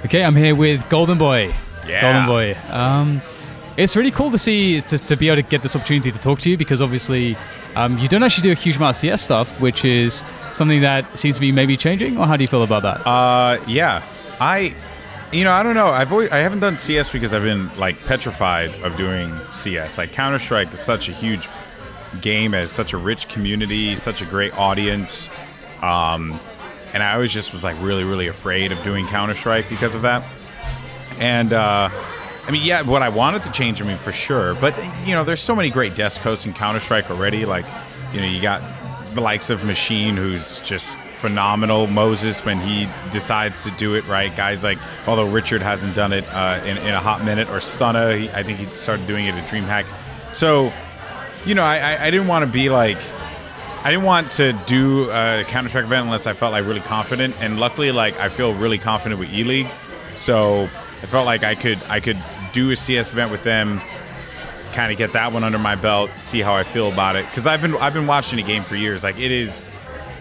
Okay, I'm here with Goldenboy. Yeah. Goldenboy. It's really cool to see, to be able to get this opportunity to talk to you, because obviously you don't actually do a huge amount of CS stuff, which is something that seems to be maybe changing, or how do you feel about that? Yeah. I don't know. I haven't done CS because I've been like petrified of doing CS. Like Counter-Strike is such a huge game, has such a rich community, such a great audience. And I always just was like really, really afraid of doing Counter-Strike because of that. And I mean, yeah, what I wanted to change, I mean, for sure. But, you know, there's so many great desk hosts in Counter-Strike already. Like, you know, you got the likes of Machine, who's just phenomenal. Moses, when he decides to do it right. Guys like, although Richard hasn't done it in a hot minute, or Stunna, I think he started doing it at DreamHack. So, you know, I didn't want to be like, I didn't want to do a Counter-Strike event unless I felt like really confident. And luckily, like, I feel really confident with ELEAGUE. So I felt like I could do a CS event with them, kind of get that one under my belt, see how I feel about it. Because I've been watching the game for years. Like, it is,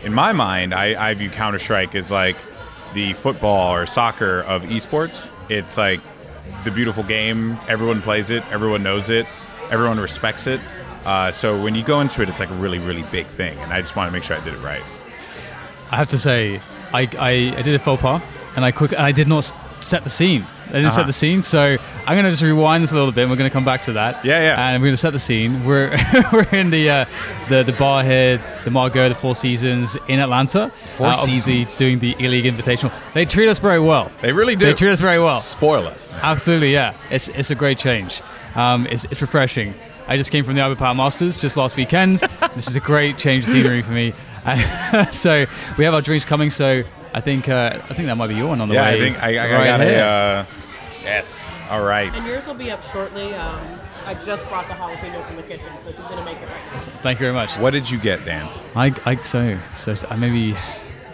in my mind, I view Counter-Strike as like the football or soccer of esports. It's like the beautiful game. Everyone plays it. Everyone knows it. Everyone respects it. So when you go into it, it's like a really, really big thing. And I just want to make sure I did it right. I have to say, I did a faux pas, and I did not set the scene. I didn't set the scene, so I'm going to just rewind this a little bit, and we're going to come back to that. Yeah. And we're going to set the scene. We're in the bar here, the Margot, the Four Seasons in Atlanta. Four Seasons. Doing the ELEAGUE Invitational. They treat us very well. They really do. They treat us very well. Spoil us. Absolutely, yeah. It's a great change. It's refreshing. I just came from the Albert Power Masters just last weekend. This is a great change of scenery for me. So we have our drinks coming, so I think that might be your one on the way. Yeah, I think I got a... yes. All right. And yours will be up shortly. I just brought the jalapeno from the kitchen, so she's going to make it right now. Thank you very much. What did you get, Dan? So I maybe...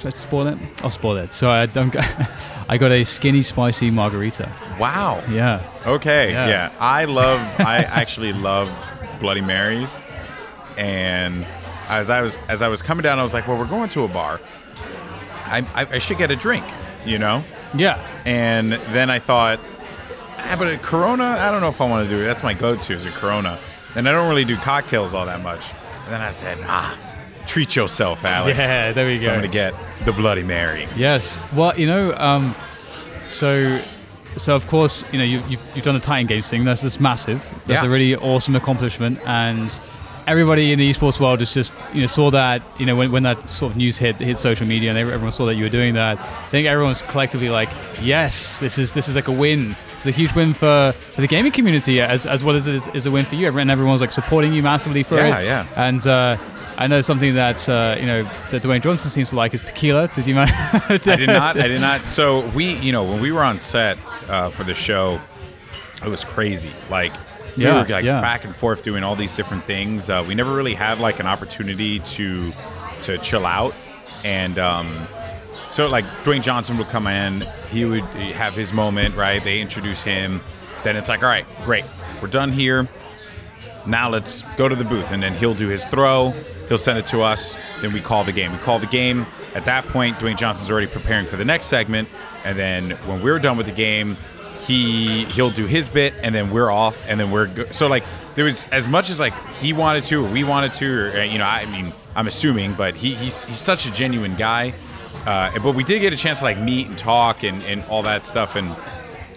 Should I spoil it? I'll spoil it. So I got a skinny spicy margarita. Wow. Yeah. Okay. Yeah. I actually love Bloody Marys. And as I was coming down, I was like, well, we're going to a bar. I should get a drink, you know? Yeah. And then I thought, but a Corona, I don't know if I want to do it. That's my go-to, is a Corona. And I don't really do cocktails all that much. And then I said, treat yourself, Alex. Yeah, there we go. So I'm going to get the Bloody Mary. Yes. Well, you know, so of course, you know, you've done the Titan Games thing. That's massive. That's a really awesome accomplishment. And everybody in the esports world just saw that, you know, when that sort of news hit social media, and everyone saw that you were doing that. I think everyone's collectively like, yes, this is like a win. It's a huge win for the gaming community, as well as it is a win for you. And everyone's like supporting you massively for it. Yeah. And I know something that that Dwayne Johnson seems to like is tequila. Did you mind? I did not. So when we were on set for the show, it was crazy. Like, we were like back and forth doing all these different things. We never really had like an opportunity to chill out. And so like Dwayne Johnson would come in, he would have his moment, right? They introduce him. Then it's like, all right, great, we're done here. Now let's go to the booth. And then he'll do his throw. He'll send it to us. Then we call the game. At that point, Dwayne Johnson's already preparing for the next segment. And then when we're done with the game, he'll do his bit, and then we're off, and then so like there was, as much as like he wanted to or we wanted to, or you know, I mean, I'm assuming, but he's such a genuine guy. But we did get a chance to like meet and talk and all that stuff. And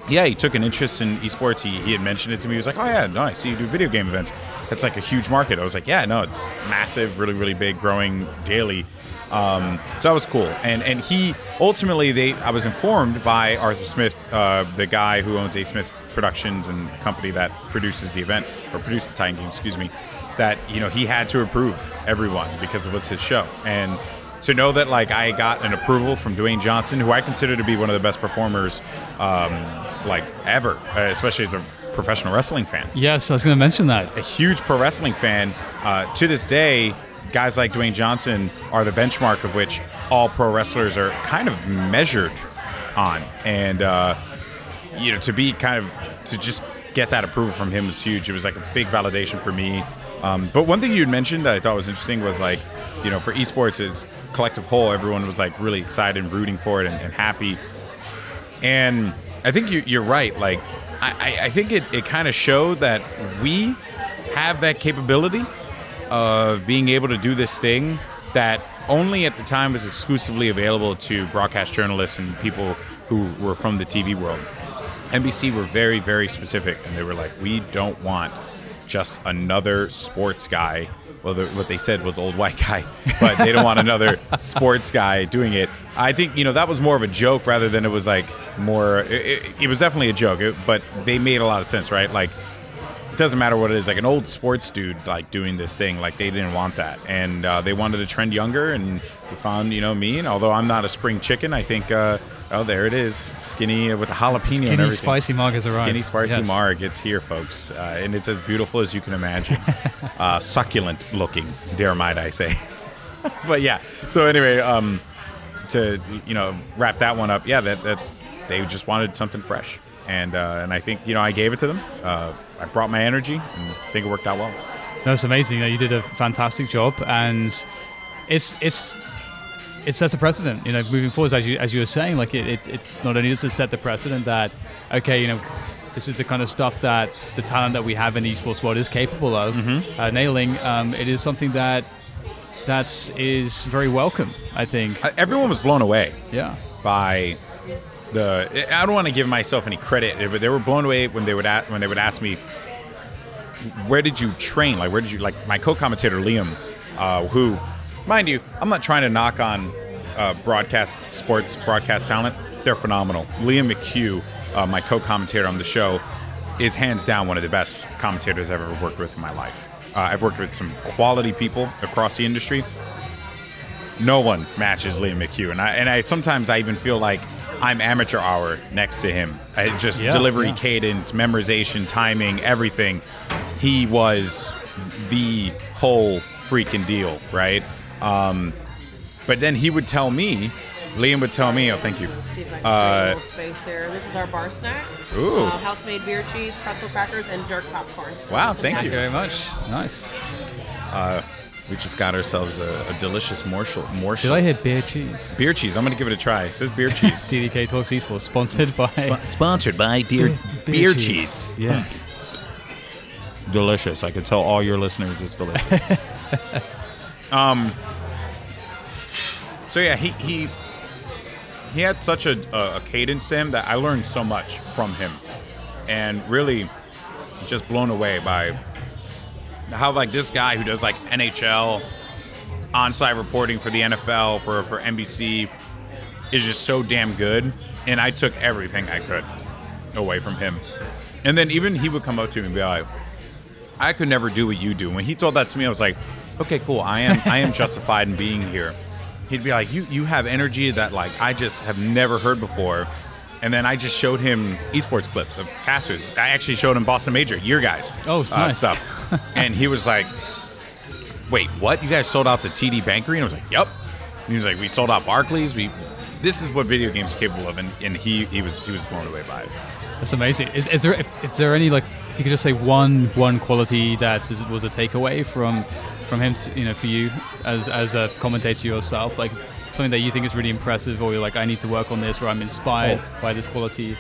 yeah, he took an interest in esports. He had mentioned it to me. He was like, oh yeah, no, I see you do video game events. That's like a huge market. I was like, yeah, no, it's massive, really, really big, growing daily. So that was cool. And he ultimately, I was informed by Arthur Smith, the guy who owns A. Smith Productions and company that produces the event, or produces Titan Games, excuse me, that, you know, he had to approve everyone because it was his show. And to know that like I got an approval from Dwayne Johnson, who I consider to be one of the best performers like ever, especially as a professional wrestling fan. Yes, I was going to mention that. A huge pro wrestling fan. To this day, guys like Dwayne Johnson are the benchmark of which all pro wrestlers are kind of measured on. And, you know, to just get that approval from him was huge. It was like a big validation for me. But one thing you had mentioned that I thought was interesting was like, you know, for esports as collective whole, everyone was like really excited and rooting for it and happy. And I think you're right. Like, I think it kind of showed that we have that capability of being able to do this thing that only at the time was exclusively available to broadcast journalists and people who were from the TV world. NBC were very, very specific, and they were like, we don't want just another sports guy. Well, what they said was old white guy, but they don't want another sports guy doing it. I think, that was more of a joke rather than it was like more, it was definitely a joke, but they made a lot of sense, right? Like, it doesn't matter what it is, like an old sports dude like doing this thing, like they didn't want that, and they wanted to trend younger, and we found me, and although I'm not a spring chicken, I think there it is, skinny with a jalapeno skinny and everything. Spicy marg has arrived. Skinny spicy marg, it's here, folks, and it's as beautiful as you can imagine. Succulent looking, dare might I say. But yeah, so anyway, to wrap that one up, yeah, that they just wanted something fresh, and I think I gave it to them. I brought my energy, and I think it worked out well. No, it's amazing. You did a fantastic job, and it sets a precedent. Moving forward, as you were saying, like it not only does it set the precedent that this is the kind of stuff that the talent that we have in the esports world is capable of nailing. It is something that is very welcome, I think. Everyone was blown away. Yeah. By I don't want to give myself any credit, but they were blown away when they would ask me, where did you train? Like, where did you, like my co-commentator Liam, who, mind you, I'm not trying to knock on sports broadcast talent. They're phenomenal. Liam McHugh, my co-commentator on the show, is hands down one of the best commentators I've ever worked with in my life. I've worked with some quality people across the industry. No one matches Liam McHugh, and I sometimes I even feel like I'm amateur hour next to him. Delivery, cadence, memorization, timing, everything. He was the whole freaking deal, right? But then he would tell me, Liam would tell me, oh, thank you. See if I can create a little space here. This is our bar snack. Ooh. House-made beer cheese, pretzel crackers, and jerk popcorn. Wow, thank you very much. Nice. We just got ourselves a delicious morsel. Did I hear beer cheese? Beer cheese. I'm going to give it a try. It says beer cheese. DDK Talks Esports, sponsored by beer cheese. Yes. Delicious. I can tell all your listeners it's delicious. So yeah, he had such a cadence to him that I learned so much from him, and really just blown away by how like this guy who does like NHL on-site reporting for the NFL for NBC is just so damn good, and I took everything I could away from him. And then even he would come up to me and be like, I could never do what you do. When he told that to me, I was like, okay, cool, I am justified in being here. He'd be like, you have energy that like I just have never heard before. And then I just showed him esports clips of casters. I actually showed him Boston Major, your guys' nice. stuff. And he was like, wait, what? You guys sold out the TD Bank Arena? I was like, yep. And he was like, we sold out Barclays. This is what video games are capable of. And he was blown away by it. That's amazing. Is there any, like, if you could just say one quality that was a takeaway from him, for you as a commentator yourself, like something that you think is really impressive, or you're like, I need to work on this, or I'm inspired by this quality?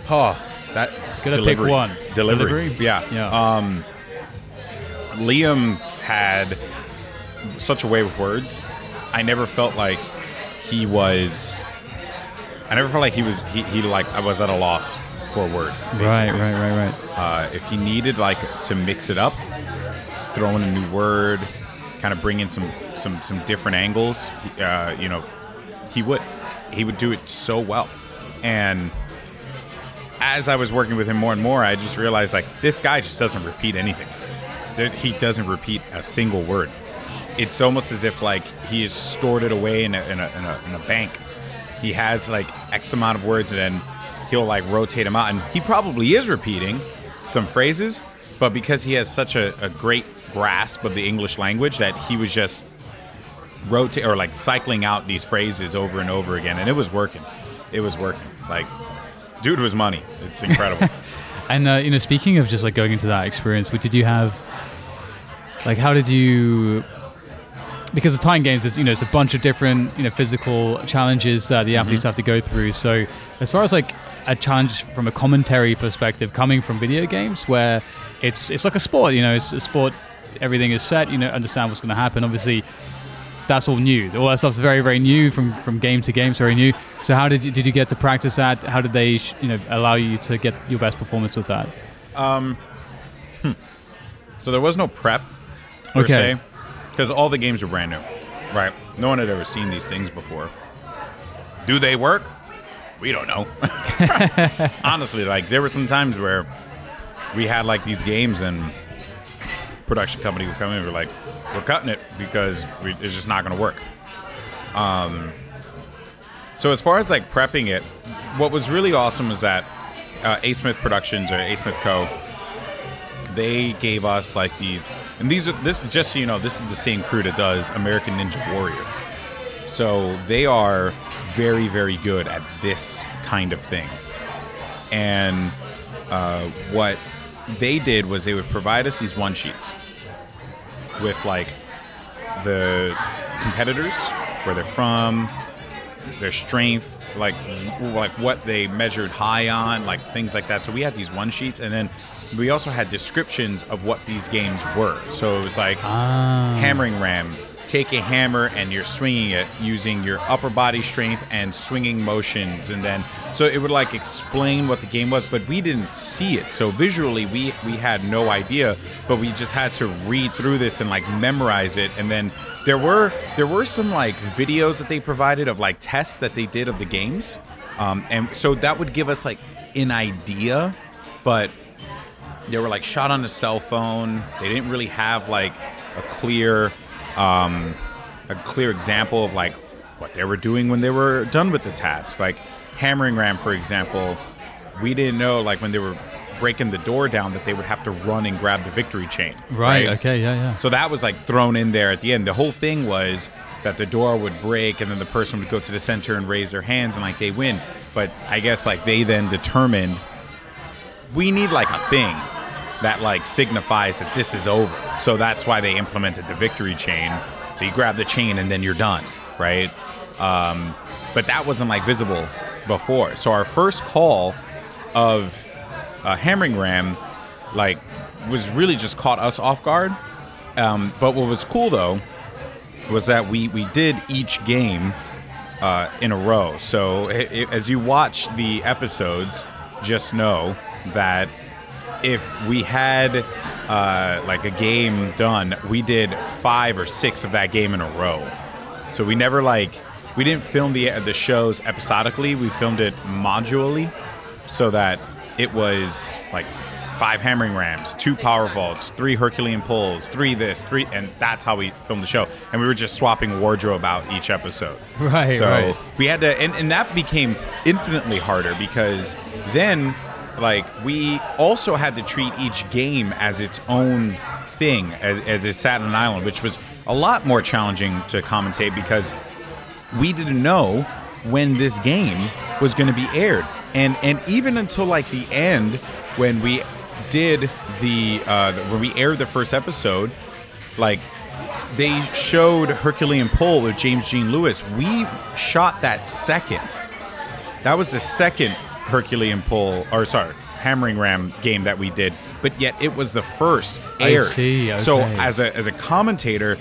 That gotta delivery. Pick one. Delivery. Yeah. Liam had such a way with words. I never felt like he was I was at a loss for a word. Basically. Right. If he needed like to mix it up, throw in a new word, kind of bring in some different angles, he would do it so well. And as I was working with him more and more, I just realized like this guy just doesn't repeat anything. He doesn't repeat a single word. It's almost as if like he is stored it away in a bank. He has like X amount of words, and then he'll like rotate them out. And he probably is repeating some phrases, but because he has such a great grasp of the English language that he was just cycling out these phrases over and over again, and it was working. Like, dude was money. It's incredible. And speaking of just like going into that experience, did you have like how did you because the Titan games is, it's a bunch of different, physical challenges that the athletes have to go through. So as far as like a challenge from a commentary perspective coming from video games, where it's like a sport, it's a sport, everything is set, understand what's going to happen. Obviously, that's all new. All that stuff's very, very new from game to game. It's very new. So how did you get to practice that? How did they, allow you to get your best performance with that? So there was no prep per se, because all the games were brand new, right? No one had ever seen these things before. Do they work? We don't know. Honestly, like there were some times where we had like these games and production company would come in and be like, we're cutting it because it's just not going to work. So as far as like prepping it, what was really awesome was that A. Smith Productions or A. Smith Co., they gave us like these, and just so you know, this is the same crew that does American Ninja Warrior. So they are very, very good at this kind of thing. And what they did was they would provide us these one sheets with like the competitors, where they're from, their strength, like what they measured high on, like things like that. So we had these one sheets, and then we also had descriptions of what these games were. So it was like hammering ram. Take a hammer and you're swinging it using your upper body strength and swinging motions, and then so it would like explain what the game was, but we didn't see it. So visually we had no idea, but we just had to read through this and like memorize it. And then there were some like videos that they provided of like tests that they did of the games, and so that would give us like an idea, but they were like shot on a cell phone. They didn't really have like a clear example of like what they were doing when they were done with the task. Like hammering ram, for example, we didn't know like when they were breaking the door down that they would have to run and grab the victory chain. Right. Okay. Yeah. So that was like thrown in there at the end. The whole thing was that the door would break and then the person would go to the center and raise their hands and like they win. But I guess like they then determined we need like a thing that like signifies that this is over. So that's why they implemented the victory chain. So you grab the chain and then you're done, right? But that wasn't like visible before. So our first call of hammering ram like was really just caught us off guard. But what was cool though was that we did each game in a row. So as you watch the episodes, just know that if we had like a game done, we did 5 or 6 of that game in a row. So we never we didn't film the shows episodically. We filmed it modularly, so that it was like 5 hammering rams, 2 power vaults, 3 Herculean pulls, 3 this, 3, and that's how we filmed the show. And we were just swapping wardrobe out each episode. Right. So we had to, and that became infinitely harder because then, like, we also had to treat each game as its own thing, as it sat on an island, which was a lot more challenging to commentate because we didn't know when this game was going to be aired. And even until like the end, when we did when we aired the first episode, like they showed Herculean Pull with James Jean Lewis. We shot that second. That was the second Herculean Pull, or sorry, hammering ram game that we did, but yet it was the first aired. I see. Okay. So as a commentator,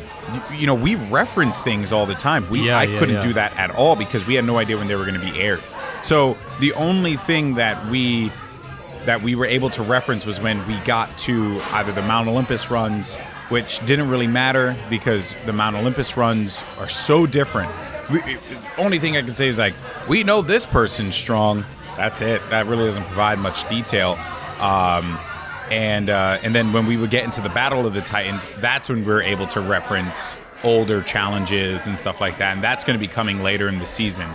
you know, we reference things all the time. I couldn't do that at all because we had no idea when they were going to be aired. So the only thing that we were able to reference was when we got to either the Mount Olympus runs, which didn't really matter because the Mount Olympus runs are so different. The only thing I can say is like, we know this person's strong. That's it. That really doesn't provide much detail. And then when we would get into the Battle of the Titans, that's when we were able to reference older challenges and stuff like that. And that's going to be coming later in the season.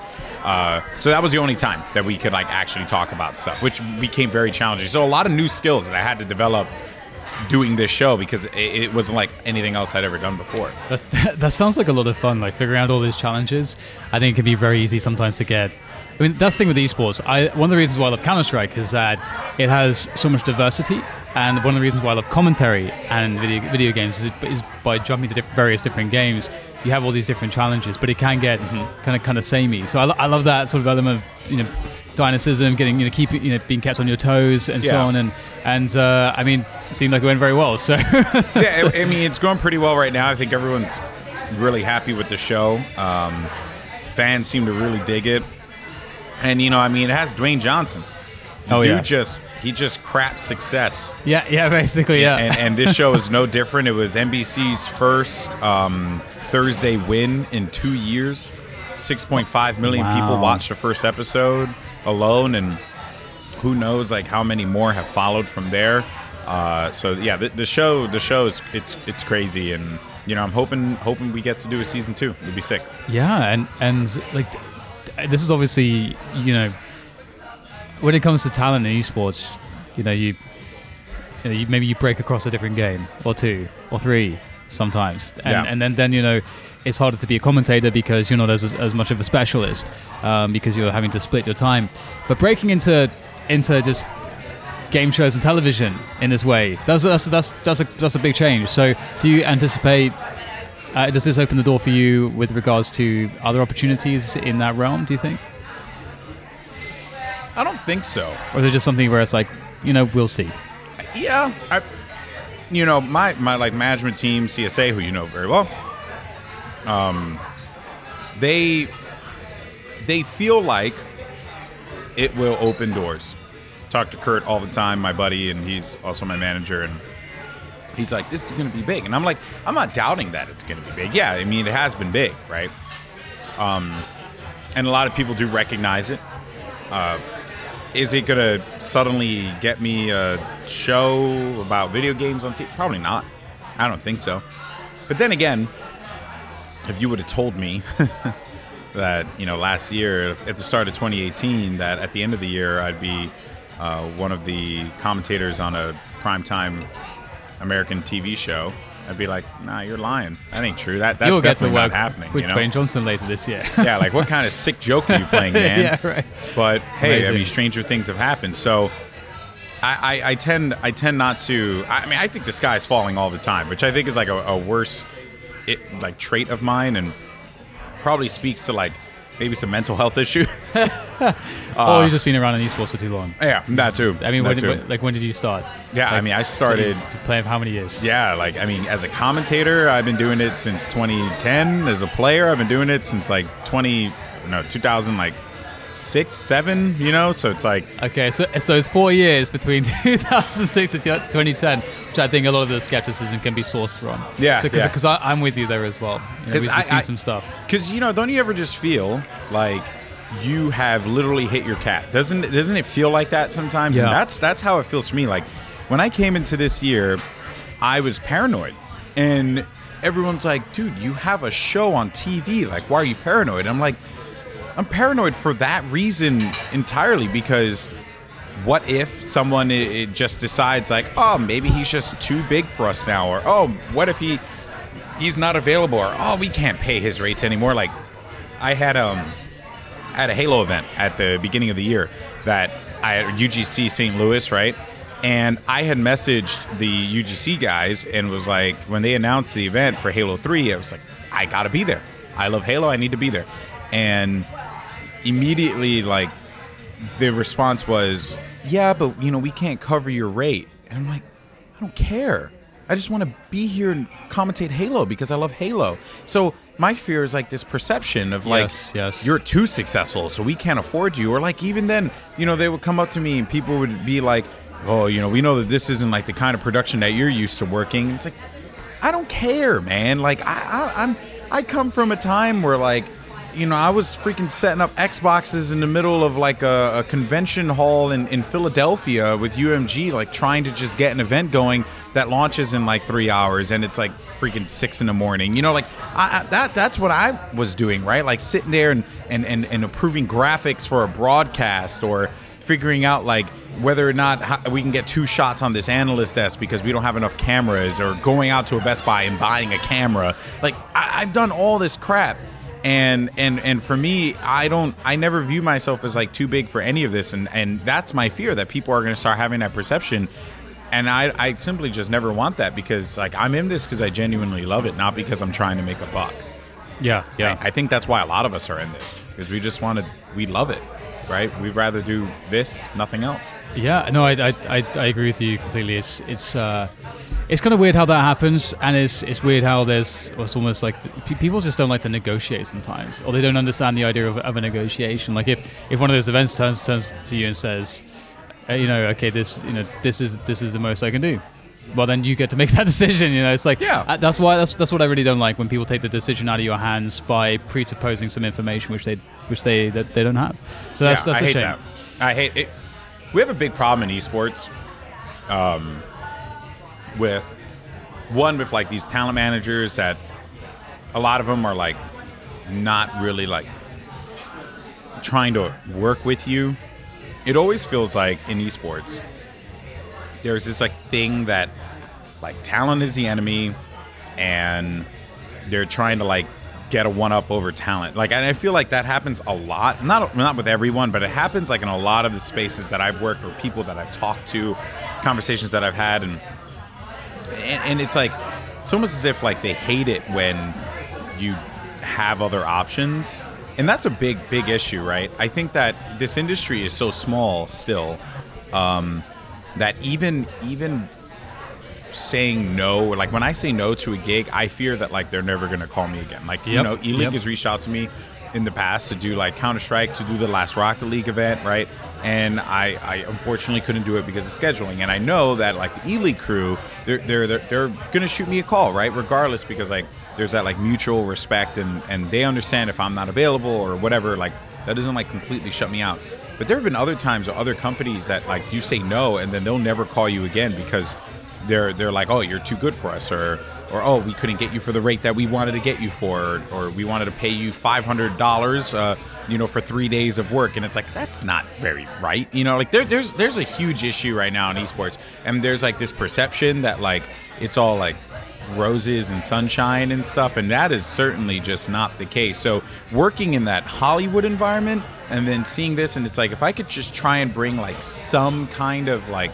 So that was the only time that we could like actually talk about stuff, which became very challenging. So a lot of new skills that I had to develop doing this show because it wasn't like anything else I'd ever done before. That sounds like a lot of fun, like figuring out all these challenges. I think it can be very easy sometimes to get I mean, that's the thing with esports. One of the reasons why I love Counter-Strike is that it has so much diversity, and one of the reasons why I love commentary and video games is by jumping to various different games, you have all these different challenges, but it can get kind of samey. So I love that sort of element of dynamism, getting being kept on your toes and so on, and I mean, it seemed like it went very well. So yeah, I mean, it's going pretty well right now. I think everyone's really happy with the show. Fans seem to really dig it. And, I mean, it has Dwayne Johnson. He just craps success. Yeah, basically, yeah. And this show is no different. It was NBC's first Thursday win in 2 years. 6.5 million people watched the first episode alone, and who knows, like, how many more have followed from there. So, yeah, the show is it's crazy, and, I'm hoping we get to do a season 2. It'd be sick. Yeah, and like, this is obviously, when it comes to talent in esports, maybe you break across a different game or 2 or 3 sometimes, and then it's harder to be a commentator because you're not as much of a specialist, because you're having to split your time. But breaking into just game shows and television in this way, that's a big change. So do you anticipate? Does this open the door for you with regards to other opportunities in that realm, do you think? I don't think so. Or is it just something where it's like, we'll see? Yeah. My like management team, CSA, who you know very well, they feel like it will open doors. Talk to Kurt all the time, my buddy, and he's also my manager, and he's like, this is going to be big. And I'm like, I'm not doubting that it's going to be big. Yeah, I mean, it has been big, right? And a lot of people do recognize it. Is it going to suddenly get me a show about video games on TV? Probably not. I don't think so. But then again, if you would have told me that, last year, at the start of 2018, that at the end of the year, I'd be one of the commentators on a primetime American TV show, I'd be like, nah, you're lying. That ain't true. That's definitely not happening. With Dwayne Johnson later this year. Yeah, like, what kind of sick joke are you playing, man? Yeah, right. But hey, amazing. I mean, stranger things have happened. So I tend not to. I mean, I think the sky's falling all the time, which I think is like a worse trait of mine, and probably speaks to like maybe some mental health issue. Or you've just been around in esports for too long. Yeah, that too. I mean, when did you start? Yeah, I mean, I started playing for how many years? Yeah, as a commentator, I've been doing it since 2010. As a player, I've been doing it since 2006, 7. So it's like, okay, so it's 4 years between 2006 and 2010, which I think a lot of the skepticism can be sourced from. Yeah, because I'm with you there as well. We've seen some stuff. Because don't you ever just feel like you have literally hit your cap? Doesn't it feel like that sometimes? Yeah. And that's how it feels for me. Like, when I came into this year, I was paranoid, and everyone's like, dude, you have a show on TV, like, why are you paranoid? And I'm like, I'm paranoid for that reason entirely, because what if someone it just decides like, oh, maybe he's just too big for us now, or oh, what if he's not available, or oh, we can't pay his rates anymore. Like, I had a Halo event at the beginning of the year that I had UGC St. Louis, right? And I had messaged the UGC guys and was like, when they announced the event for Halo 3, I was like, I gotta be there. I love Halo, I need to be there. And immediately, like, the response was, yeah, but we can't cover your rate. And I'm like, I don't care. I just want to be here and commentate Halo because I love Halo. So my fear is like this perception of like, yes, you're too successful, so we can't afford you. Or like, even then, they would come up to me and people would be like, oh, we know that this isn't like the kind of production that you're used to working. It's like, I don't care, man. Like, I come from a time where like, I was freaking setting up Xboxes in the middle of like a convention hall in Philadelphia with UMG, like trying to just get an event going that launches in like 3 hours, and it's like freaking 6 in the morning. Like, that's what I was doing, right? Like sitting there and approving graphics for a broadcast, or figuring out like whether or not we can get 2 shots on this analyst desk because we don't have enough cameras, or going out to a Best Buy and buying a camera. Like, I've done all this crap. And for me, I never view myself as like too big for any of this, and that's my fear, that people are going to start having that perception. And I simply just never want that, because like I'm in this because I genuinely love it, not because I'm trying to make a buck. Yeah. I think that's why a lot of us are in this, because we love it, right? We'd rather do this, nothing else. Yeah, no, I agree with you completely. It's kind of weird how that happens, and it's weird how it's almost like people just don't like to negotiate sometimes, or they don't understand the idea of a negotiation. Like if one of those events turns to you and says, okay, this is the most I can do. Well, then you get to make that decision. It's like that's what I really don't like, when people take the decision out of your hands by presupposing some information which they don't have. So that's a shame. That. I hate it. We have a big problem in esports, with like these talent managers that a lot of them are like not really like trying to work with you. It always feels like in esports there's this like thing that like talent is the enemy, and they're trying to like get a one-up over talent. Like, and I feel like that happens a lot. Not with everyone, but it happens like in a lot of the spaces that I've worked, or people that I've talked to, conversations that I've had, and it's like it's almost as if like they hate it when you have other options, and that's a big issue, right? I think that this industry is so small still, that even saying no, like when I say no to a gig, I fear that like they're never going to call me again. Like, ELEAGUE has reached out to me in the past to do like Counter-Strike, to do the last Rocket League event, right? And I unfortunately couldn't do it because of scheduling. And I know that like the ELEAGUE crew, they're gonna shoot me a call, right? Regardless, because like there's that like mutual respect, and they understand if I'm not available or whatever. Like that doesn't like completely shut me out. But there have been other times or other companies that like you say no, and then they'll never call you again because they're like, oh, you're too good for us, or oh, we couldn't get you for the rate that we wanted to get you for, or we wanted to pay you $500, for 3 days of work. And it's like, that's not very right. Like there's a huge issue right now in esports, and there's like this perception that like it's all like roses and sunshine and stuff, and that is certainly just not the case. So working in that Hollywood environment and then seeing this, and it's like, if I could just try and bring like some kind of like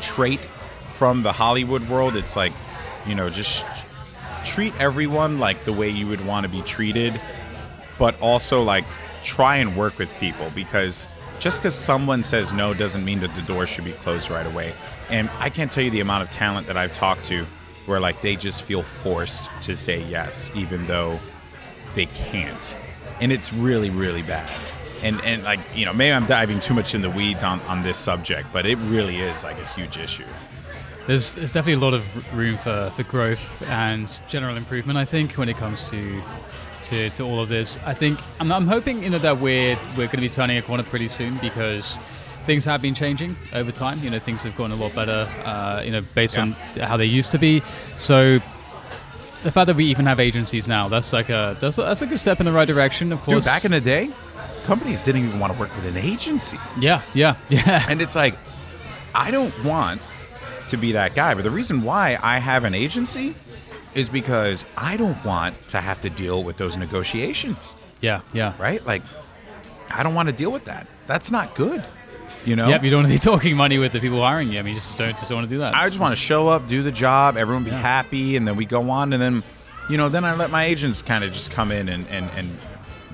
trait from the Hollywood world, it's like, just treat everyone like the way you would want to be treated, but also like try and work with people, because just because someone says no doesn't mean that the door should be closed right away. And I can't tell you the amount of talent that I've talked to where like they just feel forced to say yes even though they can't, and it's really, really bad. And like, maybe I'm diving too much in the weeds on this subject, but it really is like a huge issue. There's definitely a lot of room for growth and general improvement, I think, when it comes to all of this. I think I'm hoping that we're going to be turning a corner pretty soon, because things have been changing over time. Things have gotten a lot better, based on how they used to be. So the fact that we even have agencies now, that's a good step in the right direction. Of course, dude, back in the day, companies didn't even want to work with an agency. Yeah. And it's like, I don't want to be that guy, but the reason why I have an agency is because I don't want to have to deal with those negotiations. Yeah. Right? Like, I don't want to deal with that. That's not good. Yep, you don't want to be talking money with the people hiring you. I mean, you just don't want to do that. I just want to show up, do the job, everyone be happy, and then we go on, and then, then I let my agents kind of just come in and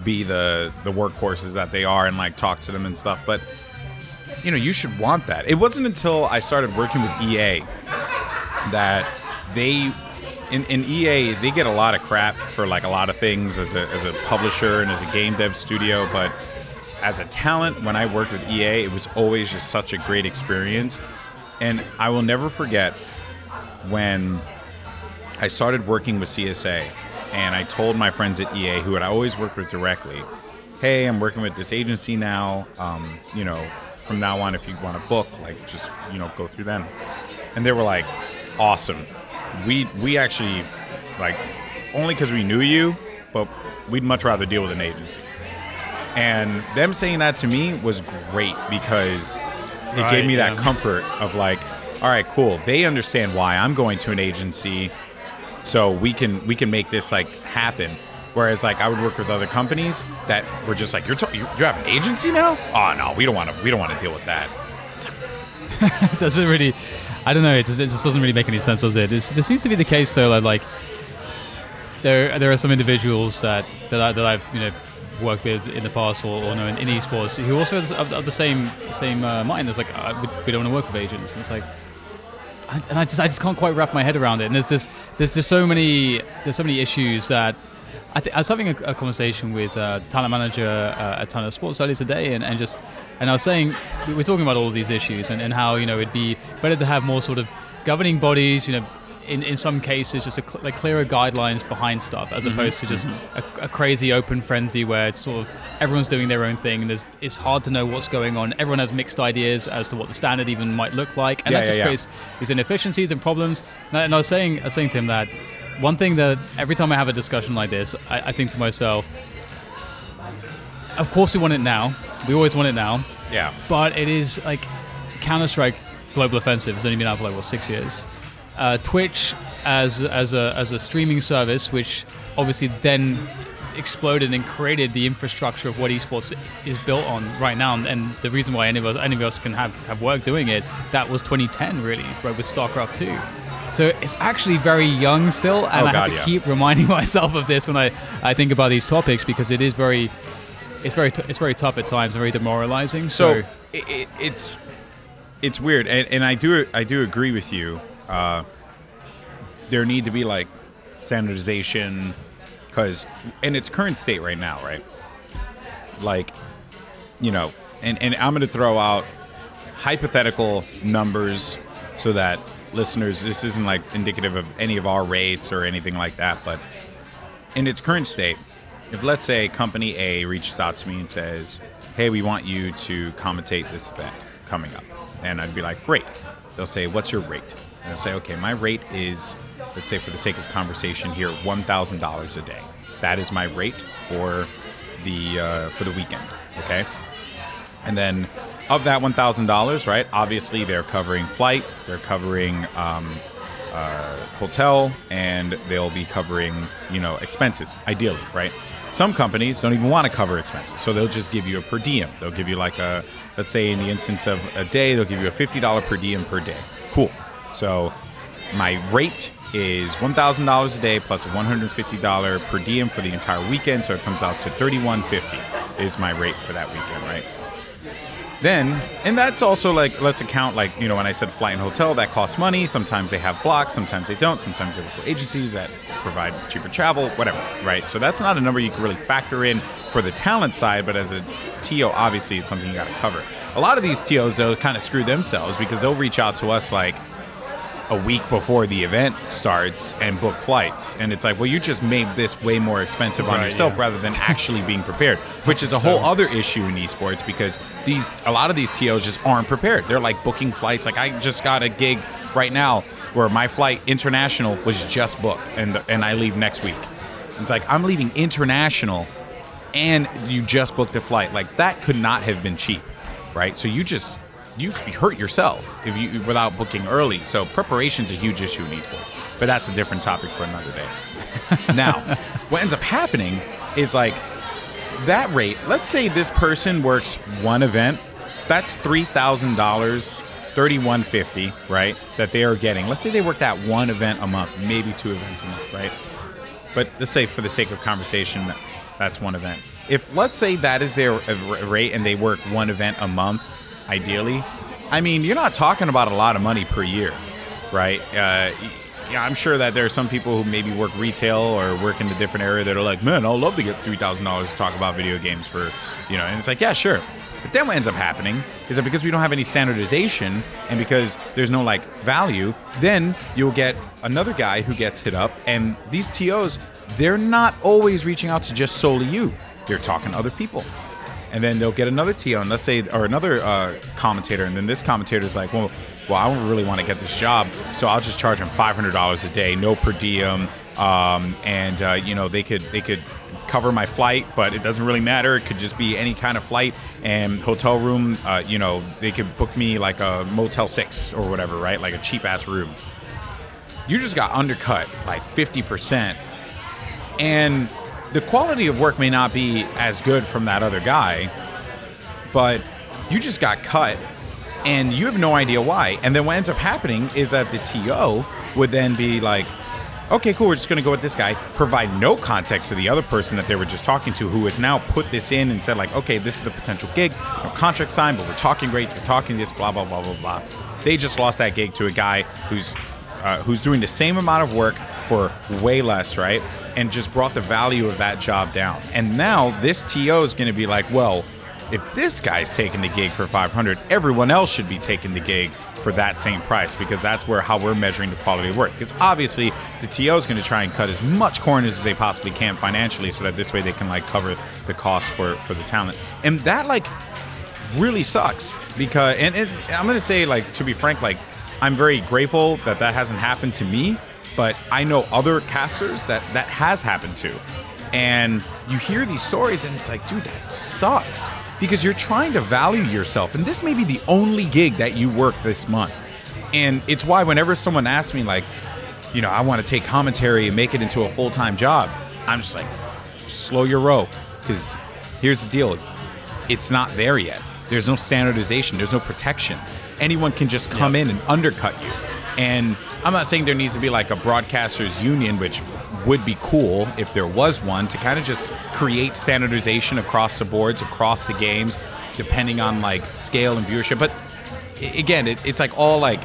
be the workhorses that they are, and like talk to them and stuff. But you should want that. It wasn't until I started working with EA that in EA, they get a lot of crap for like a lot of things as a publisher and as a game dev studio, but as a talent, when I worked with EA, it was always just such a great experience. And I will never forget when I started working with CSA, and I told my friends at EA, who had always worked with directly, hey, I'm working with this agency now, from now on, if you want to book, like, just, go through them. And they were like, awesome. We actually, like, only because we knew you, but we'd much rather deal with an agency. And them saying that to me was great, because it gave me that comfort of like, all right, cool. They understand why I'm going to an agency, so we can make this like happen. Whereas like I would work with other companies that were just like, you have an agency now? Oh no, we don't want to deal with that. It doesn't really, I don't know. It just doesn't really make any sense, does it? There seems to be the case though that like there are some individuals that I've worked with in the past or know in esports who also have the same mind. It's like we don't want to work with agents. And it's like, I just can't quite wrap my head around it. And there's just so many issues that I was having a conversation with the talent manager at Talent Sports earlier today, and I was saying we're talking about all of these issues and how it'd be better to have more sort of governing bodies, in some cases just like clearer guidelines behind stuff as opposed to just a crazy open frenzy where sort of everyone's doing their own thing and it's hard to know what's going on. Everyone has mixed ideas as to what the standard even might look like, and that just creates these inefficiencies and problems. And I was saying to him that one thing that every time I have a discussion like this, I think to myself, of course we want it now. We always want it now. Yeah. But it is like Counter-Strike Global Offensive has only been out for like 6 years. Twitch as a streaming service, which obviously then exploded and created the infrastructure of what esports is built on right now, and the reason why any of us can have work doing it, that was 2010 really, right, with StarCraft 2. So it's actually very young still, and I have to keep reminding myself of this when I think about these topics, because it is very tough at times and very demoralizing. So it's weird, and I do agree with you. There need to be like standardization, because in its current state right now, right? Like, and I'm going to throw out hypothetical numbers so that listeners, this isn't like indicative of any of our rates or anything like that, but in its current state, if let's say company A reaches out to me and says, hey, we want you to commentate this event coming up, and I'd be like, great. They'll say, what's your rate? And I'll say, okay, my rate is, let's say for the sake of conversation here, $1,000 a day. That is my rate for the weekend, okay? And then of that $1,000, right, obviously they're covering flight, they're covering hotel, and they'll be covering, expenses, ideally, right? Some companies don't even want to cover expenses, so they'll just give you a per diem. They'll give you like let's say in the instance of a day, they'll give you a $50 per diem per day. Cool. So my rate is $1,000 a day plus a $150 per diem for the entire weekend, so it comes out to $3,150 is my rate for that weekend, right? Then, and that's also like, let's account like, when I said flight and hotel, that costs money. Sometimes they have blocks, sometimes they don't. Sometimes they work with agencies that provide cheaper travel, whatever, right? So that's not a number you can really factor in for the talent side, but as a TO, obviously it's something you got to cover. A lot of these TOs, though, kind of screw themselves because they'll reach out to us like a week before the event starts and book flights, and it's like, well, you just made this way more expensive on yourself rather than actually being prepared, which is a whole other issue in esports, because a lot of these TOs just aren't prepared. They're like booking flights. Like, I just got a gig right now where my flight international was just booked, and I leave next week. It's like, I'm leaving international and you just booked a flight. Like, that could not have been cheap, right? So you hurt yourself without booking early. So preparation's a huge issue in esports, but that's a different topic for another day. Now, what ends up happening is like that rate. Let's say this person works one event. That's $3,000, $3,150, right? That they are getting. Let's say they work that one event a month, maybe 2 events a month, right? But let's say for the sake of conversation, that's one event. If let's say that is their rate and they work one event a month, ideally, I mean, you're not talking about a lot of money per year, right? I'm sure that there are some people who maybe work retail or work in a different area that are like, man, I'd love to get $3,000 to talk about video games for, and it's like, yeah, sure. But then what ends up happening is that because we don't have any standardization and because there's no like value, then you'll get another guy who gets hit up, and these TOs, they're not always reaching out to just solely you. They're talking to other people. And then they'll get another TO, and let's say, or another commentator, and then this commentator's like, well, I don't really want to get this job, so I'll just charge him $500 a day, no per diem, and they could cover my flight, but it doesn't really matter. It could just be any kind of flight and hotel room. They could book me like a Motel 6 or whatever, right? Like a cheap ass room. You just got undercut like 50%, and the quality of work may not be as good from that other guy, but you just got cut and you have no idea why. And then what ends up happening is that the TO would then be like, okay, cool, we're just going to go with this guy, provide no context to the other person that they were just talking to, who has now put this in and said, like, okay, this is a potential gig, no contract signed, but we're talking rates, we're talking this, blah, blah, blah, blah, blah. They just lost that gig to a guy who's doing the same amount of work for way less, right? And just brought the value of that job down. And now this TO is going to be like, well, if this guy's taking the gig for 500, everyone else should be taking the gig for that same price, because that's how we're measuring the quality of work. Because obviously the TO is going to try and cut as much corners as they possibly can financially, so that this way they can like cover the cost for the talent. And that like really sucks, because and I'm going to say, like, to be frank, like, I'm very grateful that hasn't happened to me, but I know other casters that has happened to. And you hear these stories and it's like, dude, that sucks. Because you're trying to value yourself, and this may be the only gig that you work this month. And it's why whenever someone asks me, like, you know, I want to take commentary and make it into a full-time job, I'm just like, slow your roll, because here's the deal. It's not there yet. There's no standardization. There's no protection. Anyone can just come in and undercut you. And I'm not saying there needs to be like a broadcasters union, which would be cool if there was one, to kind of just create standardization across the boards, across the games, depending on like scale and viewership. But again, it's like all like,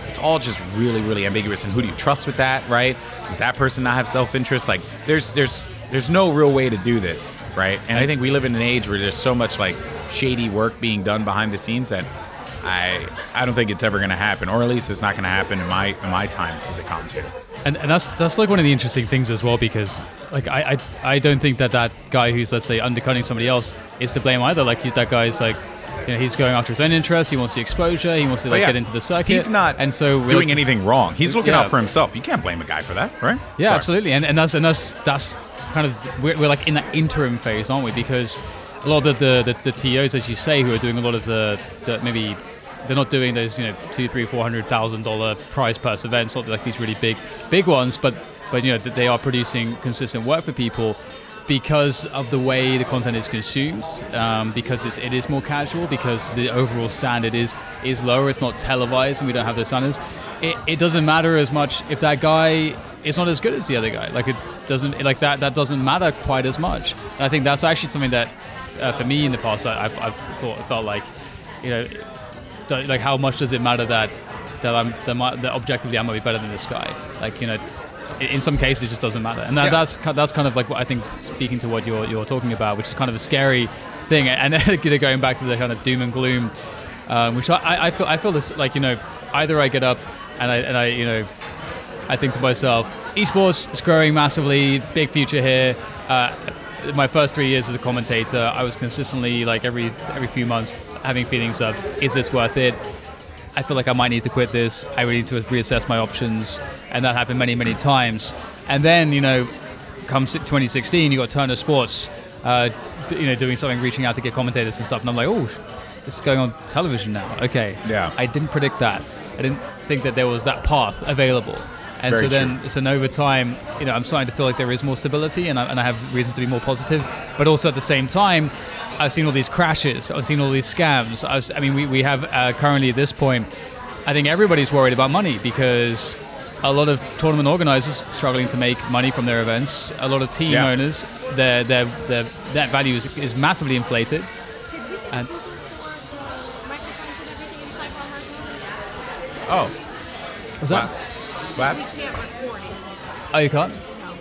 it's all just really, really ambiguous. And who do you trust with that, right? Does that person not have self-interest? Like there's no real way to do this, right? And I think we live in an age where there's so much like shady work being done behind the scenes that I don't think it's ever going to happen, or at least it's not going to happen in my time as a commentator. And that's like one of the interesting things as well, because like I don't think that guy who's, let's say, undercutting somebody else is to blame either. Like that guy's like, you know, he's going after his own interests. He wants the exposure. He wants to get into the circuit. He's not doing anything wrong. He's looking out for himself. You can't blame a guy for that, right? Yeah, sorry. Absolutely. And that's kind of we're like in that interim phase, aren't we? Because a lot of the TOs, as you say, who are doing a lot of the maybe. They're not doing those, you know, $200,000-$400,000 prize purse events, not like these really big ones, but you know, they are producing consistent work for people because of the way the content is consumed, because it is more casual, because the overall standard is lower. It's not televised, and we don't have those standards. It doesn't matter as much if that guy is not as good as the other guy. Like, it doesn't, like that doesn't matter quite as much. And I think that's actually something that for me in the past I've felt like, you know, like, how much does it matter that objectively I might be better than this guy? Like, you know, in some cases it just doesn't matter, and that's kind of like what I think, speaking to what you're talking about, which is kind of a scary thing. And you know, going back to the kind of doom and gloom, which I feel this, like, you know, either I get up and I you know, I think to myself, esports is growing massively, big future here. My first 3 years as a commentator, I was consistently, like, every few months having feelings of, is this worth it? I feel like I might need to quit this. I really need to reassess my options. And that happened many, many times. And then, you know, comes 2016, you got Turner Sports, you know, doing something, reaching out to get commentators and stuff. And I'm like, oh, this is going on television now. Okay. Yeah. I didn't predict that. I didn't think that there was that path available. And Very so then, true. so over time, you know, I'm starting to feel like there is more stability, and I have reasons to be more positive. But also at the same time, I've seen all these crashes. I've seen all these scams. I mean, we have currently at this point, I think everybody's worried about money, because a lot of tournament organizers struggling to make money from their events. A lot of team owners, their net value is massively inflated. And what's that? What? We can't record it. Oh, you can't? No.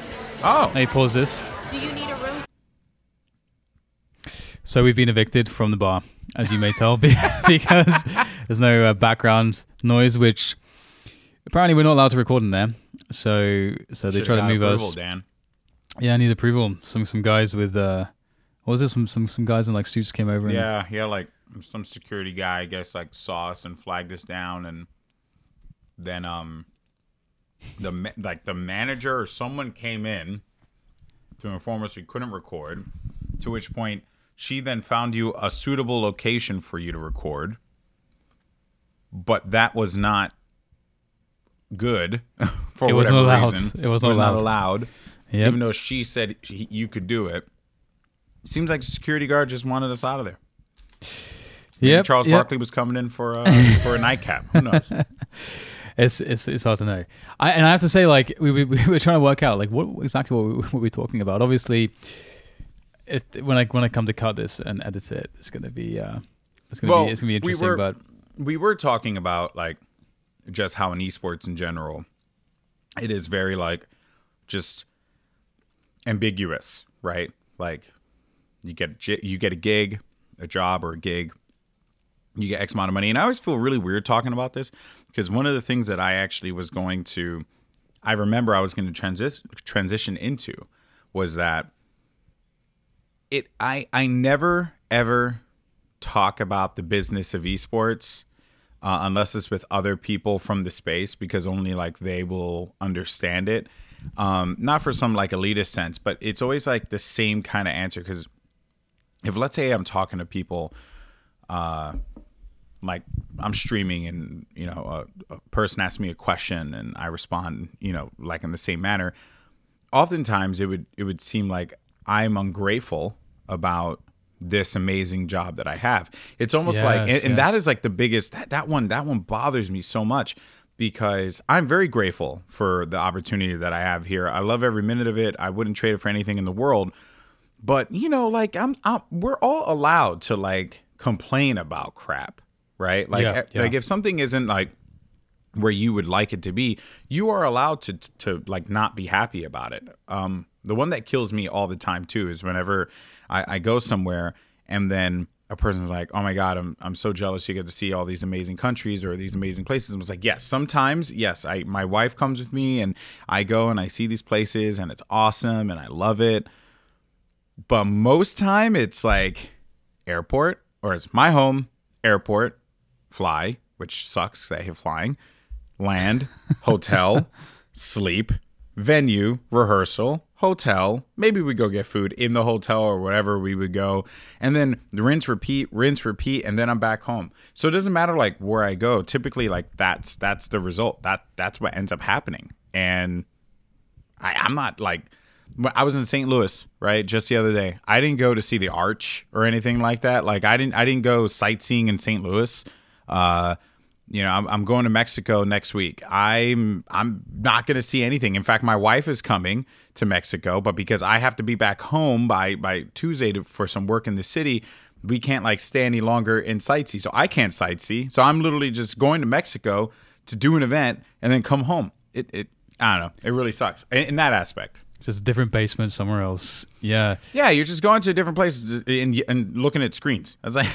Oh. Let me pause this. Do you need a room? So we've been evicted from the bar, as you may tell, because there's no background noise, which apparently we're not allowed to record in there. So they try to move approval, us. Dan. Yeah, I need approval. Some guys with what was it? Some guys in like suits came over. Yeah, like some security guy, I guess, like saw us and flagged us down, and then the manager or someone came in to inform us we couldn't record, to which point she then found you a suitable location for you to record, but that was not good for whatever reason. It was not allowed. even though she said you could do it. Seems like the security guard just wanted us out of there. Maybe Charles Barkley was coming in for a nightcap. Who knows? It's hard to know. I have to say, like, we were trying to work out like what we're talking about. Obviously, when I come to cut this and edit it, it's gonna be interesting. But we were talking about like just how in esports in general, it is very like just ambiguous, right? Like you get a gig, a job or a gig, you get X amount of money. And I always feel really weird talking about this because one of the things that I actually was going to transition into was that I never ever talk about the business of esports unless it's with other people from the space, because only like they will understand it. Not for some like elitist sense, but it's always like the same kind of answer. Because if, let's say, I'm talking to people, like I'm streaming and, you know, a person asks me a question and I respond, you know, like in the same manner, oftentimes it would seem like I'm ungrateful about this amazing job that I have. It's almost and that is like the biggest, that one bothers me so much, because I'm very grateful for the opportunity that I have here. I love every minute of it. I wouldn't trade it for anything in the world. But, you know, like we're all allowed to like complain about crap, right? Like, like if something isn't like where you would like it to be, you are allowed to like not be happy about it. The one that kills me all the time too is whenever I go somewhere and then a person's like, oh my God, I'm so jealous you get to see all these amazing countries or these amazing places. I was like, yes, sometimes, yes, my wife comes with me and I go and I see these places and it's awesome and I love it. But most time it's like airport, or it's my home, airport, fly, which sucks because I hate flying, land, hotel, sleep, venue, rehearsal, hotel, maybe we go get food in the hotel or wherever we would go, and then rinse, repeat, and then I'm back home. So it doesn't matter like where I go. Typically, like that's the result. That's what ends up happening. And I'm not like, I was in St. Louis, right, just the other day. I didn't go to see the Arch or anything like that. Like I didn't go sightseeing in St. Louis. You know, I'm going to Mexico next week. I'm not going to see anything. In fact, my wife is coming to Mexico, but because I have to be back home by Tuesday for some work in the city, we can't like stay any longer in sightsee. So I can't sightsee. So I'm literally just going to Mexico to do an event and then come home. I don't know. It really sucks in that aspect. Just a different basement somewhere else. Yeah. Yeah, you're just going to different places and looking at screens. That's like,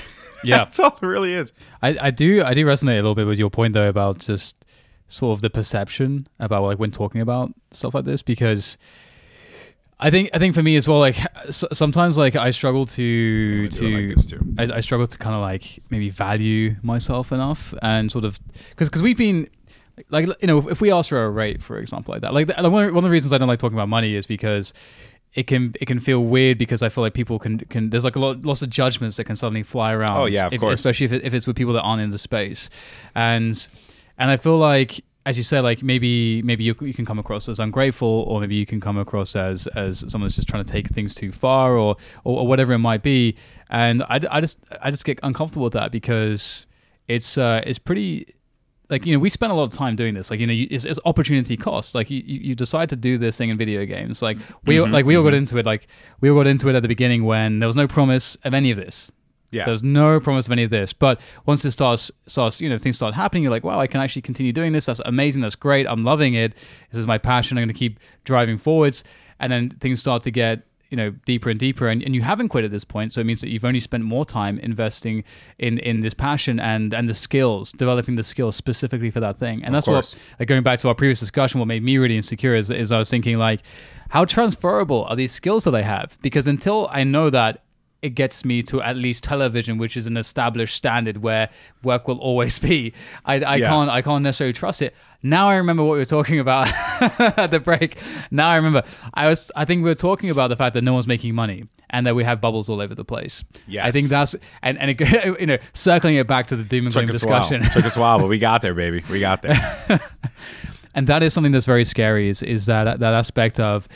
yeah, that's all it really is. I do resonate a little bit with your point though about just sort of the perception about like when talking about stuff like this, because I think for me as well, like sometimes like I struggle to I struggle to kind of like maybe value myself enough, and sort of because we've been. Like, you know, if we ask for a rate, for example, like that, like one of the reasons I don't like talking about money is because it can feel weird, because I feel like people can there's like lots of judgments that can suddenly fly around. Oh yeah, of course. Especially if it's with people that aren't in the space, and I feel like, as you said, like maybe you can come across as ungrateful, or maybe you can come across as someone that's just trying to take things too far, or whatever it might be, and I just get uncomfortable with that, because it's pretty. Like, you know, we spend a lot of time doing this. Like, you know, it's opportunity cost. Like, you decide to do this thing in video games. Like, we all got into it. Like, we all got into it at the beginning when there was no promise of any of this. Yeah. There's no promise of any of this. But once it starts, you know, things start happening, you're like, wow, I can actually continue doing this. That's amazing. That's great. I'm loving it. This is my passion. I'm going to keep driving forwards. And then things start to get, you know, deeper and deeper, and you haven't quit at this point, so it means that you've only spent more time investing in this passion and the skills, developing the skills specifically for that thing. And that's what, like, going back to our previous discussion, what made me really insecure is I was thinking, like, how transferable are these skills that I have? Because until I know that it gets me to at least television, which is an established standard where work will always be, I can't necessarily trust it. Now I remember what we were talking about at the break. Now I remember. I think we were talking about the fact that no one's making money and that we have bubbles all over the place. Yes. I think that's and it, you know, circling it back to the doom and gloom discussion. Took us a while, but we got there, baby. We got there. And that is something that's very scary. Is that aspect of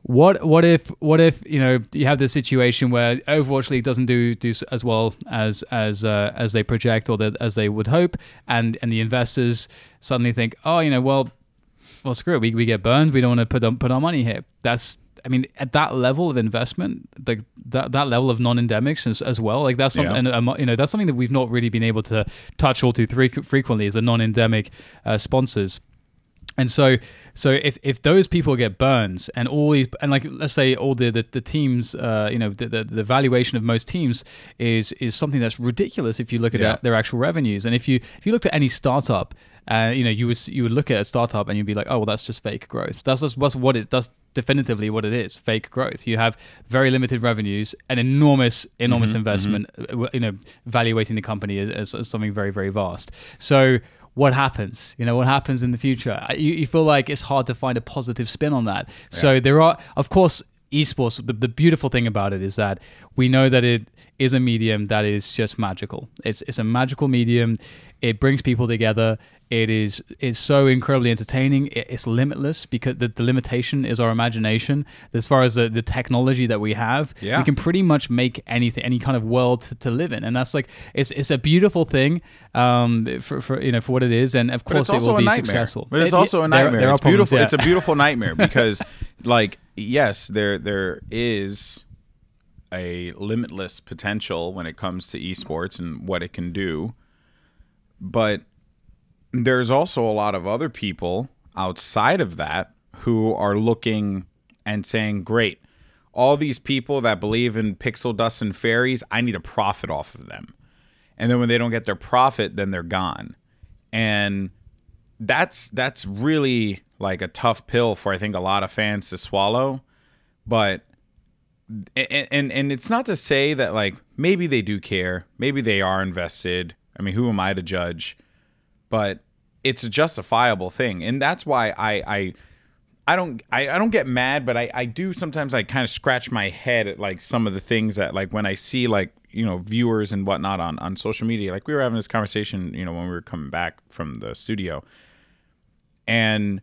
What if you know you have this situation where Overwatch League doesn't do as well as they project or as they would hope, and the investors suddenly think, oh, you know, well screw it, we get burned, we don't want to put our money here. That's, I mean, at that level of investment, that level of non-endemics as well, like that's something, you know, that's something that we've not really been able to touch all too frequently, is the non-endemic sponsors. And so if those people get burned, and all these, and like, let's say all the teams, you know, the valuation of most teams is something that's ridiculous if you look at their actual revenues. And if you looked at any startup, you know, you would look at a startup and you'd be like, oh, well, that's just fake growth. That's definitively what it is, fake growth. You have very limited revenues, an enormous investment, you know, valuating the company as something very, very vast. So what happens? You know, what happens in the future? You feel like it's hard to find a positive spin on that. Yeah. So there are, of course, esports. The beautiful thing about it is that we know that it is a medium that is just magical. It's a magical medium. It brings people together. It's so incredibly entertaining. It's limitless, because the limitation is our imagination. As far as the technology that we have, we can pretty much make anything, any kind of world to live in, and that's like it's a beautiful thing for you know, for what it is, and of course it will be successful. But it's also a nightmare. It's beautiful. It's a beautiful nightmare because, like, yes, there is a limitless potential when it comes to esports and what it can do, but there's also a lot of other people outside of that who are looking and saying, great, all these people that believe in pixel dust and fairies, I need a profit off of them. And then when they don't get their profit, then they're gone. And that's really like a tough pill for, I think, a lot of fans to swallow. But and it's not to say that, like, maybe they do care, maybe they are invested. I mean, who am I to judge? But it's a justifiable thing, and that's why I don't get mad, but I do sometimes. I kind of scratch my head at, like, some of the things that, like, when I see, like, you know, viewers and whatnot on social media. Like, we were having this conversation, you know, when we were coming back from the studio, and,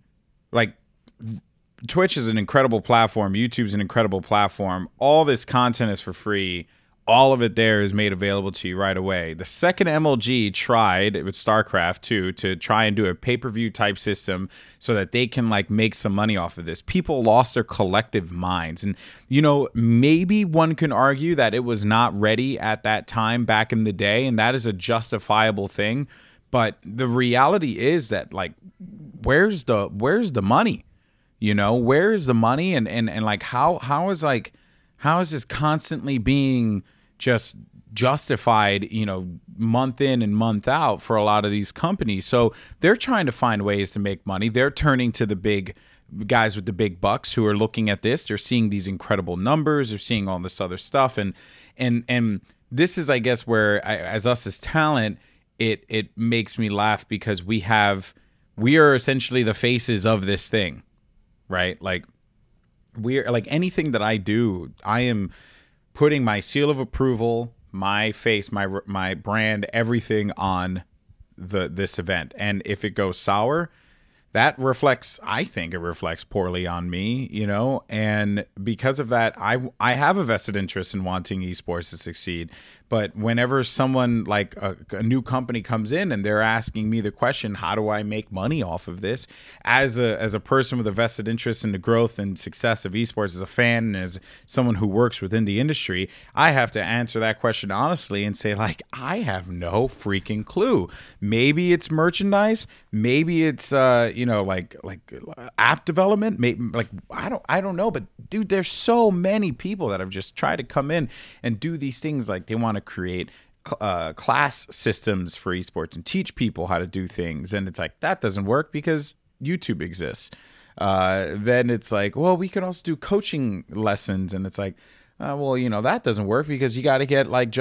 like, Twitch is an incredible platform. YouTube's an incredible platform. All this content is for free. All of it there is made available to you right away. The second MLG tried with StarCraft 2 to try and do a pay-per-view type system so that they can, like, make some money off of this. People lost their collective minds. And, you know, maybe one can argue that it was not ready at that time back in the day, and that is a justifiable thing. But the reality is that, like, where's the money? You know, where's the money? And like, how is this constantly being just justified, you know, month in and month out for a lot of these companies? So they're trying to find ways to make money. They're turning to the big guys with the big bucks who are looking at this. They're seeing these incredible numbers. They're seeing all this other stuff. And this is, I guess, where as talent, it makes me laugh, because we are essentially the faces of this thing, right? Like, we're like, anything that I do, I am putting my seal of approval, my face, my brand, everything on this event. And if it goes sour, that reflects, I think it reflects poorly on me, you know. And because of that, I have a vested interest in wanting esports to succeed. But whenever someone like a new company comes in and they're asking me the question, how do I make money off of this? As a person with a vested interest in the growth and success of esports, as a fan and as someone who works within the industry, I have to answer that question honestly and say, like, I have no freaking clue. Maybe it's merchandise. Maybe it's you know, like app development. Maybe, like, I don't know. But dude, there's so many people that have just tried to come in and do these things. Like, they want to create class systems for esports and teach people how to do things, and it's like, that doesn't work because YouTube exists. Then it's like, well, we can also do coaching lessons, and it's like, well, you know, that doesn't work because you got to get like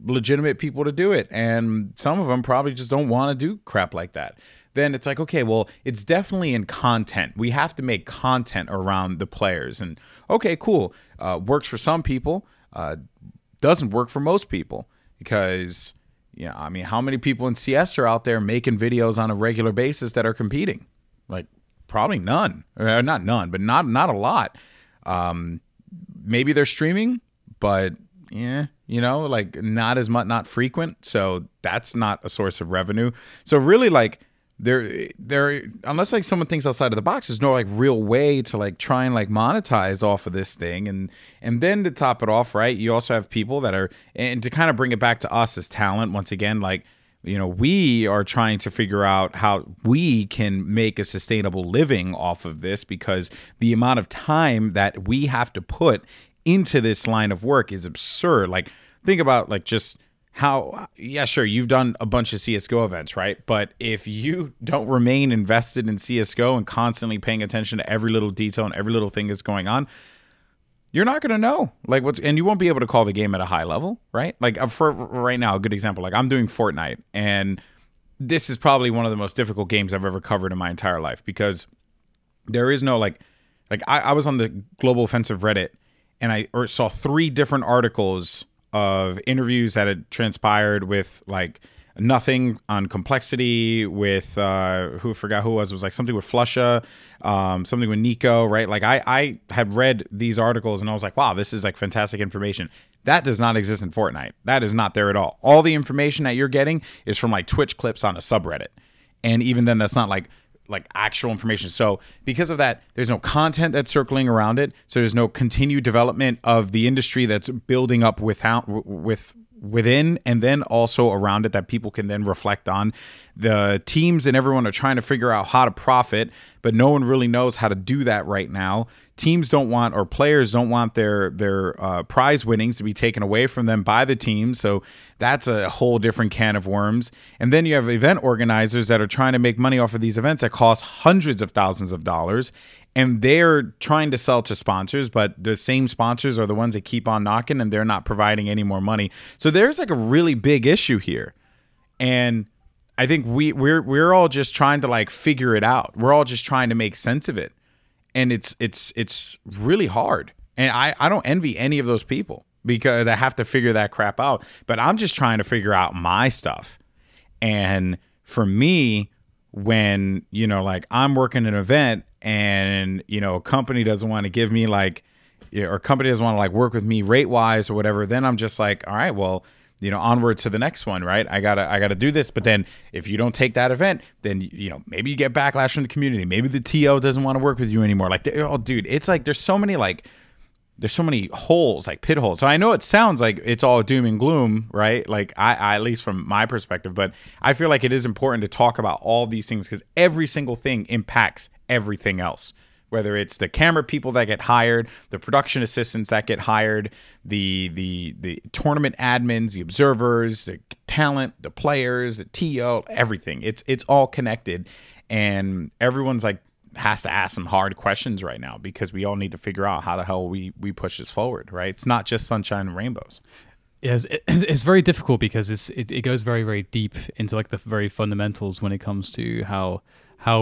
legitimate people to do it, and some of them probably just don't want to do crap like that. Then it's like, okay, well, it's definitely in content. We have to make content around the players, and okay, cool, works for some people, doesn't work for most people, because, yeah, I mean, how many people in CS are out there making videos on a regular basis that are competing? Like, probably none, or not none, but not a lot. Maybe they're streaming, but yeah, you know, like not as much, not frequent. So that's not a source of revenue. So really, like there, unless like someone thinks outside of the box, there's no like real way to like try and like monetize off of this thing. And then to top it off, right, you also have people that are, and to kind of bring it back to us as talent once again, like, you know, we are trying to figure out how we can make a sustainable living off of this, because the amount of time that we have to put into this line of work is absurd. Like, think about like just how, yeah, sure, you've done a bunch of CSGO events, right? But if you don't remain invested in CSGO and constantly paying attention to every little detail and every little thing that's going on, you're not going to know like and you won't be able to call the game at a high level, right? Like for right now, a good example, like I'm doing Fortnite, and this is probably one of the most difficult games I've ever covered in my entire life, because there is no like I was on the Global Offensive Reddit, and I saw 3 different articles of interviews that had transpired with like nothing on complexity, with who forgot who it was like something with Flusha, something with Nico, right? Like I had read these articles and I was like, wow, this is like fantastic information. That does not exist in Fortnite. That is not there at all. All the information that you're getting is from like Twitch clips on a subreddit, and even then that's not like actual information. So because of that, there's no content that's circling around it. So there's no continued development of the industry that's building up within and then also around it that people can then reflect on. The teams and everyone are trying to figure out how to profit, but no one really knows how to do that right now. Teams don't want, or players don't want their prize winnings to be taken away from them by the team. So that's a whole different can of worms. And then you have event organizers that are trying to make money off of these events that cost hundreds of thousands of dollars. And they're trying to sell to sponsors, but the same sponsors are the ones that keep on knocking, and they're not providing any more money. So there's like a really big issue here. And I think we're all just trying to like figure it out. We're all just trying to make sense of it. And it's really hard. And I don't envy any of those people, because I have to figure that crap out. But I'm just trying to figure out my stuff. And for me, when, you know, like I'm working an event and, you know, a company doesn't want to give me like, or a company doesn't want to like work with me rate wise or whatever, then I'm just like, all right, well, you know, onward to the next one, right? I gotta do this. But then if you don't take that event, then, you know, maybe you get backlash from the community. Maybe the TO doesn't want to work with you anymore. Like, oh, dude, it's like there's so many holes, like pit holes. So I know it sounds like it's all doom and gloom, right? Like I at least from my perspective, but I feel like it is important to talk about all these things, because every single thing impacts everything else. Whether it's the camera people that get hired, the production assistants that get hired, the tournament admins, the observers, the talent, the players, the TO, everything. It's all connected, and everyone's like has to ask some hard questions right now, because we all need to figure out how the hell we push this forward, right? It's not just sunshine and rainbows. Yes, it's very difficult, because it goes very, very deep into like the very fundamentals when it comes to how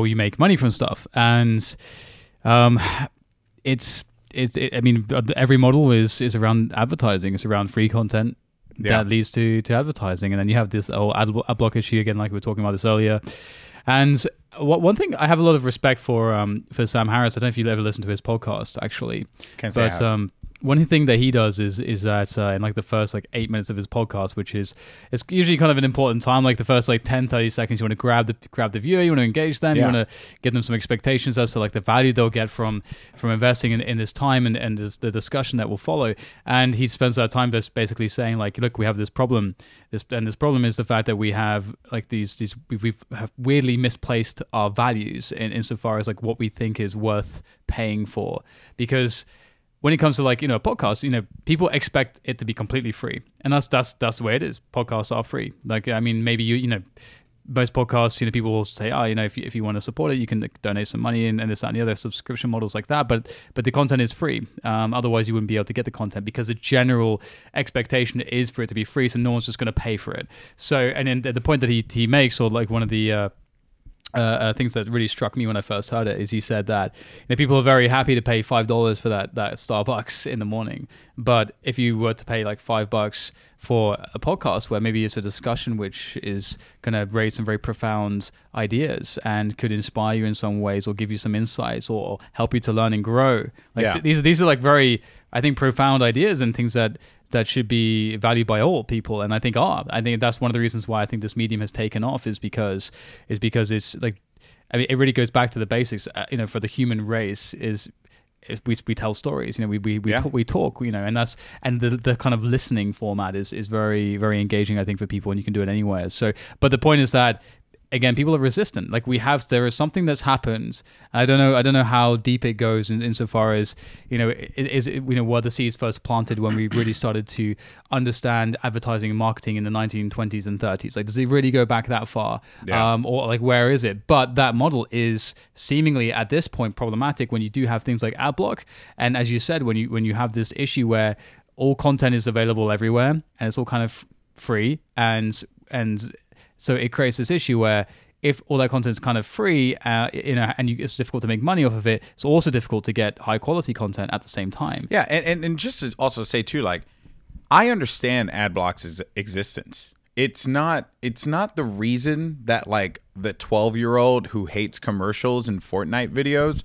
you make money from stuff. And I mean, every model is around advertising. It's around free content that leads to advertising. And then you have this ad block issue again, like we were talking about this earlier. And one thing I have a lot of respect for Sam Harris. I don't know if you've ever listened to his podcast, actually. Can't say I have. One thing that he does is that in like the first like 8 minutes of his podcast, which is it's usually kind of an important time, like the first like 10-30 seconds, you want to grab the viewer, you want to engage them, you want to give them some expectations as to like the value they'll get from investing in this time and the discussion that will follow. And he spends that time basically saying like, look, we have this problem. This problem is the fact that we have like we have weirdly misplaced our values insofar as like what we think is worth paying for, because when it comes to like, you know, podcasts, you know, people expect it to be completely free, and that's the way it is. Podcasts are free. Like, I mean, maybe you know, most podcasts, you know, people will say, oh, you know, if you want to support it, you can donate some money and this, that, and the other subscription models like that. But the content is free. Otherwise, you wouldn't be able to get the content, because the general expectation is for it to be free. So no one's just going to pay for it. So, and then the point that he makes, or like one of the things that really struck me when I first heard it is he said that people are very happy to pay $5 for that Starbucks in the morning, but if you were to pay like $5 for a podcast where maybe it's a discussion which is going to raise some very profound ideas and could inspire you in some ways or give you some insights or help you to learn and grow, like these are like very, I think, profound ideas and things that should be valued by all people, and I think that's one of the reasons why I think this medium has taken off is because it's like, I mean, it really goes back to the basics. For the human race is we tell stories. We talk. And the kind of listening format is very, very engaging, I think, for people, and you can do it anywhere. So, but the point is that, again, people are resistant. Like there is something that's happened. I don't know how deep it goes insofar as, were the seeds first planted when we really started to understand advertising and marketing in the 1920s and 30s. Like, does it really go back that far? Yeah. Or like, where is it? But that model is seemingly at this point problematic when you do have things like ad block. And as you said, when you have this issue where all content is available everywhere and it's all kind of free and so it creates this issue where if all that content is kind of free, it's difficult to make money off of it, it's also difficult to get high quality content at the same time. Yeah, and just to also say too, like, I understand ad block's existence. It's not the reason that like the 12-year-old who hates commercials and Fortnite videos.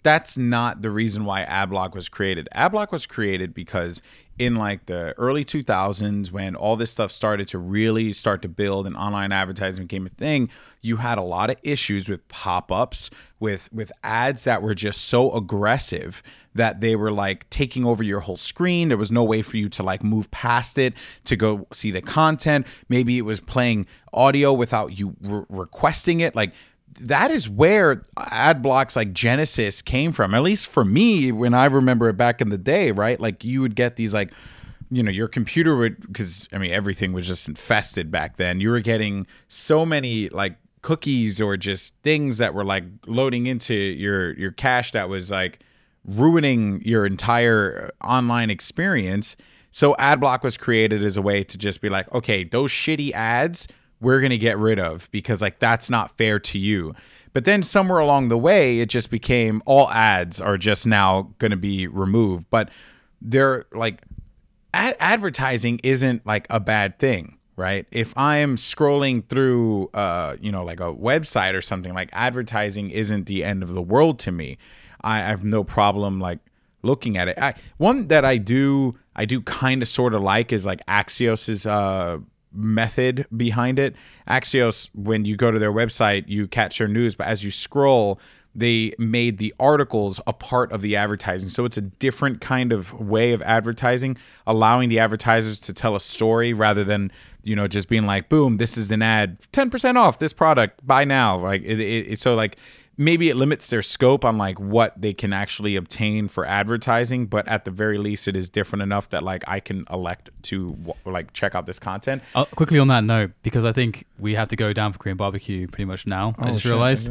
That's not the reason why Adblock was created. Adblock was created because in like the early 2000s, when all this stuff started to really start to build and online advertising became a thing, you had a lot of issues with pop-ups, with ads that were just so aggressive that they were like taking over your whole screen. There was no way for you to like move past it to go see the content. Maybe it was playing audio without you requesting it. Like, that is where Adblock's like genesis came from, at least for me, when I remember it back in the day, right? Like, you would get these like, your computer would, because I mean, everything was just infested back then. You were getting so many like cookies or just things that were like loading into your cache that was like ruining your entire online experience. So Adblock was created as a way to just be like, okay, those shitty ads we're going to get rid of because like that's not fair to you. But then somewhere along the way, it just became all ads are just now going to be removed. But they're like, advertising isn't like a bad thing, right? If I'm scrolling through, like a website or something, like, advertising isn't the end of the world to me. I have no problem like looking at it. One that I do kind of sort of like is like Axios's method behind it. Axios, when you go to their website, you catch their news, but as you scroll, they made the articles a part of the advertising. So it's a different kind of way of advertising, allowing the advertisers to tell a story rather than, just being like, boom, this is an ad, 10% off this product, buy now. Like so like, maybe it limits their scope on like what they can actually obtain for advertising, but at the very least it is different enough that like I can elect to like check out this content. Quickly on that note, because I think we have to go down for Korean barbecue pretty much now. I just realized.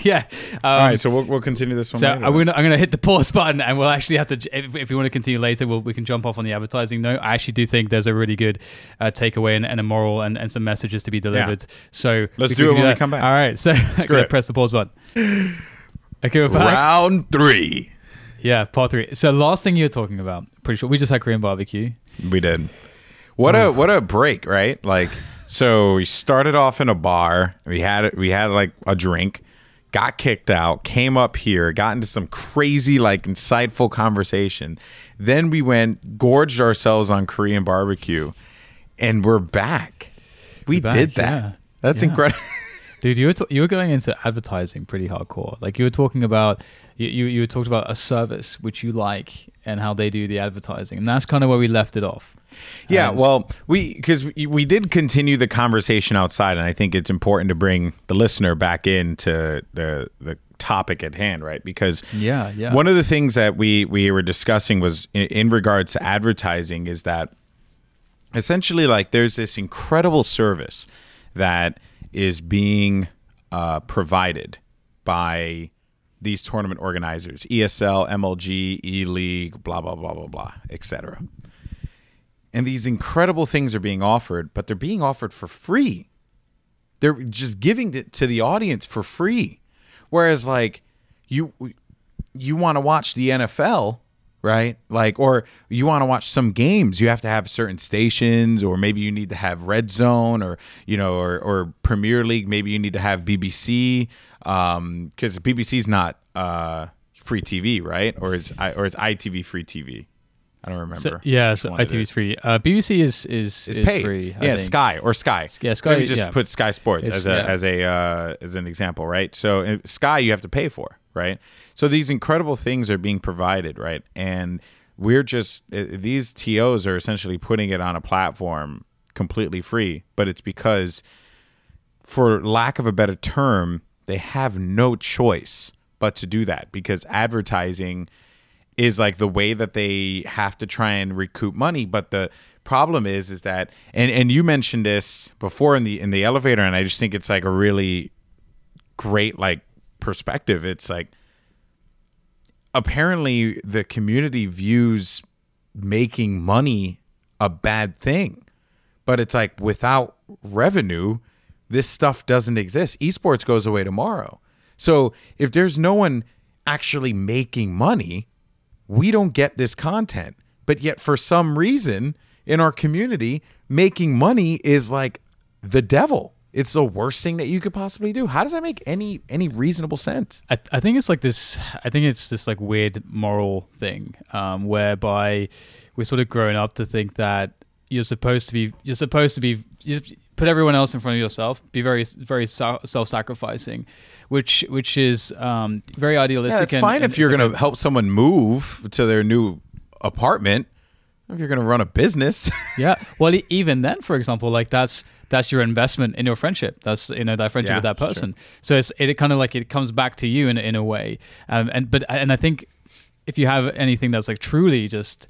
Yeah. All right, so we'll continue this one. So later. I'm gonna hit the pause button, and we'll actually have to. If you want to continue later, we can jump off on the advertising note. I actually do think there's a really good takeaway and a moral and some messages to be delivered. Yeah. So let's do it when we come back. All right, so I'm gonna press the pause button. Okay, we're back. Round 3. Yeah, part 3. So last thing you were talking about, pretty sure we just had Korean barbecue. We did. What a break, right? Like, so we started off in a bar. We had like a drink, got kicked out, came up here, got into some crazy like insightful conversation. Then we went, gorged ourselves on Korean barbecue, and we're back. We did that. Yeah. That's incredible. Dude, you were going into advertising pretty hardcore. Like, you were talking about you talked about a service which you like and how they do the advertising, and that's kind of where we left it off. Yeah, well, because we did continue the conversation outside, and I think it's important to bring the listener back into the topic at hand, right? Because one of the things that we were discussing was in regards to advertising is that essentially, like, there's this incredible service that is being provided by these tournament organizers, ESL, MLG, ELEAGUE, blah, blah, blah, blah, blah, etc. And these incredible things are being offered, but they're being offered for free. they're just giving it to the audience for free. Whereas like you want to watch the NFL, right? Like, or you want to watch some games, you have to have certain stations, or maybe you need to have Red Zone, or or Premier League. Maybe you need to have BBC, because BBC's not free TV, right? Or is ITV free TV? I don't remember. So ITV's free. BBC is paid. free. Yeah, Sky. Yeah, Sky. Maybe just put Sky Sports as an example, right? So Sky you have to pay for, right? So these incredible things are being provided, right? And we're just these TOs are essentially putting it on a platform completely free, but it's because, for lack of a better term, they have no choice but to do that, because advertising is like the way that they have to try and recoup money. But the problem is that, and you mentioned this before in the elevator, and I just think it's like a really great like perspective. It's like, apparently the community views making money a bad thing, but it's like, without revenue, this stuff doesn't exist. Esports goes away tomorrow. So if there's no one actually making money, we don't get this content. But yet, for some reason in our community, making money is like the devil. It's the worst thing that you could possibly do. How does that make any reasonable sense? I think it's like this. I think it's this like weird moral thing, whereby we're sort of grown up to think that you're supposed to be. You put everyone else in front of yourself. Be very self-sacrificing, which is very idealistic. Yeah, it's fine if you're going to help someone move to their new apartment. If you're going to run a business, yeah. Well, even then, for example, like that's your investment in your friendship. That's that friendship with that person. Sure. So it kind of like it comes back to you in a way. And I think if you have anything that's like truly just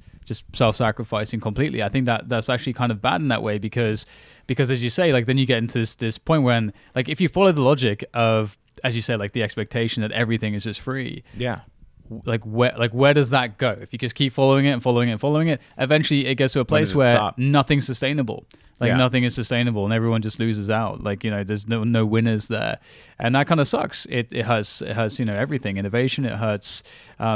self-sacrificing completely, I think that's actually kind of bad in that way, because as you say, like then you get into this point when, like, if you follow the logic of, as you say, like the expectation that everything is just free. Yeah. Where does that go? If you just keep following it, eventually it gets to a place where nothing's sustainable. Nothing is sustainable, and everyone just loses out. There's no winners there, and that kind of sucks. It hurts everything. Innovation. It hurts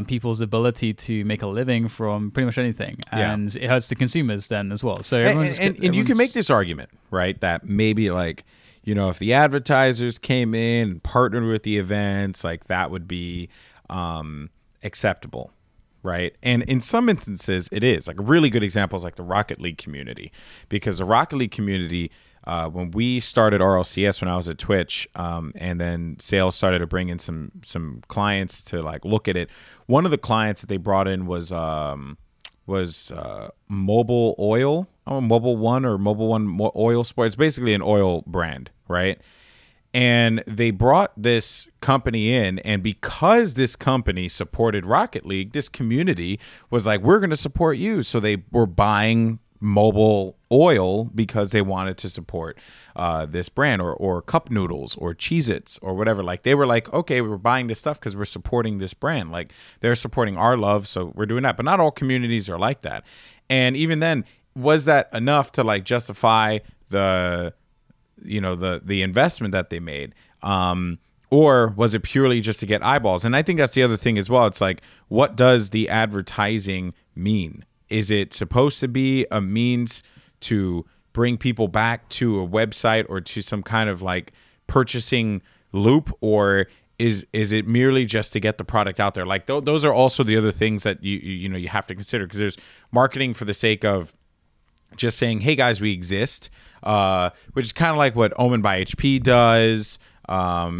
people's ability to make a living from pretty much anything, and it hurts the consumers then as well. So and you can make this argument, right? That maybe if the advertisers came in and partnered with the events, like that would be acceptable, right? And in some instances it is. Like a really good example is like the Rocket League community, because the Rocket League community, when we started RLCS, when I was at Twitch, and then sales started to bring in some clients to like look at it. One of the clients that they brought in was Mobile Oil, Mobile One Oil Sports. It's basically an oil brand, right? And they brought this company in, and because this company supported Rocket League, this community was like, we're going to support you. So they were buying Mobile Oil because they wanted to support this brand, or Cup Noodles or Cheez-Its or whatever. Like they were like, okay, we're buying this stuff because we're supporting this brand. Like they're supporting our love, so we're doing that. But not all communities are like that. And even then, was that enough to like justify the investment that they made, or was it purely just to get eyeballs? And I think that's the other thing as well. It's like, what does the advertising mean? Is it supposed to be a means to bring people back to a website or to some kind of like purchasing loop, or is it merely just to get the product out there? Like those are also the other things that you have to consider, because there's marketing for the sake of just saying, hey guys, we exist, which is kind of like what Omen by HP does,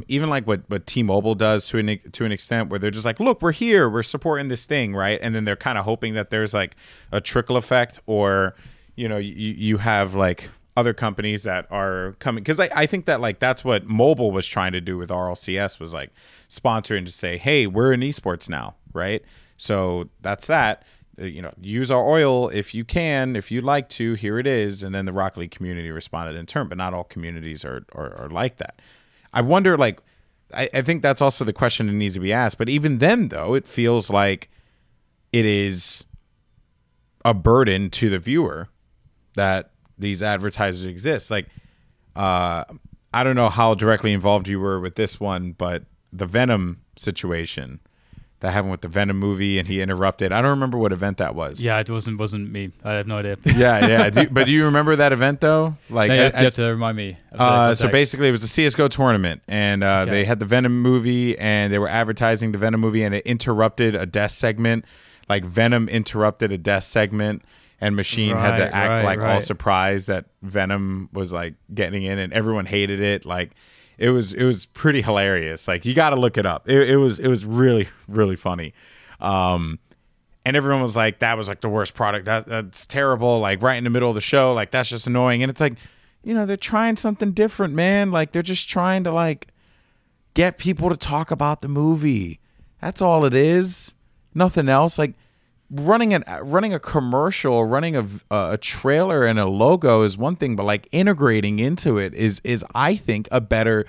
even like what T-Mobile does to an extent, where they're just like, look, we're here, we're supporting this thing, right? And then they're kind of hoping that there's like a trickle effect, or you have like other companies that are coming, because I think that like that's what mobile was trying to do with RLCS, was like sponsor and just say, hey, we're in esports now, right? So that's that. Use our oil if you can, if you'd like to, here it is. And then the Rocket League community responded in turn, but not all communities are like that. I wonder, like, I think that's also the question that needs to be asked. But even then, though, it feels like it is a burden to the viewer that these advertisers exist. Like, I don't know how directly involved you were with this one, but the Venom situation that happened with the Venom movie, and he interrupted. I don't remember what event that was. Yeah, it wasn't me. I have no idea. Yeah. But do you remember that event though? Like, no, you have to remind me. So basically, it was a CS:GO tournament, and they had the Venom movie, and they were advertising the Venom movie, and it interrupted a death segment. Like Venom interrupted a death segment, and Machine had to act all surprised that Venom was like getting in, and everyone hated it. Like, it was pretty hilarious. Like, you got to look it up. It was really, really funny. And everyone was like, that was like the worst product. That's terrible. Like, right in the middle of the show, like, that's just annoying. And it's like, they're trying something different, man. Like, they're just trying to like get people to talk about the movie. That's all it is. Nothing else. Like, running a commercial, running a trailer and a logo is one thing, but like integrating into it is I think a better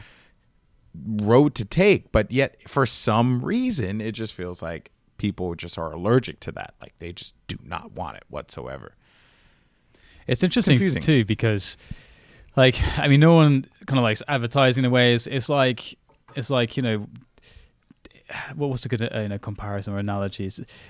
road to take. But yet for some reason it just feels like people just are allergic to that. Like, they just do not want it whatsoever. It's interesting too, because like, I mean, no one kind of likes advertising in a way. It's like what was a good comparison or analogy?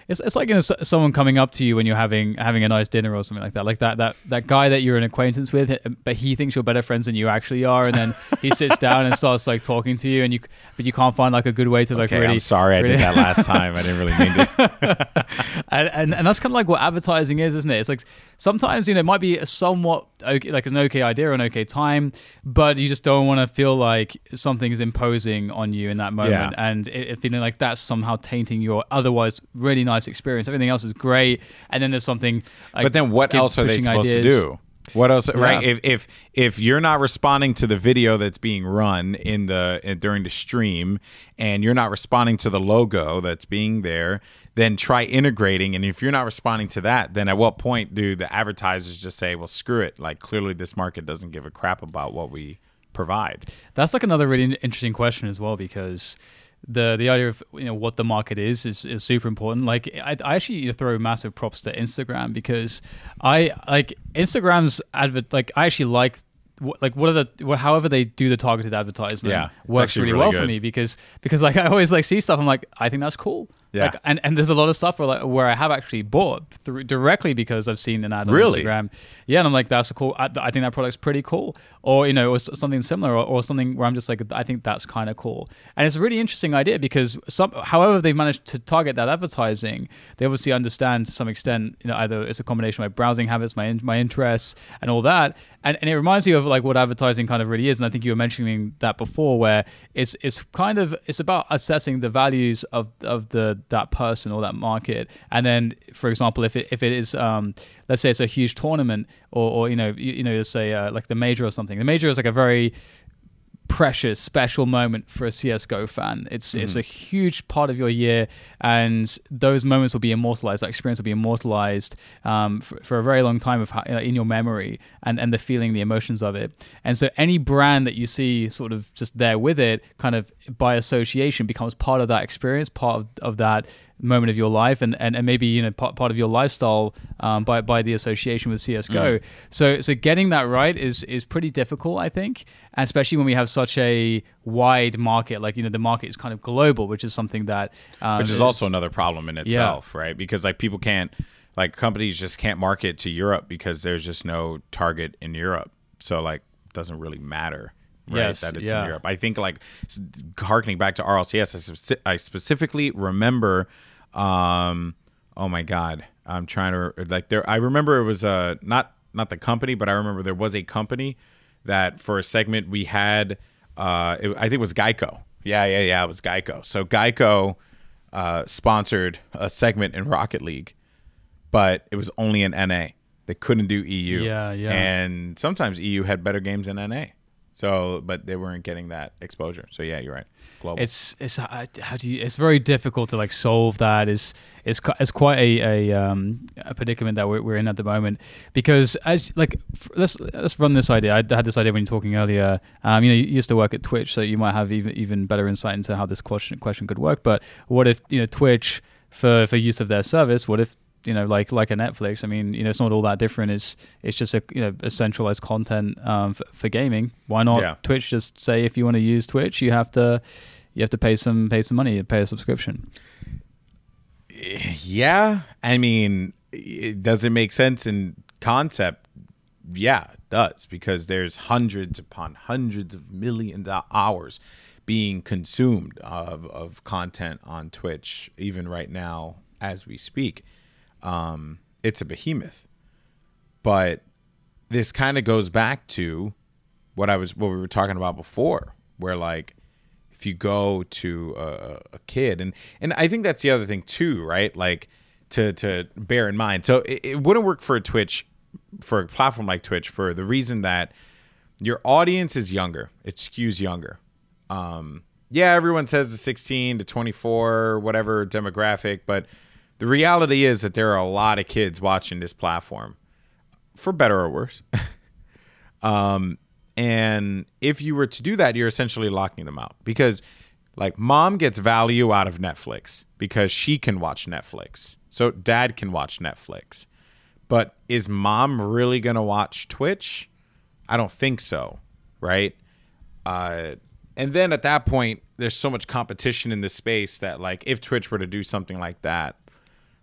It's like someone coming up to you when you're having a nice dinner or something like that. Like that guy that you're an acquaintance with, but he thinks you're better friends than you actually are, and then he sits down and starts like talking to you, but you can't find like a good way to like really. I'm sorry, I did that last time. I didn't really mean to. and that's kind of like what advertising is, isn't it? It's like sometimes it might be a somewhat okay, like an okay idea or an okay time, but you just don't want to feel like something is imposing on you in that moment, and it feeling like that's somehow tainting your otherwise really nice experience. Everything else is great, and then there's something like, but then what else are they supposed to do? What else, right? If you're not responding to the video that's being run during the stream, and you're not responding to the logo that's being there, then try integrating. And if you're not responding to that, then at what point do the advertisers just say, well, screw it? Like, clearly this market doesn't give a crap about what we provide. That's like another really interesting question as well, because the idea of what the market is super important. Like, I actually throw massive props to Instagram, because I like Instagram's like, I actually like however they do the targeted advertisement works really well for me, because like I always like see stuff, I'm like, I think that's cool. Yeah. Like, and there's a lot of stuff where I have actually bought directly because I've seen an ad on Instagram. Yeah, and I'm like, that's cool. I think that product's pretty cool. Or, or something similar, or something where I'm just like, I think that's kind of cool. And it's a really interesting idea, because however they've managed to target that advertising, they obviously understand to some extent, either it's a combination of my browsing habits, my interests, and all that. And it reminds me of like what advertising kind of really is. And I think you were mentioning that before, where it's about assessing the values of that person or that market. And then, for example, if it is let's say it's a huge tournament, or let's say like the major or something. The major is like a very precious, special moment for a CS:GO fan. It's a huge part of your year, and those moments will be immortalized. That experience will be immortalized for a very long time in your memory, and the feeling, the emotions of it. And so any brand that you see sort of just there with it, kind of by association, becomes part of that experience, part of that moment of your life, and maybe part of your lifestyle by the association with CS:GO. So getting that right is pretty difficult, I think, and especially when we have such a wide market. Like, the market is kind of global, which is something that which is also another problem in itself, right? Because like people can't, like companies just can't market to Europe because there's just no target in Europe. So like, it doesn't really matter. Right, that it's in Europe. I think, like, harkening back to RLCS, I specifically remember. Oh my God, I'm trying to like there. I remember it was not the company, but I remember there was a company that for a segment we had. I think it was Geico. Yeah, it was Geico. So Geico sponsored a segment in Rocket League, but it was only in NA. They couldn't do EU. Yeah. And sometimes EU had better games than NA. So, but they weren't getting that exposure. So yeah, you're right. Global. It's very difficult to like solve that. It's quite a predicament that we're in at the moment, because as like let's run this idea. I had this idea when you were talking earlier. You used to work at Twitch, so you might have even better insight into how this question could work. But what if Twitch for use of their service? What if like a Netflix. I mean, it's not all that different. It's just a centralized content for gaming. Why not Twitch? Just say if you want to use Twitch, you have to pay some money, pay a subscription. Yeah, I mean, does it make sense in concept? Yeah, it does, because there's hundreds upon hundreds of millions of hours being consumed of content on Twitch, even right now as we speak. It's a behemoth. But this kind of goes back to what we were talking about before, where like if you go to a kid, and I think that's the other thing too, right? Like to bear in mind. So it wouldn't work for a platform like Twitch, for the reason that your audience is younger. It skews younger. Yeah, everyone says the 16 to 24, whatever demographic, but the reality is that there are a lot of kids watching this platform, for better or worse. And if you were to do that, you're essentially locking them out, because like mom gets value out of Netflix because she can watch Netflix. So dad can watch Netflix. But is mom really going to watch Twitch? I don't think so, right? And then at that point, there's so much competition in the space that like if Twitch were to do something like that,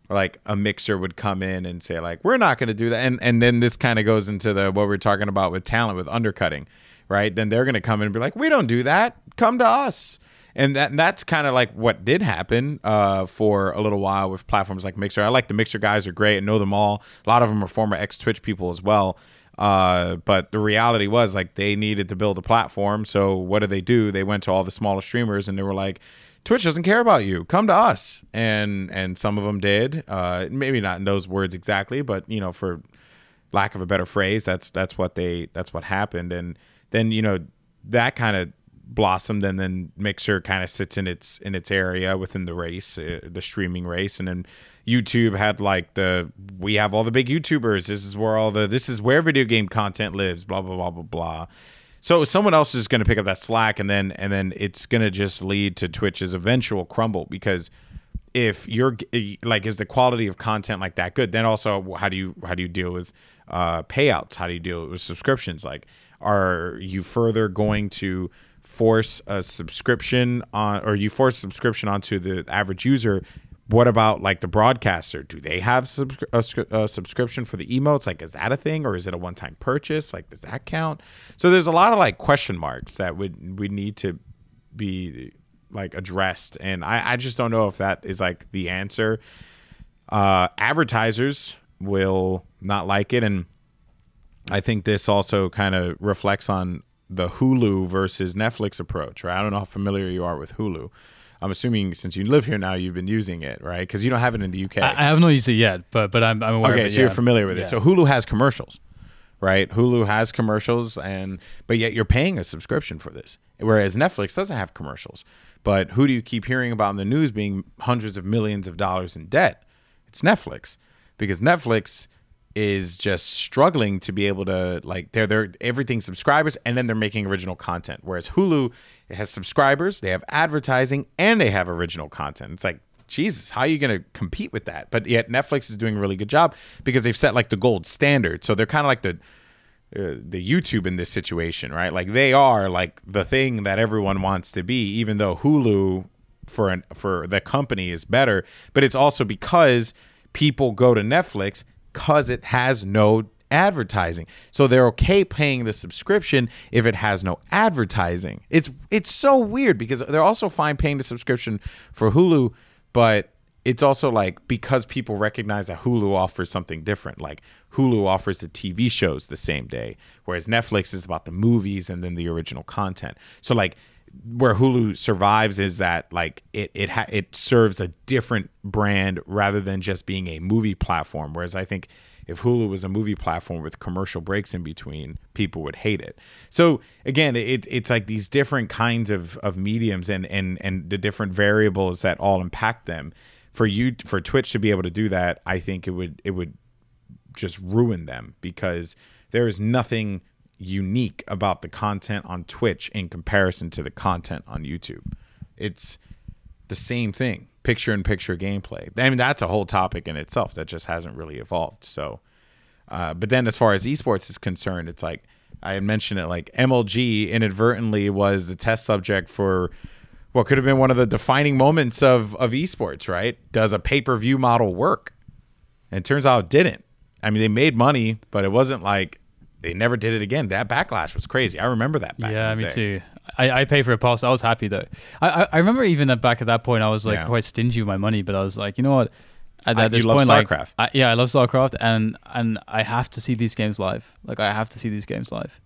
like a Mixer would come in and say like, we're not going to do that. And then this kind of goes into what we're talking about with talent, with undercutting, right? Then they're going to come in and be like, we don't do that. Come to us. And that's kind of like what did happen for a little while with platforms like Mixer. I like the Mixer guys, are great and know them all. A lot of them are former ex-Twitch people as well. But the reality was like they needed to build a platform. So what do? They went to all the smaller streamers and they were like, Twitch doesn't care about you. Come to us. And some of them did. Maybe not in those words exactly, but for lack of a better phrase, that's what happened. And then that kind of blossomed, and then Mixer kind of sits in its area within the race, the streaming race. And then YouTube had like we have all the big YouTubers. This is where video game content lives, blah, blah, blah, blah, blah. So someone else is going to pick up that slack, and then it's going to just lead to Twitch's eventual crumble, because if you're like, is the quality of content like that good? Then also, how do you deal with payouts? How do you deal with subscriptions? Like, are you further going to force a subscription on, or you force subscription onto the average user? What about like the broadcaster? Do they have a subscription for the emotes? Like, is that a thing, or is it a one-time purchase? Like, does that count? So there's a lot of like question marks that would need to be like addressed, and I just don't know if that is like the answer. Advertisers will not like it, and I think this also kind of reflects on the Hulu versus Netflix approach, right? I don't know how familiar you are with Hulu. I'm assuming since you live here now, you've been using it, right? Because you don't have it in the UK. I have not used it yet, but I'm aware of it. Okay, so you're familiar with it. So Hulu has commercials, right? Hulu has commercials, but yet you're paying a subscription for this. Whereas Netflix doesn't have commercials. But who do you keep hearing about in the news being hundreds of millions of dollars in debt? It's Netflix, because Netflix is just struggling to be able to, like, they're everything subscribers, and then they're making original content. Whereas Hulu, it has subscribers, they have advertising, and they have original content. It's like, Jesus, how are you going to compete with that? But yet Netflix is doing a really good job because they've set like the gold standard. So they're kind of like the YouTube in this situation, right? Like, they are like the thing that everyone wants to be, even though Hulu for the company is better. But it's also because people go to Netflix because it has no advertising. So they're okay paying the subscription if it has no advertising. It's so weird, because they're also fine paying the subscription for Hulu, but it's also like, because people recognize that Hulu offers something different. Like, Hulu offers the TV shows the same day, whereas Netflix is about the movies and then the original content. So like, where Hulu survives is that like it serves a different brand rather than just being a movie platform. Whereas I think if Hulu was a movie platform with commercial breaks in between, people would hate it. So again, it's like these different kinds of mediums and the different variables that all impact them. For Twitch to be able to do that, I think it would just ruin them, because there is nothing unique about the content on Twitch in comparison to the content on YouTube. It's the same thing. picture-in-picture gameplay. I mean, that's a whole topic in itself that just hasn't really evolved. So, but then as far as esports is concerned, it's like I had mentioned it, like MLG inadvertently was the test subject for what could have been one of the defining moments of esports, right? Does a pay-per-view model work? And it turns out it didn't. I mean, they made money, but it wasn't like they never did it again. That backlash was crazy. I remember that back in the me day. too. I paid for a pass. I was happy though. I remember even back at that point, I was like quite stingy with my money, but I was like, you know what? At this point, StarCraft. I love StarCraft, and I have to see these games live. Like I have to see these games live.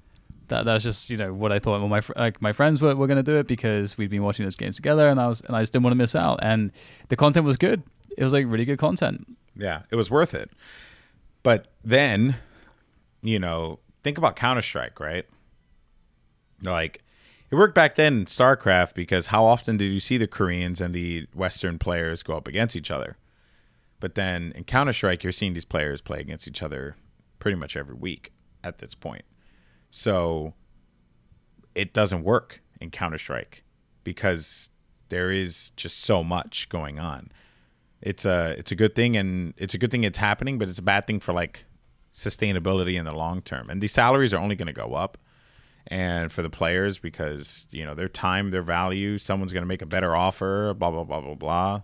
That's just what I thought. Well, my friends were going to do it because we'd been watching those games together, and I just didn't want to miss out. And the content was good. It was like really good content. Yeah, it was worth it. But then, think about Counter-Strike, right? Like, it worked back then in StarCraft because how often did you see the Koreans and the Western players go up against each other? But then in Counter-Strike, you're seeing these players play against each other pretty much every week at this point. So it doesn't work in Counter-Strike because there is just so much going on. It's a good thing, and it's a good thing it's happening, but it's a bad thing for like sustainability in the long term. And these salaries are only going to go up, and for the players because their time, their value, someone's going to make a better offer, blah blah blah blah blah.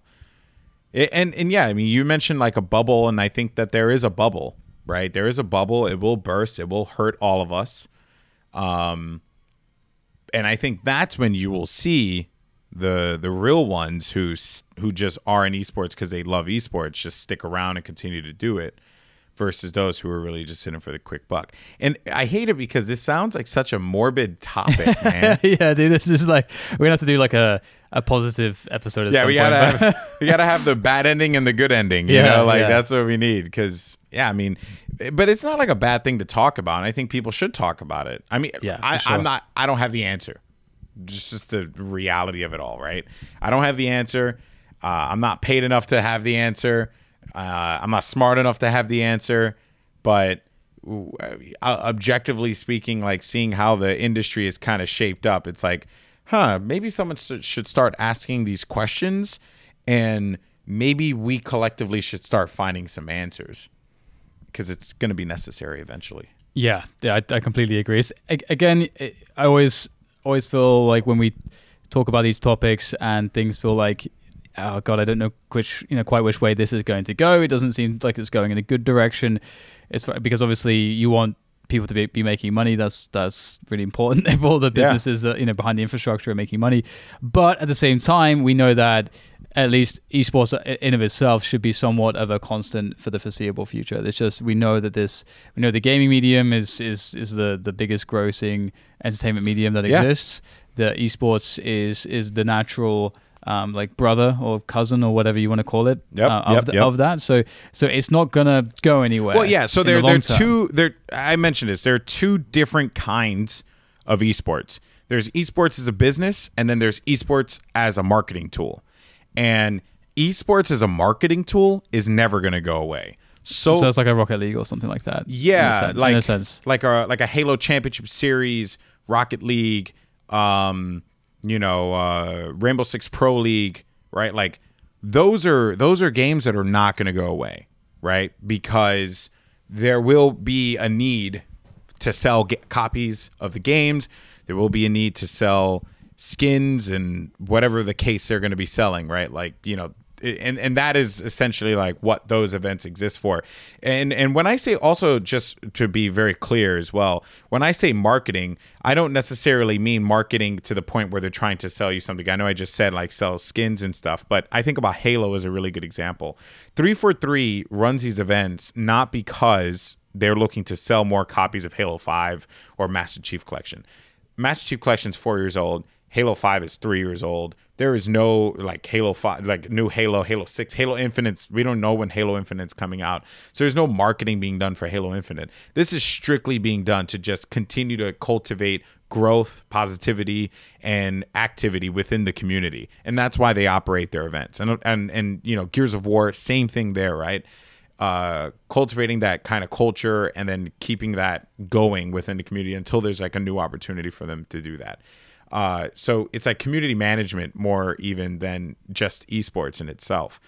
And yeah, I mean, you mentioned like a bubble, and I think that there is a bubble, right? There is a bubble. It will burst. It will hurt all of us. And I think that's when you will see the real ones who just are in esports because they love esports just stick around and continue to do it, versus those who are really just in it for the quick buck. And I hate it because this sounds like such a morbid topic, man. Yeah, dude, this is like we're gonna have to do like a positive episode. Yeah, we gotta have the bad ending and the good ending. That's what we need. Because I mean, but it's not like a bad thing to talk about. And I think people should talk about it. I mean, I don't have the answer. Just the reality of it all, right? I don't have the answer. I'm not paid enough to have the answer. I'm not smart enough to have the answer. But objectively speaking, like seeing how the industry is kind of shaped up, it's like, maybe someone should start asking these questions, and maybe we collectively should start finding some answers because it's going to be necessary eventually. Yeah, I completely agree. I always feel like when we talk about these topics and things feel like, oh God, I don't know quite which way this is going to go. It doesn't seem like it's going in a good direction. It's because obviously you want people to be making money. That's really important if all the businesses behind the infrastructure are making money. But at the same time, we know that at least esports in of itself should be somewhat of a constant for the foreseeable future. It's just we know the gaming medium is the biggest grossing entertainment medium that exists. The esports is the natural like brother or cousin or whatever you want to call it of that. So it's not gonna go anywhere. Well, yeah. So there are two. I mentioned this. There are two different kinds of esports. There's esports as a business, and then there's esports as a marketing tool. And esports as a marketing tool is never going to go away. So it's like a Rocket League or something like that. Yeah, in a sense. like a Halo Championship Series, Rocket League, Rainbow Six Pro League, right? Like those are games that are not going to go away, right? Because there will be a need to sell copies of the games. There will be a need to sell skins and whatever the case they're going to be selling, right? Like, and that is essentially like what those events exist for. And when I say, also just to be very clear as well, when I say marketing, I don't necessarily mean marketing to the point where they're trying to sell you something. I know I just said like sell skins and stuff, but I think about Halo as a really good example. 343 runs these events not because they're looking to sell more copies of Halo 5 or Master Chief Collection. Master Chief Collection is 4 years old. Halo 5 is 3 years old. There is no like Halo 5, like new Halo 6, Halo Infinite's. We don't know when Halo Infinite's coming out. So there's no marketing being done for Halo Infinite. This is strictly being done to just continue to cultivate growth, positivity, and activity within the community. And that's why they operate their events. And Gears of War, same thing there, right? Cultivating that kind of culture and then keeping that going within the community until there's like a new opportunity for them to do that. So it's like community management more even than just esports in itself.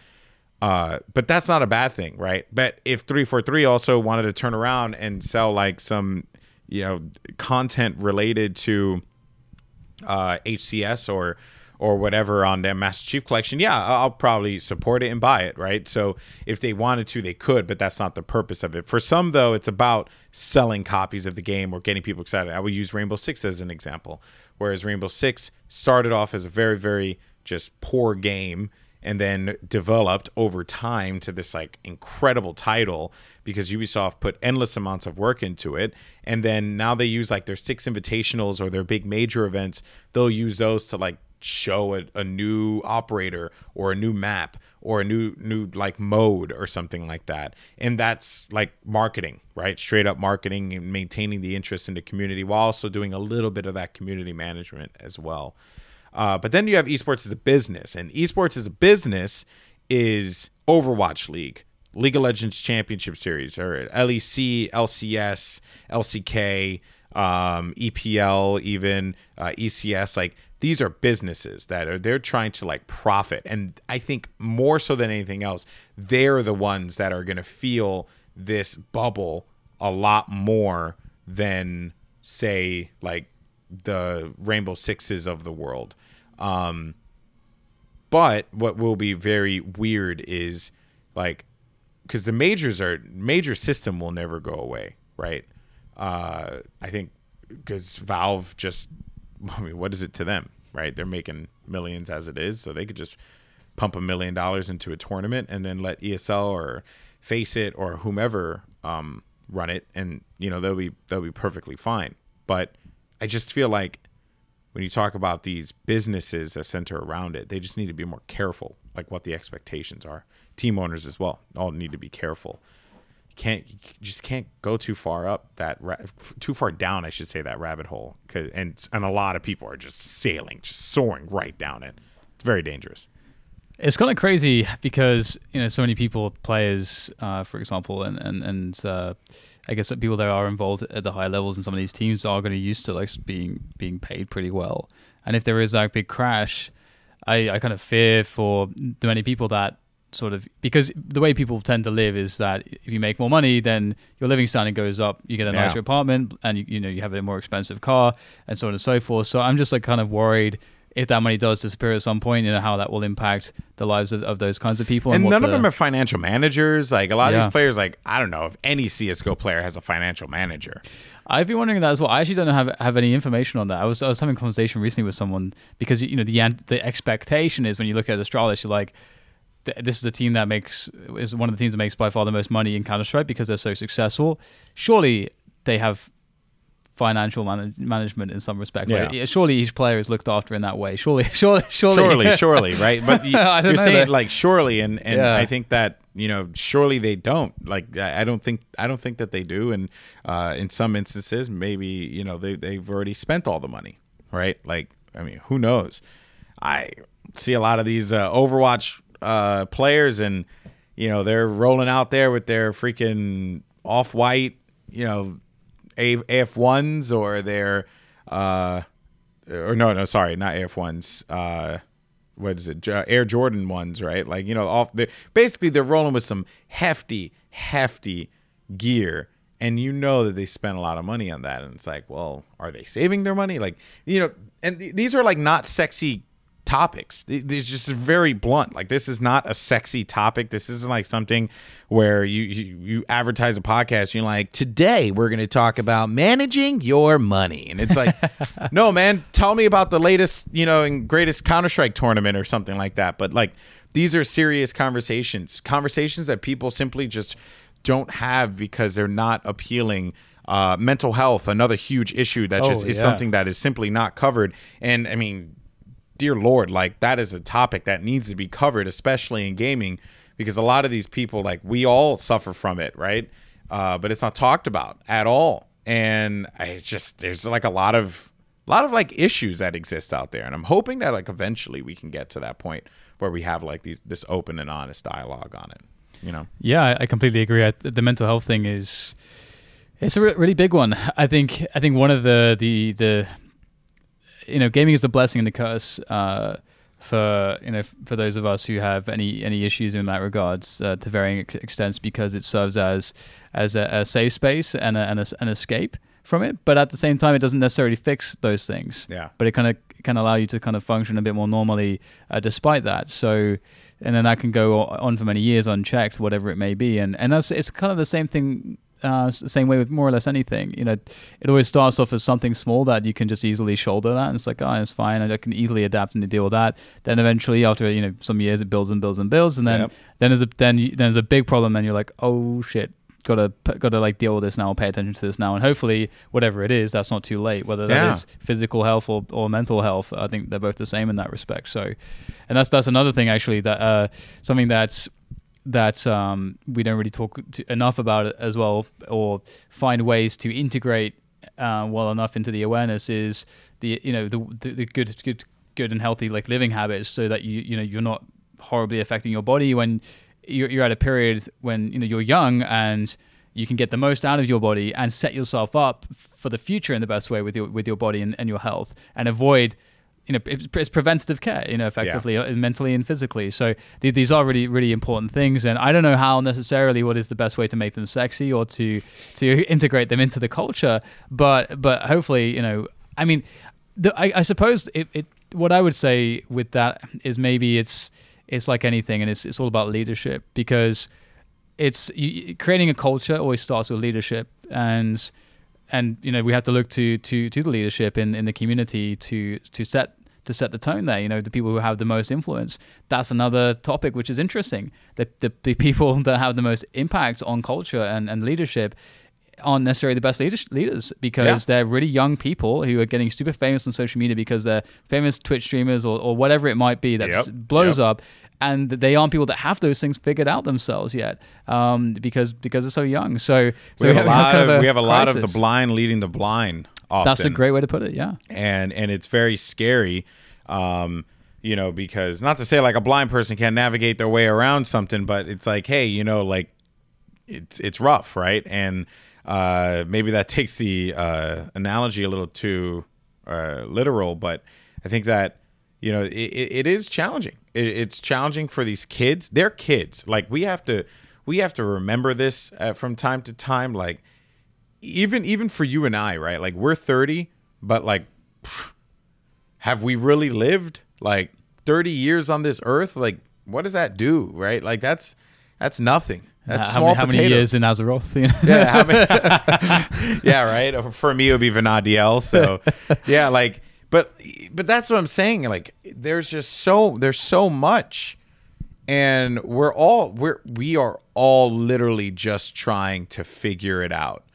But that's not a bad thing, right? But if 343 also wanted to turn around and sell like some, you know, content related to HCS or whatever on their Master Chief Collection, yeah, I'll probably support it and buy it, right? So if they wanted to, they could, but that's not the purpose of it. For some, though, it's about selling copies of the game or getting people excited. I would use Rainbow Six as an example, whereas Rainbow Six started off as a very, very just poor game and then developed over time to this like incredible title because Ubisoft put endless amounts of work into it. And then now they use like their 6 invitationals or their big major events. They'll use those to like show a new operator or a new map or a new like mode or something like that. And that's like marketing, right? Straight up marketing and maintaining the interest in the community while also doing a little bit of that community management as well. But then you have esports as a business, and esports as a business is Overwatch League, League of Legends Championship Series, or LEC, LCS, LCK, EPL, even ECS. Like these are businesses that they're trying to like profit, and I think more so than anything else, they're the ones that are going to feel this bubble a lot more than say like the Rainbow Sixes of the world. But what will be very weird is like, because the major system will never go away, right? I think because Valve just, I mean, what is it to them, right? They're making millions as it is, so they could just pump $1 million into a tournament and then let ESL or Faceit or whomever run it, and you know they'll be perfectly fine. But I just feel like when you talk about these businesses that center around it, they just need to be more careful, like what the expectations are. Team owners as well all need to be careful. You just can't go too far up too far down, I should say, that rabbit hole. And a lot of people are just soaring right down it. It's very dangerous. It's kind of crazy because you know so many people, players, for example, and I guess that people that are involved at the higher levels in some of these teams are going to used to like being paid pretty well. And if there is that big crash, I kind of fear for the many people that sort of, because the way people tend to live is that if you make more money, then your living standard goes up, you get a nicer apartment, and you have a more expensive car, and so on and so forth. So I'm just like kind of worried if that money does disappear at some point, you know, how that will impact the lives of those kinds of people. And none of them are financial managers. Like a lot of these players, like, I don't know if any CSGO player has a financial manager. I've been wondering that as well. I actually don't have any information on that. I was having a conversation recently with someone because, you know, the expectation is when you look at Astralis, you're like, this is the team that is one of the teams that makes by far the most money in Counter-Strike because they're so successful. Surely they have financial management in some respect. Yeah. Right? Surely each player is looked after in that way. Surely, right? But you're saying like surely, and yeah. I think that, you know, surely they don't. Like I don't think that they do. And in some instances, maybe, you know, they've already spent all the money, right? Like, I mean, who knows? I see a lot of these Overwatch players, and you know, they're rolling out there with their freaking off-white, you know, AF1s or their sorry, not AF1s, what is it, Air Jordan ones, right? Like, you know, basically they're rolling with some hefty gear, and you know that they spent a lot of money on that, and it's like, well, are they saving their money? Like, you know, and these are like not sexy topics. These just very blunt. Like, this is not a sexy topic. This isn't like something where you advertise a podcast and you're like, today we're going to talk about managing your money, and it's like, no, man, tell me about the latest, you know, and greatest Counter-Strike tournament or something like that. But like, these are serious conversations that people simply just don't have because they're not appealing. Mental health, another huge issue that is something that is simply not covered. And I mean, dear Lord, like, that is a topic that needs to be covered, especially in gaming, because a lot of these people, like, we all suffer from it, right? But it's not talked about at all. And there's like a lot of like issues that exist out there. And I'm hoping that like eventually we can get to that point where we have like this open and honest dialogue on it, you know? Yeah, I completely agree. The mental health thing it's a really big one. I think one of the gaming is a blessing and a curse for those of us who have any issues in that regards to varying extents, because it serves as a safe space and an escape from it. But at the same time, it doesn't necessarily fix those things. Yeah. But it can allow you to kind of function a bit more normally despite that. So, and then that can go on for many years unchecked, whatever it may be. And it's kind of the same thing. The same way with more or less anything. It always starts off as something small that you can just easily shoulder that, and it's like, it's fine, and I can easily adapt and deal with that. Then eventually, after some years, it builds and builds and builds, and then there's a big problem, and you're like, oh shit, gotta like deal with this now, pay attention to this now, and hopefully whatever it is, that's not too late, whether that is physical health or mental health. I think they're both the same in that respect. So, and that's another thing actually, that something that we don't really talk enough about it as well, or find ways to integrate well enough into the awareness, is the good and healthy like living habits, so that you're not horribly affecting your body when you're at a period when you're young, and you can get the most out of your body and set yourself up for the future in the best way with your body and your health, and avoid it's preventative care, effectively, mentally and physically. So these are really, really important things. And I don't know how necessarily what is the best way to make them sexy or to integrate them into the culture. But hopefully, I mean, I suppose what I would say with that is maybe it's like anything, and it's all about leadership, because creating a culture always starts with leadership, and we have to look to the leadership in the community to set the tone there. The people who have the most influence. That's another topic which is interesting. The people that have the most impact on culture and leadership aren't necessarily the best leaders, because they're really young people who are getting super famous on social media because they're famous Twitch streamers or whatever it might be that blows up. And they aren't people that have those things figured out themselves yet, because they're so young. So we have a lot of the blind leading the blind. Often. That's a great way to put it. Yeah, and it's very scary, because not to say like a blind person can't navigate their way around something, but it's like, hey, like it's rough, right? And maybe that takes the analogy a little too literal, but I think that it is challenging. It's challenging for these kids. They're kids. Like we have to remember this from time to time. Like even for you and I, right? Like we're 30, but like, have we really lived like 30 years on this earth? Like, what does that do, right? Like that's nothing. That's small potatoes. How many years in Azeroth? Yeah, right. For me, it would be Vanadiel. So yeah, like. But that's what I'm saying. Like there's so much, and we are all literally just trying to figure it out,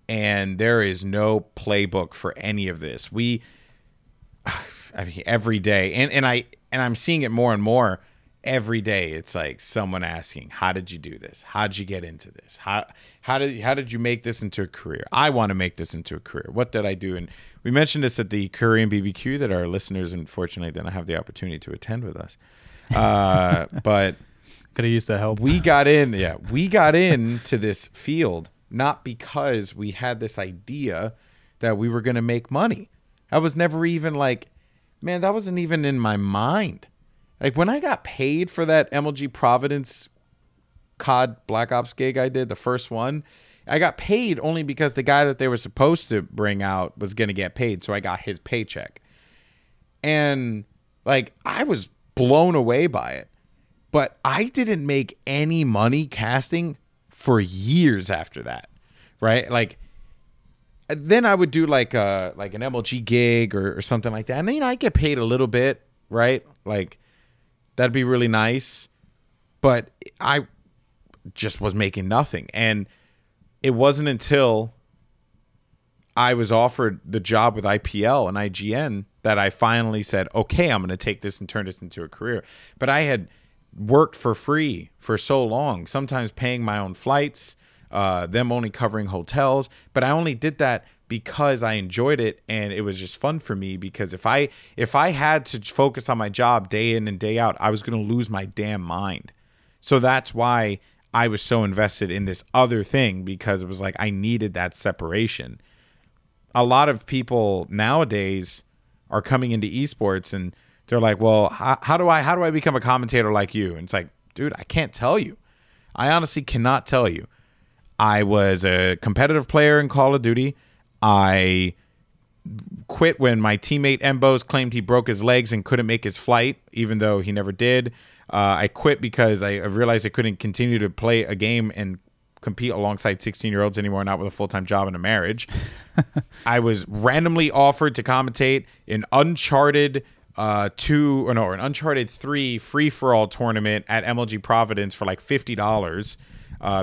and there is no playbook for any of this. Every day, and I'm seeing it more and more every day. It's like someone asking, "How did you do this? How did you get into this? How did you make this into a career? I want to make this into a career. What did I do?" And we mentioned this at the Korean BBQ that our listeners, unfortunately, didn't have the opportunity to attend with us. But could have used the help. We got into this field not because we had this idea that we were going to make money. I was never even like, man, that wasn't even in my mind. Like when I got paid for that MLG Providence COD Black Ops gig I did, the first one, I got paid only because the guy that they were supposed to bring out was going to get paid. So I got his paycheck. And like, I was blown away by it, but I didn't make any money casting for years after that. Right. Like then I would do like an MLG gig or something like that. And I get paid a little bit, right? Like that'd be really nice. But I just was making nothing. And it wasn't until I was offered the job with IPL and IGN that I finally said, okay, I'm going to take this and turn this into a career. But I had worked for free for so long, sometimes paying my own flights, them only covering hotels. But I only did that because I enjoyed it, and it was just fun for me, because if I had to focus on my job day in and day out, I was going to lose my damn mind. So that's why I was so invested in this other thing, because it was like I needed that separation. A lot of people nowadays are coming into esports and they're like, well, how do I become a commentator like you? And it's like, dude, I can't tell you. I honestly cannot tell you. I was a competitive player in Call of Duty. I quit when my teammate Embos claimed he broke his legs and couldn't make his flight, even though he never did. I quit because I realized I couldn't continue to play a game and compete alongside 16-year-olds anymore, not with a full-time job and a marriage. I was randomly offered to commentate an Uncharted 3 free-for-all tournament at MLG Providence for like $50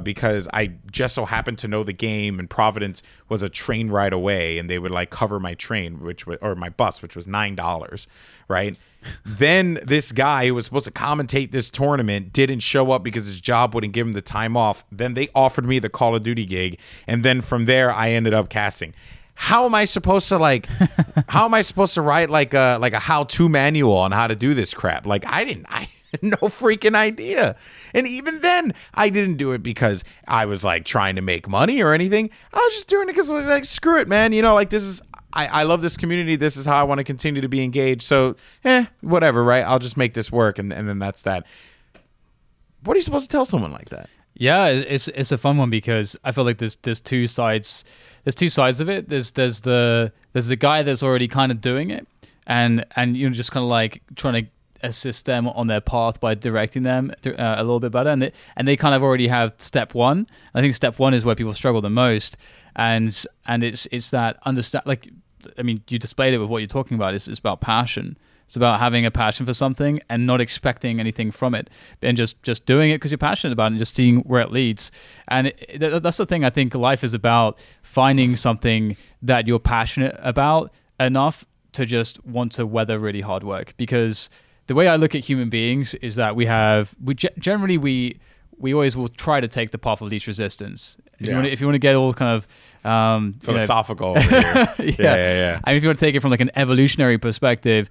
because I just so happened to know the game, and Providence was a train ride away, and they would like cover my train, or my bus, which was $9, right? Then this guy who was supposed to commentate this tournament didn't show up because his job wouldn't give him the time off. Then they offered me the Call of Duty gig, and then from there I ended up casting. How am I supposed to write like a how-to manual on how to do this crap? Like I had no freaking idea. And even then I didn't do it because I was like trying to make money or anything. I was just doing it because like, screw it, man. You know, like this is, I love this community. This is how I want to continue to be engaged. So, whatever, right? I'll just make this work, and then that's that. What are you supposed to tell someone like that? Yeah, it's a fun one because I feel like there's two sides. There's two sides of it. There's the guy that's already kind of doing it, and you're just kind of like trying to assist them on their path by directing them a little bit better, and they kind of already have step one. I think step one is where people struggle the most, and it's that understand. Like, I mean, you displayed it with what you're talking about. It's about passion. It's about having a passion for something and not expecting anything from it, and just doing it because you're passionate about it and just seeing where it leads. And that's the thing. I think life is about finding something that you're passionate about enough to just want to weather really hard work. Because the way I look at human beings is that we always will try to take the path of least resistance. If you want to get all kind of philosophical over here. Yeah. I mean, if you want to take it from like an evolutionary perspective,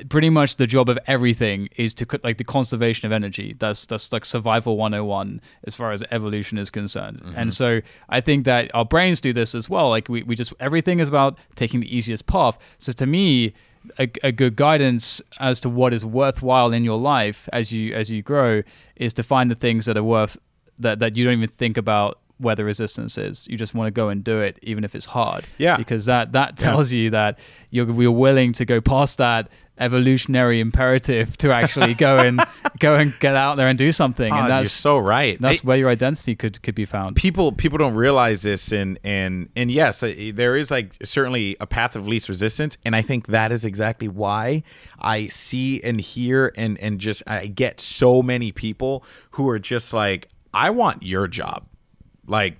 pretty much the job of everything is to like the conservation of energy. That's like survival 101 as far as evolution is concerned. Mm-hmm. And so I think that our brains do this as well. Like we just, everything is about taking the easiest path. So to me, a good guidance as to what is worthwhile in your life as you grow is to find the things that are worth that you don't even think about where the resistance is. You just want to go and do it even if it's hard. Yeah. Because that tells you that you're willing to go past that evolutionary imperative to actually go and get out there and do something. And you're so right. That's where your identity could be found. People don't realize this, and yes, there is like certainly a path of least resistance, and I think that is exactly why I see and hear and just I get so many people who are just like, I want your job. Like,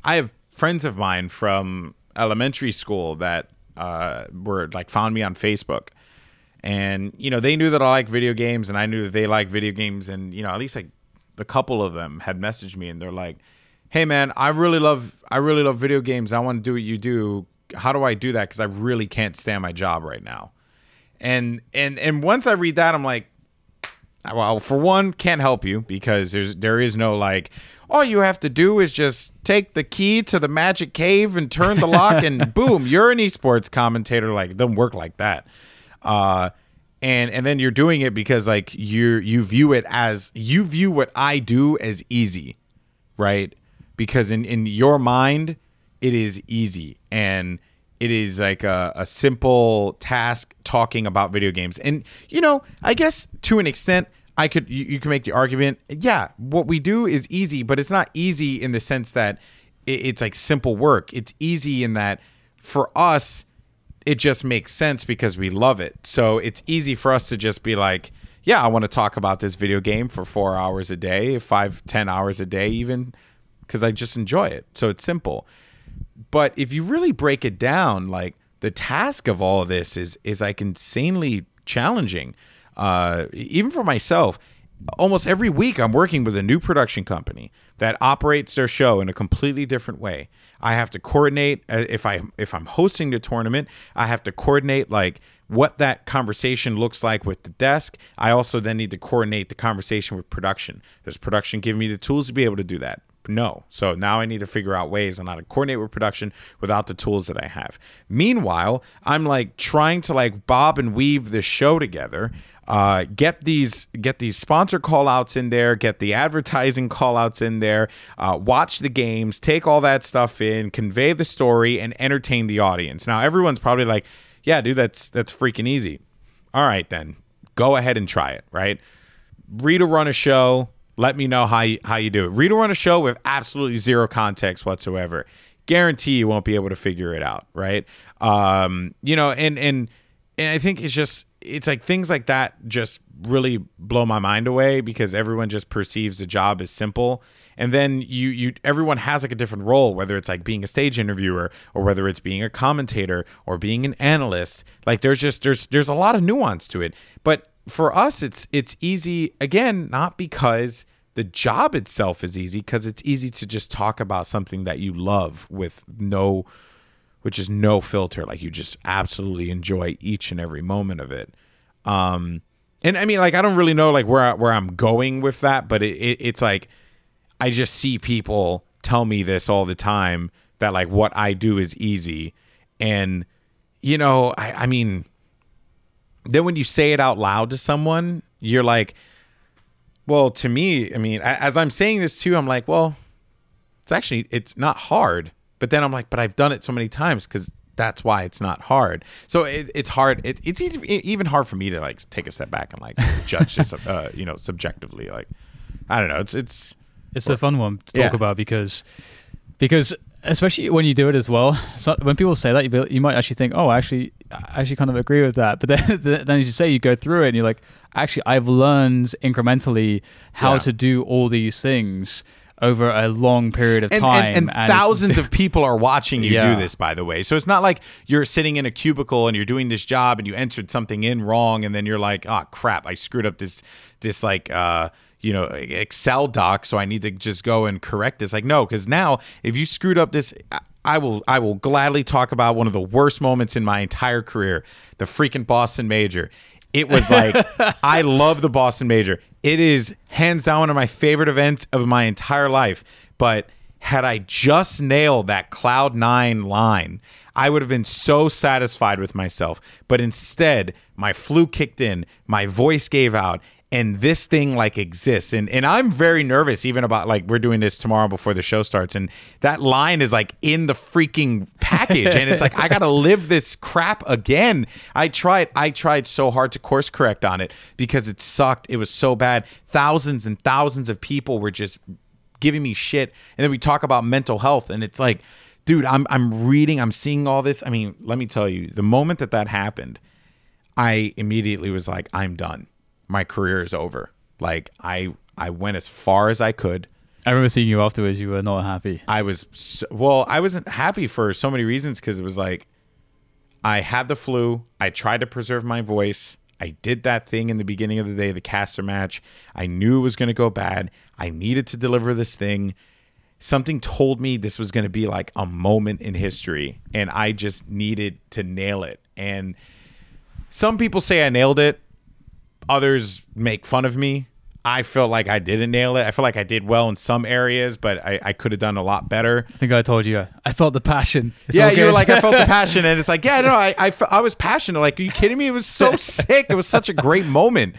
I have friends of mine from elementary school that were like found me on Facebook. And, they knew that I like video games, and I knew that they like video games. And, at least like a couple of them had messaged me, and they're like, hey, man, I really love video games. I want to do what you do. How do I do that? Because I really can't stand my job right now. And once I read that, I'm like, well, for one, can't help you, because there is no like, all you have to do is just take the key to the magic cave and turn the lock and boom, you're an esports commentator. Like, it doesn't work like that. And then you're doing it because like you view what I do as easy, right? Because in your mind, it is easy, and it is like a simple task talking about video games. And I guess to an extent, you can make the argument, yeah, what we do is easy, but it's not easy in the sense that it's like simple work. It's easy in that for us, it just makes sense because we love it. So it's easy for us to just be like, yeah, I want to talk about this video game for 4 hours a day, 5-10 hours a day even, because I just enjoy it. So it's simple. But if you really break it down, like the task of all of this is like insanely challenging. Even for myself, almost every week I'm working with a new production company that operates their show in a completely different way. I have to coordinate if I'm hosting the tournament, I have to coordinate like what that conversation looks like with the desk. I also then need to coordinate the conversation with production. Does production give me the tools to be able to do that? No. So now I need to figure out ways on how to coordinate with production without the tools that I have. Meanwhile, I'm like trying to like bob and weave the show together, get these sponsor call outs in there, get the advertising call outs in there, watch the games, take all that stuff in, convey the story, and entertain the audience. Now everyone's probably like, yeah, dude, that's freaking easy. All right, then go ahead and try it, right? Read or run a show. Let me know how you do it. Read or run a show with absolutely zero context whatsoever. Guarantee you won't be able to figure it out, right? You know, and I think it's like things like that just really blow my mind away because everyone just perceives the job as simple. And then everyone has like a different role, whether it's like being a stage interviewer or whether it's being a commentator or being an analyst. Like there's a lot of nuance to it. But for us, it's easy, again, not because the job itself is easy, because it's easy to just talk about something that you love which is no filter. Like you just absolutely enjoy each and every moment of it. And I mean, like, I don't really know like where I'm going with that, but it's like, I just see people tell me this all the time that like what I do is easy. And, you know, I mean, then when you say it out loud to someone, you're like, well, to me, I mean, as I'm saying this too, I'm like, well, it's not hard. But then I'm like, but I've done it so many times because that's why it's not hard. So it's hard. It's even hard for me to like take a step back and like judge this, you know, subjectively. Like, I don't know. It's a fun one to talk about because especially when you do it as well. So when people say that, you might actually think, oh, I actually kind of agree with that. But then as you say, you go through it and you're like, actually, I've learned incrementally how to do all these things over a long period of time. And thousands of people are watching you do this, by the way. So it's not like you're sitting in a cubicle and you're doing this job and you entered something in wrong and then you're like, oh, crap, I screwed up this like, you know, Excel doc, so I need to just go and correct this. Like, no, because now if you screwed up this, I will gladly talk about one of the worst moments in my entire career, the freaking Boston Major. It was like, I love the Boston Major. It is hands down one of my favorite events of my entire life. But had I just nailed that Cloud9 line, I would have been so satisfied with myself. But instead, my flu kicked in, my voice gave out, and this thing like exists. And I'm very nervous even about like, we're doing this tomorrow before the show starts. And that line is like in the freaking package. And it's like, I got to live this crap again. I tried so hard to course correct on it because it sucked. It was so bad. Thousands and thousands of people were just giving me shit. And then we talk about mental health and it's like, dude, I'm seeing all this. I mean, let me tell you, the moment that happened, I immediately was like, I'm done. My career is over. Like I went as far as I could. I remember seeing you afterwards. You were not happy. I wasn't happy for so many reasons because it was like I had the flu. I tried to preserve my voice. I did that thing in the beginning of the day, the caster match. I knew it was going to go bad. I needed to deliver this thing. Something told me this was going to be like a moment in history, and I just needed to nail it. And some people say I nailed it. Others make fun of me. I felt like I didn't nail it. I feel like I did well in some areas, but I could have done a lot better. I think I told you. I felt the passion. You were like, I felt the passion. And it's like, yeah, no, I was passionate. Like, are you kidding me? It was so sick. It was such a great moment.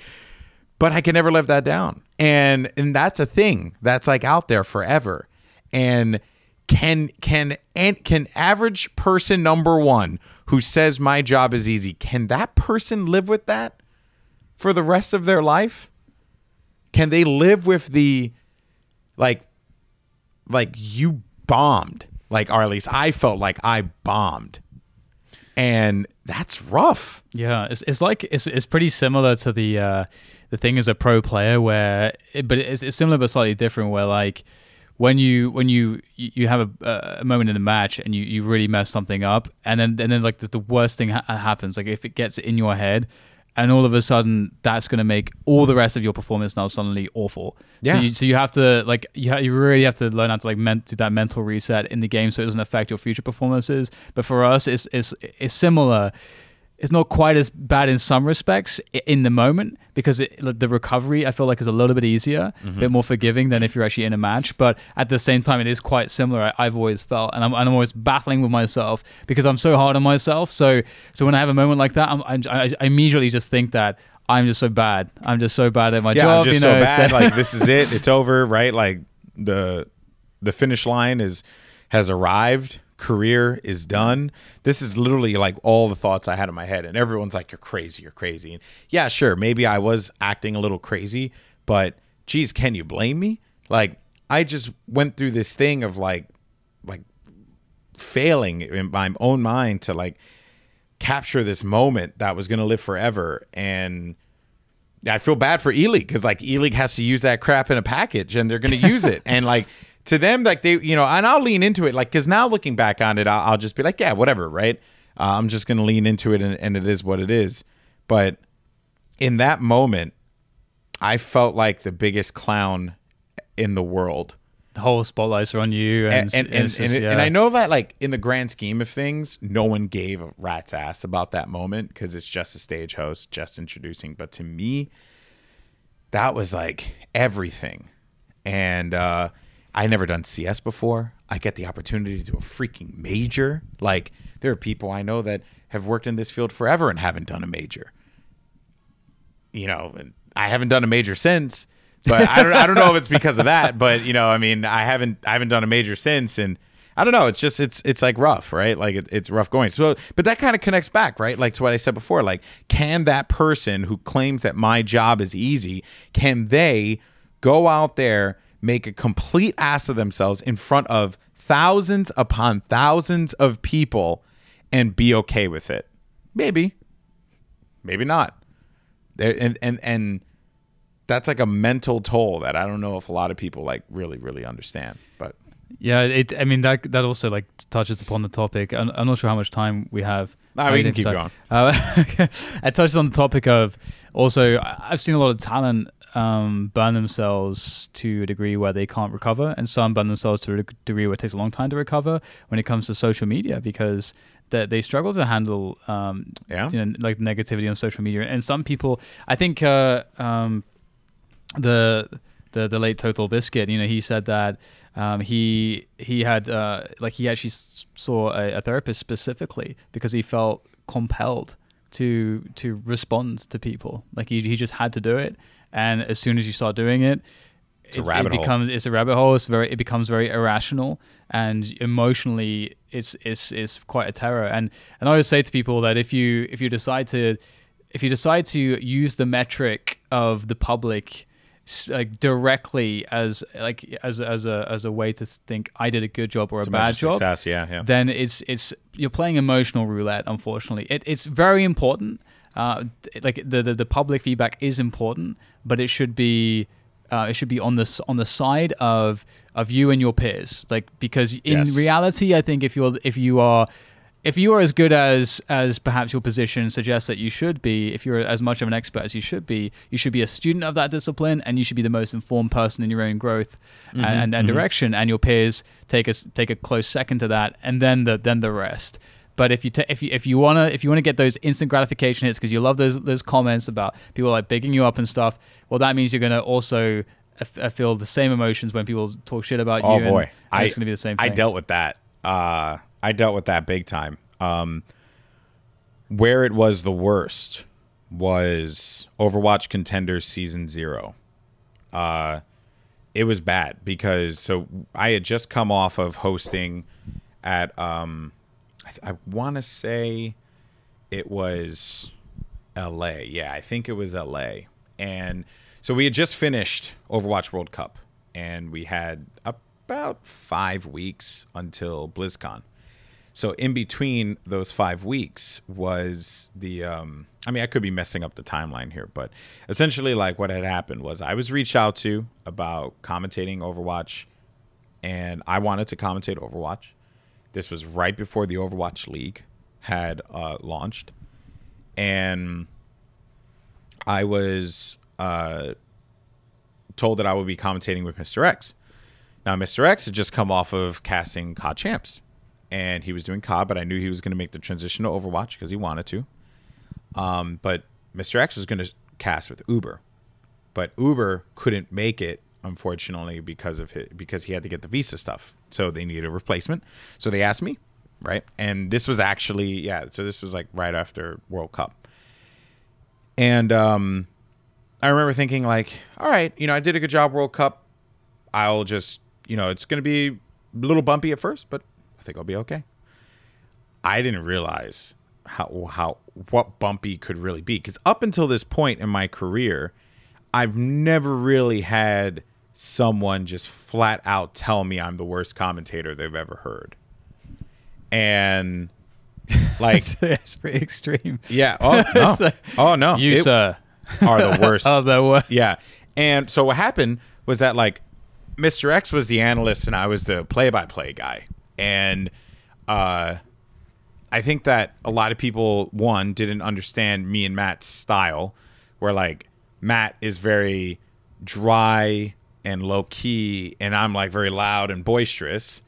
But I can never live that down. And that's a thing that's like out there forever. And can average person number one who says my job is easy, can that person live with that for the rest of their life? Can they live with the like you bombed, like, or at least I felt like I bombed, and that's rough. Yeah, it's like it's pretty similar to the thing as a pro player but it's similar but slightly different. Where like when you have a moment in the match and you really mess something up, and then like the worst thing happens, like if it gets in your head. And all of a sudden, that's going to make all the rest of your performance now suddenly awful. Yeah. So you have to like you really have to learn how to like do that mental reset in the game so it doesn't affect your future performances. But for us, it's similar. it's not quite as bad in some respects in the moment, because the recovery I feel like is a little bit easier, a bit more forgiving than if you're actually in a match. But at the same time, it is quite similar. I've always felt, and I'm always battling with myself because I'm so hard on myself. So when I have a moment like that, I immediately just think that I'm just so bad. I'm just so bad at my job. I'm just so bad. Like, this is it. It's over, right? Like the finish line has arrived. Career is done. This is literally like all the thoughts I had in my head, and everyone's like, you're crazy, you're crazy. And yeah, sure, maybe I was acting a little crazy, but geez, can you blame me? Like, I just went through this thing of like failing in my own mind to like capture this moment that was going to live forever. And I feel bad for ELEAGUE, because like ELEAGUE has to use that crap in a package, and they're going to use it. And like, to them, like, they, and I'll lean into it, like, because now looking back on it, I'll just be like, yeah, whatever, right? I'm just going to lean into it, and it is what it is. But in that moment, I felt like the biggest clown in the world. The whole spotlights are on you, and I know that, like, in the grand scheme of things, no one gave a rat's ass about that moment, because it's just a stage host just introducing. But to me, that was like everything. And I never done CS before. I get the opportunity to do a freaking major. Like, there are people I know that have worked in this field forever and haven't done a major. And I haven't done a major since, but I don't know if it's because of that. But I mean, I haven't done a major since, and I don't know. It's just it's like rough, right? Like it's rough going. So, but that kind of connects back, right? Like to what I said before. Like, can that person who claims that my job is easy, can they go out there, make a complete ass of themselves in front of thousands upon thousands of people, and be okay with it? Maybe not. And that's like a mental toll that I don't know if a lot of people like really understand. But yeah, I mean that also like touches upon the topic. I'm not sure how much time we have. No, we can keep going. It touches on the topic of, also, I've seen a lot of talent burn themselves to a degree where they can't recover, and some burn themselves to a degree where it takes a long time to recover when it comes to social media, because they struggle to handle like negativity on social media. And some people, I think the late Total Biscuit, he said that he had he actually saw a therapist specifically because he felt compelled to respond to people. Like he just had to do it. And as soon as you start doing it, it's a rabbit hole. It becomes very irrational, and emotionally, it's quite a terror. And I always say to people that if you decide to use the metric of the public like directly as a way to think I did a good job or a bad job, success, then it's you're playing emotional roulette. Unfortunately, it's very important. Like the public feedback is important, but it should be on the side of you and your peers. Like, because in reality, I think if you are as good as perhaps your position suggests that you should be, if you're as much of an expert as you should be a student of that discipline, and you should be the most informed person in your own growth and direction, and your peers take a close second to that, and then the rest. But if you wanna get those instant gratification hits because you love those comments about people like bigging you up and stuff, well, that means you're gonna also feel the same emotions when people talk shit about you. Oh boy, and it's gonna be the same thing. I dealt with that. I dealt with that big time. Where it was the worst was Overwatch Contenders Season 0. It was bad because I had just come off of hosting at I want to say it was LA. Yeah, I think it was LA. And so we had just finished Overwatch World Cup, and we had about 5 weeks until BlizzCon. So in between those 5 weeks was the I could be messing up the timeline here, but essentially like what had happened was I was reached out to about commentating Overwatch, and I wanted to commentate Overwatch. This was right before the Overwatch League had launched, and I was told that I would be commentating with Mr. X. Now, Mr. X had just come off of casting COD Champs, and he was doing COD, but I knew he was going to make the transition to Overwatch because he wanted to. But Mr. X was going to cast with Uber, but Uber couldn't make it, unfortunately, because he had to get the visa stuff. So they needed a replacement. So they asked me, right? And this was actually, so this was like right after World Cup. And I remember thinking like, all right, I did a good job World Cup. I'll just, it's going to be a little bumpy at first, but I think I'll be okay. I didn't realize what bumpy could really be, because up until this point in my career, I've never really had someone just flat out tell me I'm the worst commentator they've ever heard. And like, it's pretty extreme. Yeah. Oh no. Oh no. You, sir, are the worst. Are the worst. Yeah. And so what happened was that like Mr. X was the analyst and I was the play-by-play guy. And I think that a lot of people, one, didn't understand me and Matt's style, where like Matt is very dry and low key and I'm like very loud and boisterous.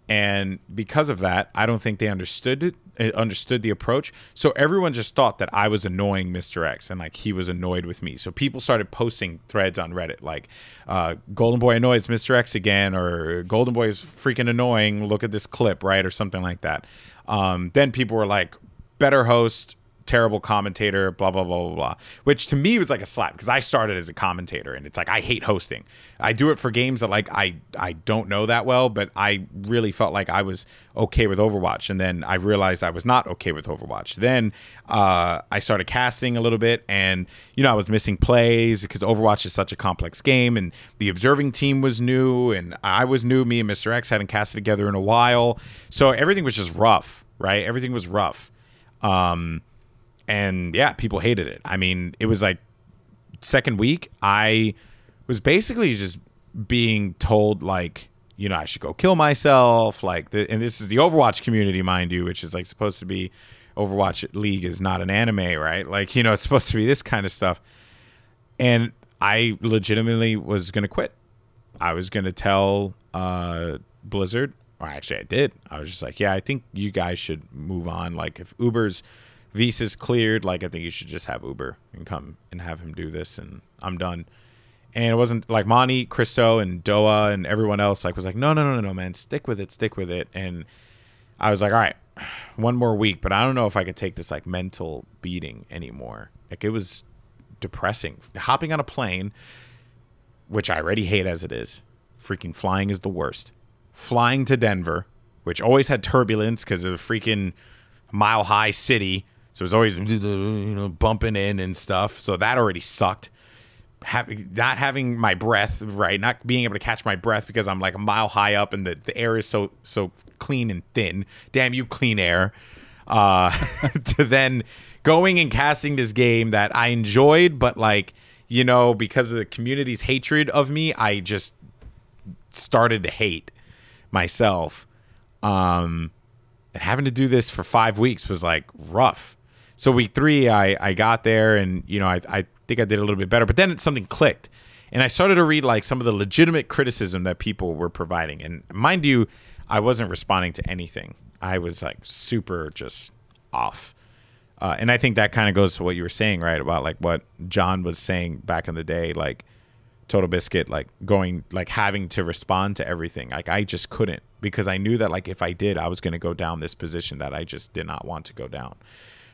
And because of that, I don't think they understood the approach. So everyone just thought that I was annoying Mr. X and like he was annoyed with me. So people started posting threads on Reddit like Goldenboy annoys Mr. X again, or Goldenboy is freaking annoying, look at this clip, right? Or something like that. Then people were like, better host, terrible commentator, blah, blah, blah, blah, blah. Which to me was like a slap, because I started as a commentator and it's like I hate hosting. I do it for games that like I don't know that well, but I really felt like I was okay with Overwatch. And then I realized I was not okay with Overwatch. Then I started casting a little bit, and I was missing plays because Overwatch is such a complex game, and the observing team was new and I was new. Me and Mr. X hadn't casted together in a while. So everything was just rough, right? Everything was rough. And yeah, people hated it. I mean, it was like second week, I was basically just being told like, I should go kill myself. Like, and this is the Overwatch community, mind you, which is like supposed to be, Overwatch League is not an anime, right? Like, it's supposed to be this kind of stuff. And I legitimately was going to quit. I was going to tell Blizzard, or actually I did. I was just like, yeah, I think you guys should move on. Like, if Uber's visa's cleared, like I think you should just have Uber and come and have him do this, and I'm done. And it wasn't like Monty, Christo, and Doa and everyone else like was like, no, man, stick with it. And I was like, all right, one more week, but I don't know if I could take this like mental beating anymore. Like, it was depressing. Hopping on a plane, which I already hate as it is. Freaking flying is the worst. Flying to Denver, which always had turbulence because of the freaking mile-high city. So it was always, bumping in and stuff. So that already sucked. Not having my breath, right? Not being able to catch my breath because I'm like a mile high up and the air is so clean and thin. Damn you, clean air. To then going and casting this game that I enjoyed, but like, because of the community's hatred of me, I just started to hate myself. And having to do this for 5 weeks was like rough. So week 3, I got there and, I think I did a little bit better, but then something clicked and I started to read like some of the legitimate criticism that people were providing. And mind you, I wasn't responding to anything. I was like super just off. And I think that kind of goes to what you were saying, right? About like what John was saying back in the day, like Total Biscuit, like going, like having to respond to everything. Like I just couldn't, because I knew that like if I did, I was going to go down this position that I just did not want to go down.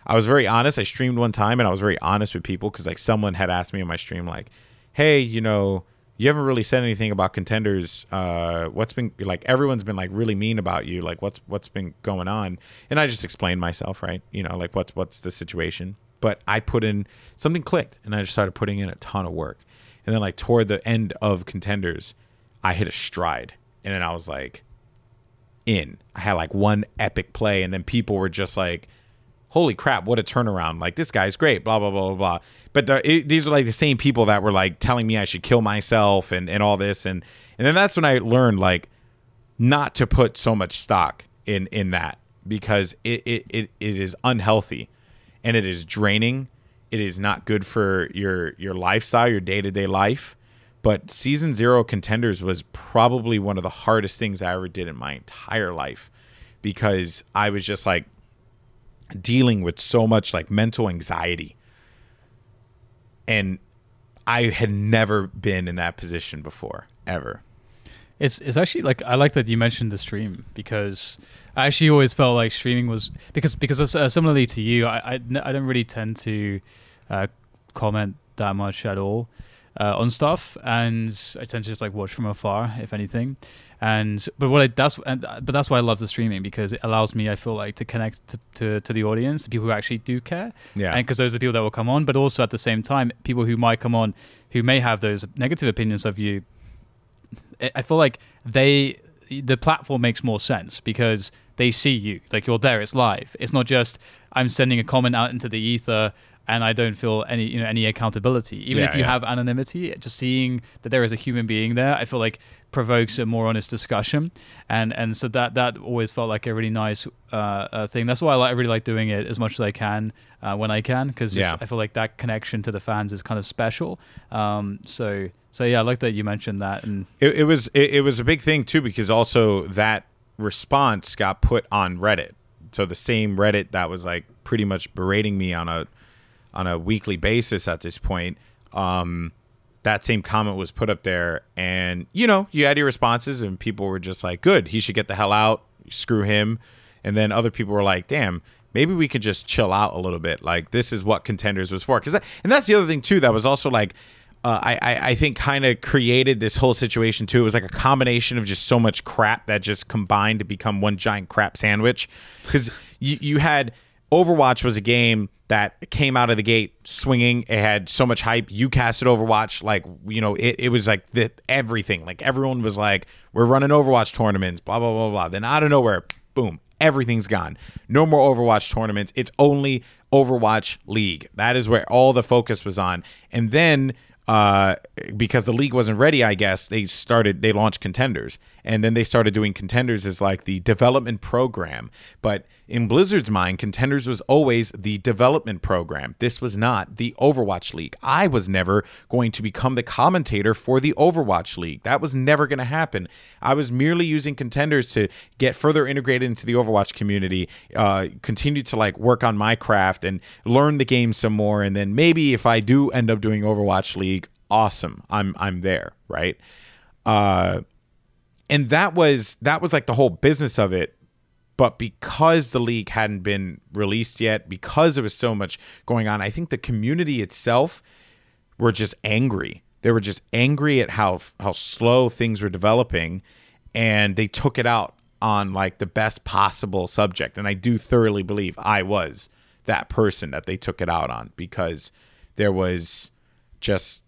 I was very honest. I streamed one time and I was very honest with people, because like someone had asked me in my stream like, hey, you haven't really said anything about contenders. What's been like, everyone's been like really mean about you. Like what's been going on? And I just explained myself, right? Like what's the situation? But I put in, something clicked and I just started putting in a ton of work. And then like toward the end of contenders, I hit a stride. And then I was like I had like one epic play, and then people were just like, holy crap, what a turnaround. Like, this guy's great, blah, blah, blah, blah, blah. But these are like the same people that were like telling me I should kill myself and all this. And then that's when I learned like not to put so much stock in that, because it is unhealthy and it is draining. It is not good for your lifestyle, your day-to-day life. But Season 0 Contenders was probably one of the hardest things I ever did in my entire life, because I was just like, dealing with so much like mental anxiety. And I had never been in that position before, ever. It's actually like, I like that you mentioned the stream, because I actually always felt like streaming was, because similarly to you, I don't really tend to comment that much at all on stuff, and I tend to just like watch from afar, if anything. But that's why I love the streaming, because it allows me, I feel like, to connect to the audience, people who actually do care. Yeah. And because those are the people that will come on, but also at the same time, people who might come on who may have those negative opinions of you. I feel like the platform makes more sense because they see you, like you're there, it's live. It's not just I'm sending a comment out into the ether and I don't feel any accountability. Even if you have anonymity, just seeing that there is a human being there, I feel like provokes a more honest discussion. And so that always felt like a really nice thing. That's why I really like doing it as much as I can when I can, because I feel like that connection to the fans is kind of special. So yeah, I like that you mentioned that. And it was a big thing too, because also that response got put on Reddit. So the same Reddit that was like pretty much berating me on a weekly basis at this point, that same comment was put up there, and you had your responses, and people were just like, good, he should get the hell out, screw him. And then other people were like, damn, maybe we could just chill out a little bit, like this is what Contenders was for. And that's the other thing too that was also like, I think kind of created this whole situation too. It was like a combination of just so much crap that just combined to become one giant crap sandwich. Because you had Overwatch was a game that came out of the gate swinging. It had so much hype. You casted Overwatch, like, it was like everything. Like everyone was like, we're running Overwatch tournaments, blah, blah, blah, blah. Then out of nowhere, boom, everything's gone. No more Overwatch tournaments. It's only Overwatch League. That is where all the focus was on. And then because the league wasn't ready, I guess, they launched Contenders. And then they started doing Contenders as like the development program. But in Blizzard's mind, Contenders was always the development program. This was not the Overwatch League. I was never going to become the commentator for the Overwatch League. That was never going to happen. I was merely using Contenders to get further integrated into the Overwatch community, continue to like work on my craft and learn the game some more. And then maybe if I do end up doing Overwatch League, awesome, I'm there, right? And that was like the whole business of it. But because the league hadn't been released yet, because there was so much going on, I think the community itself were just angry. They were just angry at how slow things were developing, and they took it out on like the best possible subject. And I do thoroughly believe I was that person that they took it out on, because there was just,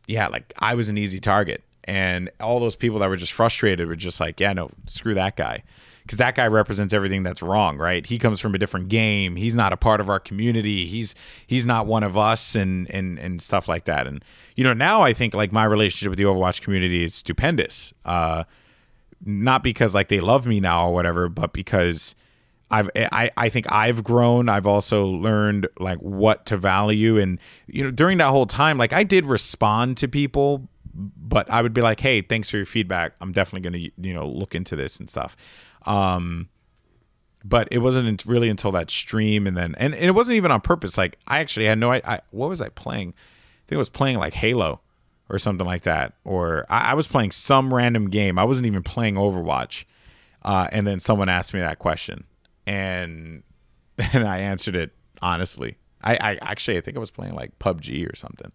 like I was an easy target. And all those people that were just frustrated were just like, yeah, no, screw that guy. Because that guy represents everything that's wrong, right? He comes from a different game. He's not a part of our community. He's not one of us, and stuff like that. And now I think like my relationship with the Overwatch community is stupendous. Not because like they love me now or whatever, but because I think I've grown. I've also learned like what to value. And during that whole time, like I did respond to people, but I would be like, hey, thanks for your feedback. I'm definitely going to look into this and stuff. But it wasn't really until that stream, and it wasn't even on purpose. Like I actually had no idea. What was I playing? I think I was playing like Halo or something like that, or I was playing some random game. I wasn't even playing Overwatch. And then someone asked me that question, and I answered it honestly. I think I was playing like PUBG or something.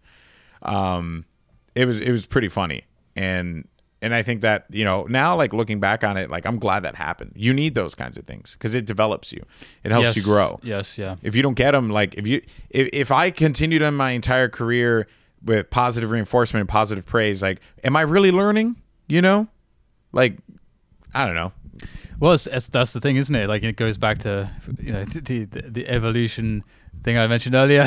It was pretty funny, and I think that, now like looking back on it, like I'm glad that happened. You need those kinds of things because it develops you. It helps you grow. Yes, yeah. If you don't get them, like if I continued on my entire career with positive reinforcement and positive praise, like, am I really learning? Like, I don't know. Well, that's the thing, isn't it? Like it goes back to the evolution thing I mentioned earlier.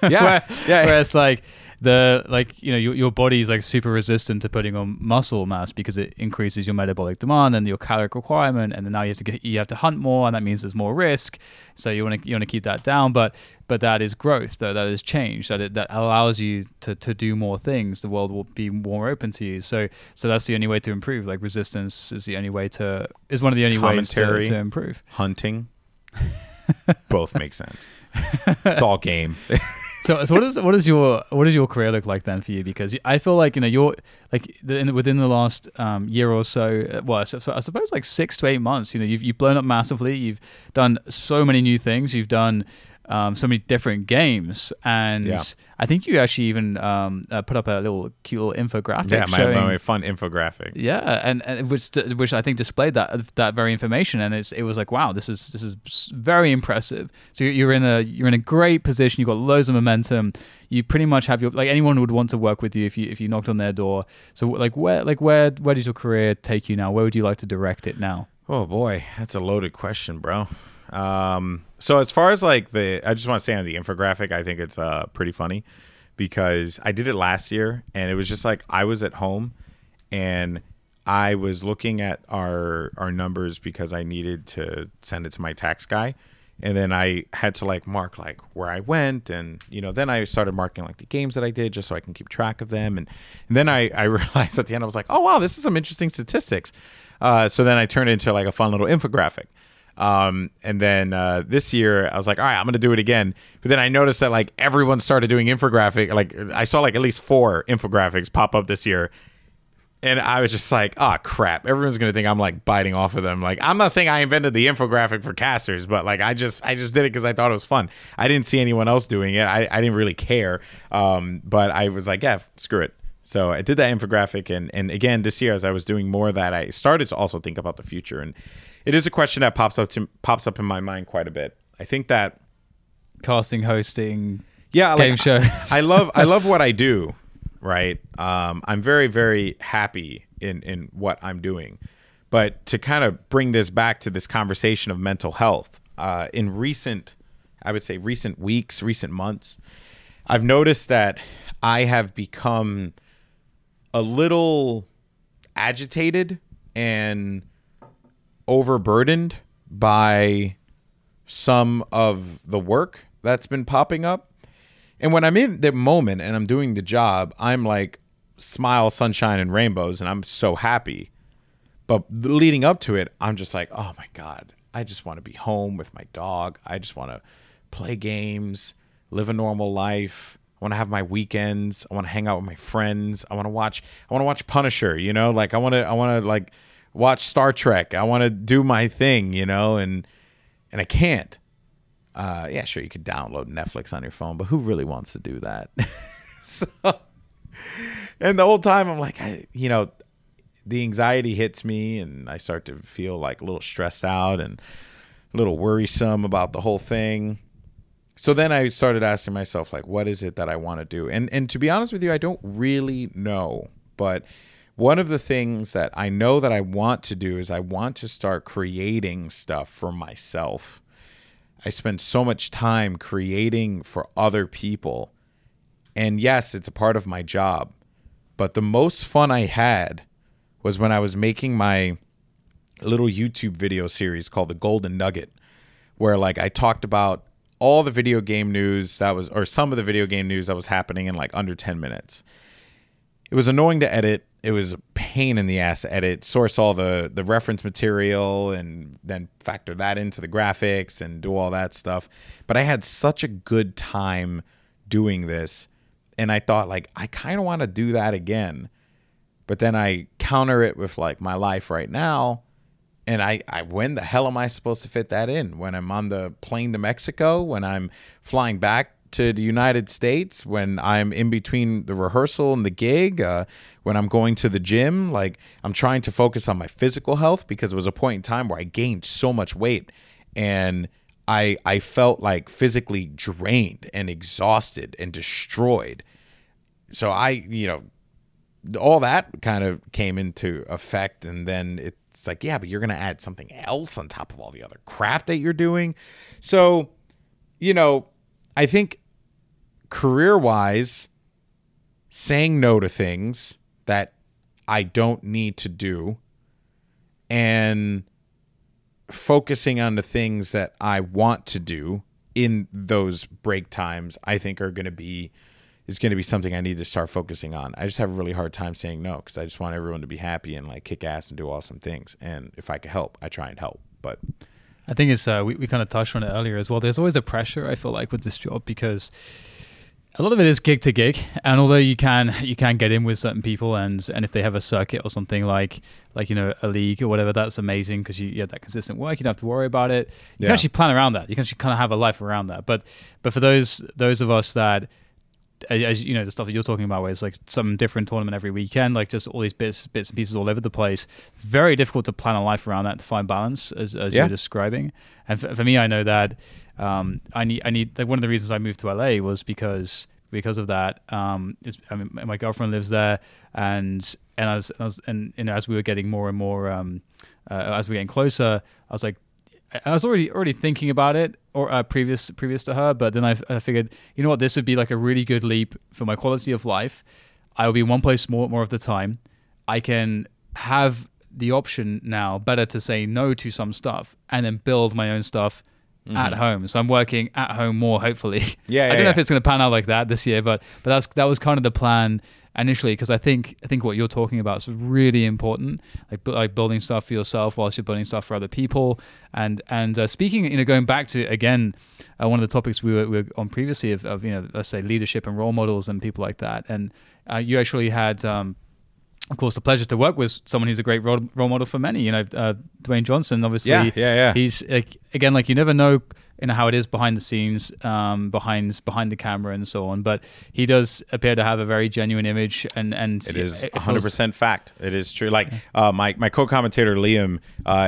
Yeah, where it's like your body is like super resistant to putting on muscle mass because it increases your metabolic demand and your caloric requirement, and then now you have to hunt more, and that means there's more risk. So you want to keep that down, but that is growth, though. That is change. That allows you to do more things. The world will be more open to you. So that's the only way to improve. Like resistance is one of the only ways to improve. Hunting. both make sense. It's all game. So what does your career look like then for you? Because I feel like, you know, you're like within the last year or so, well, I suppose like 6 to 8 months, you know, you've blown up massively. You've done so many new things. You've done so many different games, and I think you actually even put up a cute little infographic. Yeah, showing, my fun infographic. Yeah, and which I think displayed that very information, and it was like, wow, this is very impressive. So you're in a great position. You've got loads of momentum. You pretty much have your, like, anyone would want to work with you if you knocked on their door. So where does your career take you now? Where would you like to direct it now? Oh boy, that's a loaded question, bro. So as far as like I just want to say on the infographic, I think it's pretty funny because I did it last year, and it was just like I was at home and I was looking at our numbers because I needed to send it to my tax guy. And then I had to like mark like where I went, and you know, then I started marking like the games that I did just so I can keep track of them. And then I realized at the end, I was like, oh wow, this is some interesting statistics. So then I turned it into like a fun little infographic. And then this year I was like, all right, I'm gonna do it again. But then I noticed that like everyone started doing infographic. Like I saw like at least 4 infographics pop up this year, and I was just like, oh crap, everyone's gonna think I'm like biting off of them. Like, I'm not saying I invented the infographic for casters, but like I just did it because I thought it was fun. I didn't see anyone else doing it. I didn't really care, but I was like, yeah, screw it. So I did that infographic, and again this year as I was doing more of that, I started to also think about the future, and it is a question that pops up in my mind quite a bit. I think that casting, hosting, game shows. I love what I do, right? I'm very, very happy in what I'm doing. But to kind of bring this back to this conversation of mental health, in recent weeks, recent months, I've noticed that I have become a little agitated and overburdened by some of the work that's been popping up. And when I'm in the moment and I'm doing the job, I'm like smile, sunshine, and rainbows, and I'm so happy. But leading up to it, I'm just like, oh my God, I just want to be home with my dog. I just want to play games, live a normal life. I want to have my weekends. I want to hang out with my friends. I want to watch Punisher, you know, like I want to like watch Star Trek. I want to do my thing, you know, and I can't. Yeah, sure, you could download Netflix on your phone, but who really wants to do that? So, and the whole time I'm like, the anxiety hits me, and I start to feel like a little stressed out and a little worrisome about the whole thing. So then I started asking myself, like, what is it that I want to do? And to be honest with you, I don't really know, but one of the things that I know that I want to do is I want to start creating stuff for myself. I spend so much time creating for other people. And yes, it's a part of my job. But the most fun I had was when I was making my little YouTube video series called The Golden Nugget, where like I talked about all the video game news or some of the video game news that was happening in like under 10 minutes. It was annoying to edit. It was a pain in the ass to edit, source all the reference material, and then factor that into the graphics and do all that stuff. But I had such a good time doing this, and I thought, like, I kind of want to do that again. But then I counter it with like my life right now, and I when the hell am I supposed to fit that in? When I'm on the plane to Mexico, when I'm flying back to the United States, when I'm in between the rehearsal and the gig, when I'm going to the gym, like I'm trying to focus on my physical health, because it was a point in time where I gained so much weight and I felt like physically drained and exhausted and destroyed. So all that kind of came into effect, and then it's like, yeah, but you're going to add something else on top of all the other crap that you're doing. So, I think career-wise, saying no to things that I don't need to do and focusing on the things that I want to do in those break times, I think is going to be something I need to start focusing on. I just have a really hard time saying no, because I just want everyone to be happy and like kick ass and do awesome things. And if I can help, I try and help. But I think it's we kind of touched on it earlier as well. There's always a pressure, I feel like, with this job, because a lot of it is gig to gig, and although you can get in with certain people, and if they have a circuit or something like you know, a league or whatever, that's amazing because you have that consistent work. You don't have to worry about it. You can actually plan around that. You can actually kind of have a life around that. But for those of us that, as you know, the stuff that you're talking about, where it's like some different tournament every weekend, like just all these bits and pieces all over the place, very difficult to plan a life around that, to find balance, as you're describing. And for me, I know that I need like, one of the reasons I moved to LA was because of that. My girlfriend lives there, and you know, as we were getting more and more as we were getting closer, I was like, I was already thinking about it, or previous to her, but then I figured, you know what, this would be like a really good leap for my quality of life. I will be in one place more of the time. I can have the option now better to say no to some stuff and then build my own stuff at home. So I'm working at home more, hopefully. I don't know if it's going to pan out like that this year, but that was kind of the plan initially, because I think what you're talking about is really important, like building stuff for yourself whilst you're building stuff for other people. And speaking, you know, going back to again one of the topics we were on previously of you know, let's say leadership and role models and people like that, and you actually had of course the pleasure to work with someone who's a great role model for many, you know, Dwayne Johnson, obviously. He's again, like, you never know, you know, how it is behind the scenes, behind the camera and so on, but he does appear to have a very genuine image, and it is 100% fact. It is true. Like my co-commentator Liam,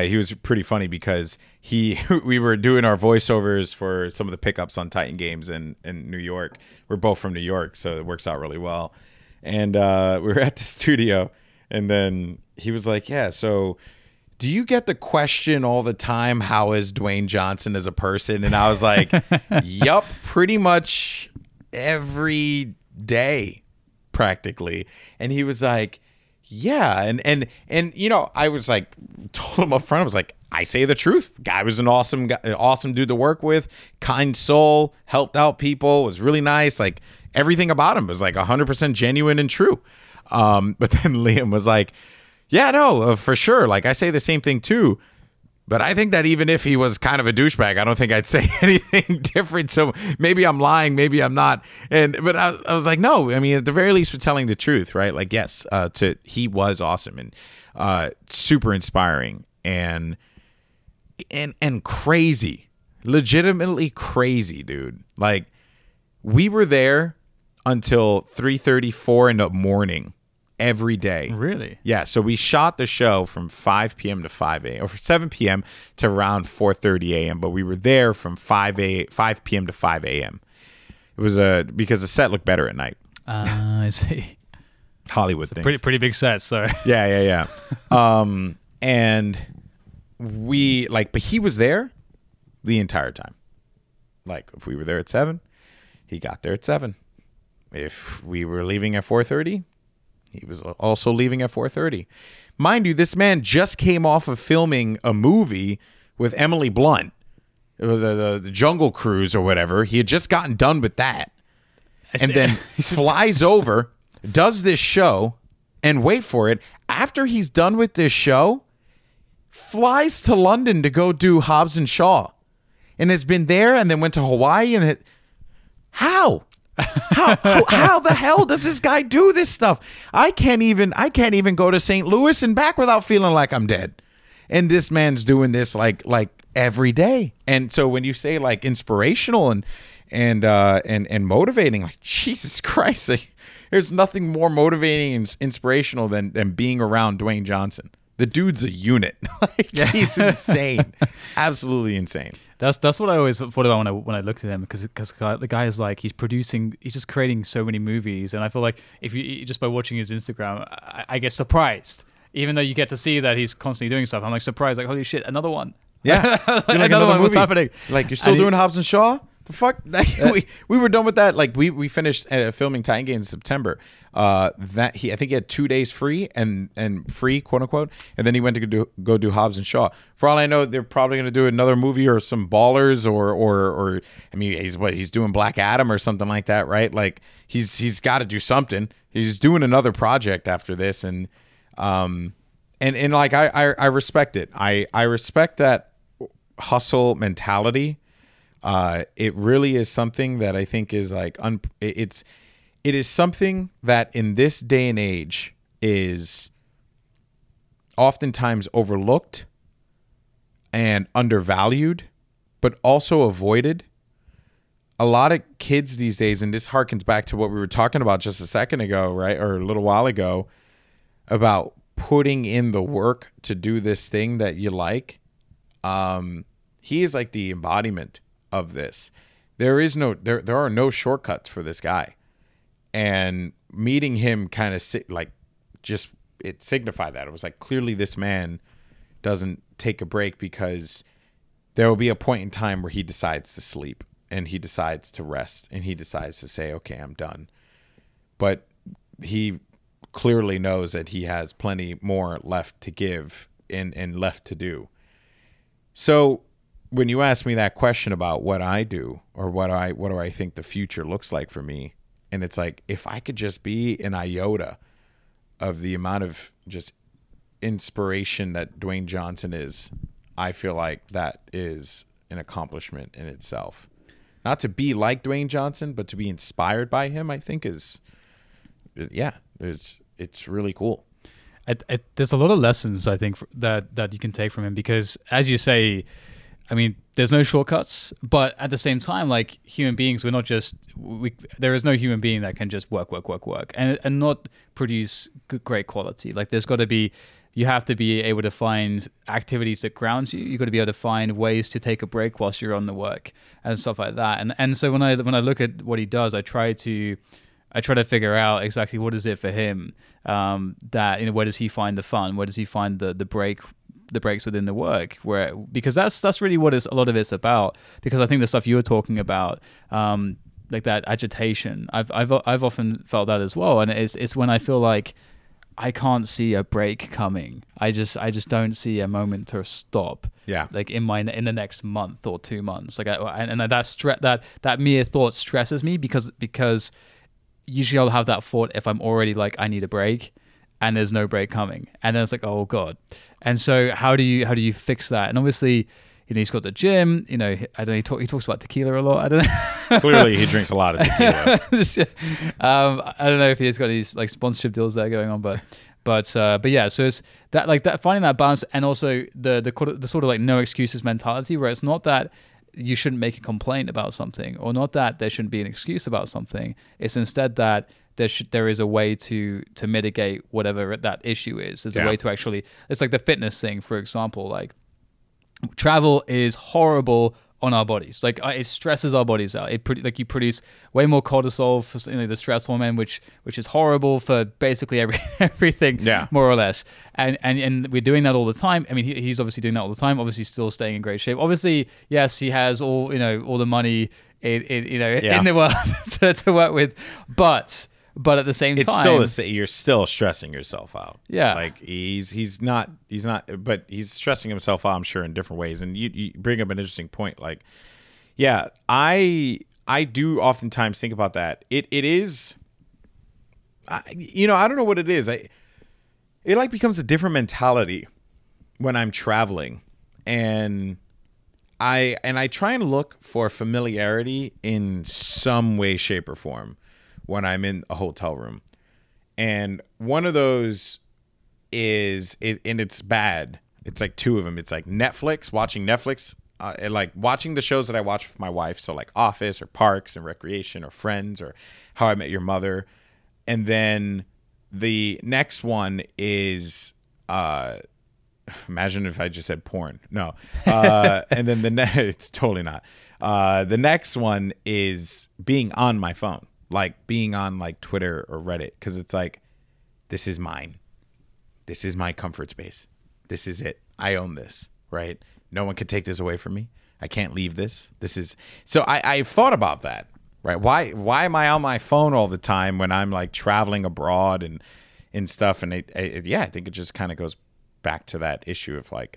he was pretty funny because we were doing our voiceovers for some of the pickups on Titan games in New York. We're both from New York, so it works out really well. And we were at the studio, and then he was like, yeah, so do you get the question all the time, how is Dwayne Johnson as a person? And I was like, yup, pretty much every day, practically. And he was like, yeah. And you know, I was like, told him up front, I was like, I say the truth. Guy was an awesome guy, awesome dude to work with, kind soul, helped out people, was really nice. Like, everything about him was like 100% genuine and true. But then Liam was like, yeah, no, for sure. Like, I say the same thing too. But I think that even if he was kind of a douchebag, I don't think I'd say anything different. So maybe I'm lying, maybe I'm not. But I was like, no, I mean, at the very least, we're telling the truth, right? Like, yes, he was awesome and super inspiring and crazy, legitimately crazy, dude. Like, we were there until 3:34 in the morning every day. Really? Yeah. So we shot the show from 5 p.m. to 5 a.m. or from 7 p.m. to around 4:30 a.m. But we were there from 5 p.m. to 5 a.m. It was because the set looked better at night. I see. Hollywood things. Pretty big set. So yeah. And we but he was there the entire time. Like, if we were there at 7, he got there at 7. If we were leaving at 4:30, he was also leaving at 4:30. Mind you, this man just came off of filming a movie with Emily Blunt, the Jungle Cruise or whatever. He had just gotten done with that. And then flies over, does this show, and wait for it, after he's done with this show, flies to London to go do Hobbs and Shaw. And has been there and then went to Hawaii. And how the hell does this guy do this stuff? I can't even go to St. Louis and back without feeling like I'm dead. And this man's doing this like every day. And so when you say like inspirational and motivating, like, Jesus Christ, like, there's nothing more motivating and inspirational than being around Dwayne Johnson. The dude's a unit. He's insane. Absolutely insane. That's what I always thought about when I looked at him, because the guy is like, he's just creating so many movies, and I feel like if you just by watching his Instagram, I get surprised, even though you get to see that he's constantly doing stuff. I'm like surprised, like, holy shit, another one. Yeah, like another one. What's happening? Like, you're still doing Hobbs and Shaw? The fuck? We were done with that. Like, we finished filming Titan Games in September. I think he had 2 days free and free, quote unquote, and then he went to go do Hobbs and Shaw. For all I know, they're probably going to do another movie or some Ballers or I mean, he's doing Black Adam or something like that, right? Like, he's got to do something. He's doing another project after this, and like I respect it. I respect that hustle mentality, it really is something that I think is like it is something that in this day and age is oftentimes overlooked and undervalued, but also avoided. A lot of kids these days, and this harkens back to what we were talking about just a second ago, right? Or a little while ago, about putting in the work to do this thing that you like. He is like the embodiment of this. There are no shortcuts for this guy. And meeting him kind of it signified that. It was like, clearly this man doesn't take a break, because there will be a point in time where he decides to sleep and he decides to rest and he decides to say, okay, I'm done. But he clearly knows that he has plenty more left to give and left to do. So when you ask me that question about what I do, or what do I think the future looks like for me, and it's like, if I could just be an iota of the amount of just inspiration that Dwayne Johnson is, I feel like that is an accomplishment in itself. Not to be like Dwayne Johnson, but to be inspired by him, I think it's really cool. There's a lot of lessons, I think, that you can take from him, because, as you say, I mean, there's no shortcuts, but at the same time, like, human beings, there is no human being that can just work and not produce great quality. Like, you have to be able to find activities that ground you. You've got to be able to find ways to take a break whilst you're on the work and stuff like that. And so when I look at what he does, I try to figure out exactly what is it for him, that, you know, where does he find the fun? Where does he find the breaks within the work? Because that's really what a lot of it's about. Because I think the stuff you were talking about, like that agitation, I've often felt that as well. And it's when I feel like I can't see a break coming. I just don't see a moment to stop. Yeah. Like in the next month or 2 months. Like that mere thought stresses me, because usually I'll have that thought if I'm already like, I need a break, and there's no break coming, and then it's like, oh God. And so how do you fix that? And obviously, you know, he's got the gym. You know, I don't know. He talks about tequila a lot. I don't know. Clearly, he drinks a lot of tequila. I don't know if he's got these like sponsorship deals there going on, but yeah. So it's that, like, that, finding that balance, and also the sort of like no excuses mentality, where it's not that you shouldn't make a complaint about something, or not that there shouldn't be an excuse about something. It's instead that there is a way to mitigate whatever that issue is. There's a way to actually. It's like the fitness thing, for example. Like, travel is horrible on our bodies. Like, it stresses our bodies out. You produce way more cortisol for, you know, the stress hormone, which is horrible for basically everything, more or less. And we're doing that all the time. I mean, he's obviously doing that all the time. Obviously, still staying in great shape. Obviously, yes, he has all the money in the world to work with, but at the same time, you're still stressing yourself out. Yeah, like he's not, but he's stressing himself out, I'm sure, in different ways. And you bring up an interesting point. Like, yeah, I do oftentimes think about that. It is, I don't know what it is. It like becomes a different mentality when I'm traveling, and I try and look for familiarity in some way, shape, or form when I'm in a hotel room. And one of those is, and it's bad. It's like two of them. It's like watching Netflix, and like watching the shows that I watch with my wife. So like Office, or Parks and Recreation, or Friends, or How I Met Your Mother. And then the next one is, imagine if I just said porn. No. And then it's totally not. The next one is being on my phone. Like being on like Twitter or Reddit, because it's like, this is mine. This is my comfort space. This is it. I own this, right? No one can take this away from me. I can't leave this. So I've thought about that, right? Why am I on my phone all the time when I'm like traveling abroad and stuff? And I think it just kind of goes back to that issue of like,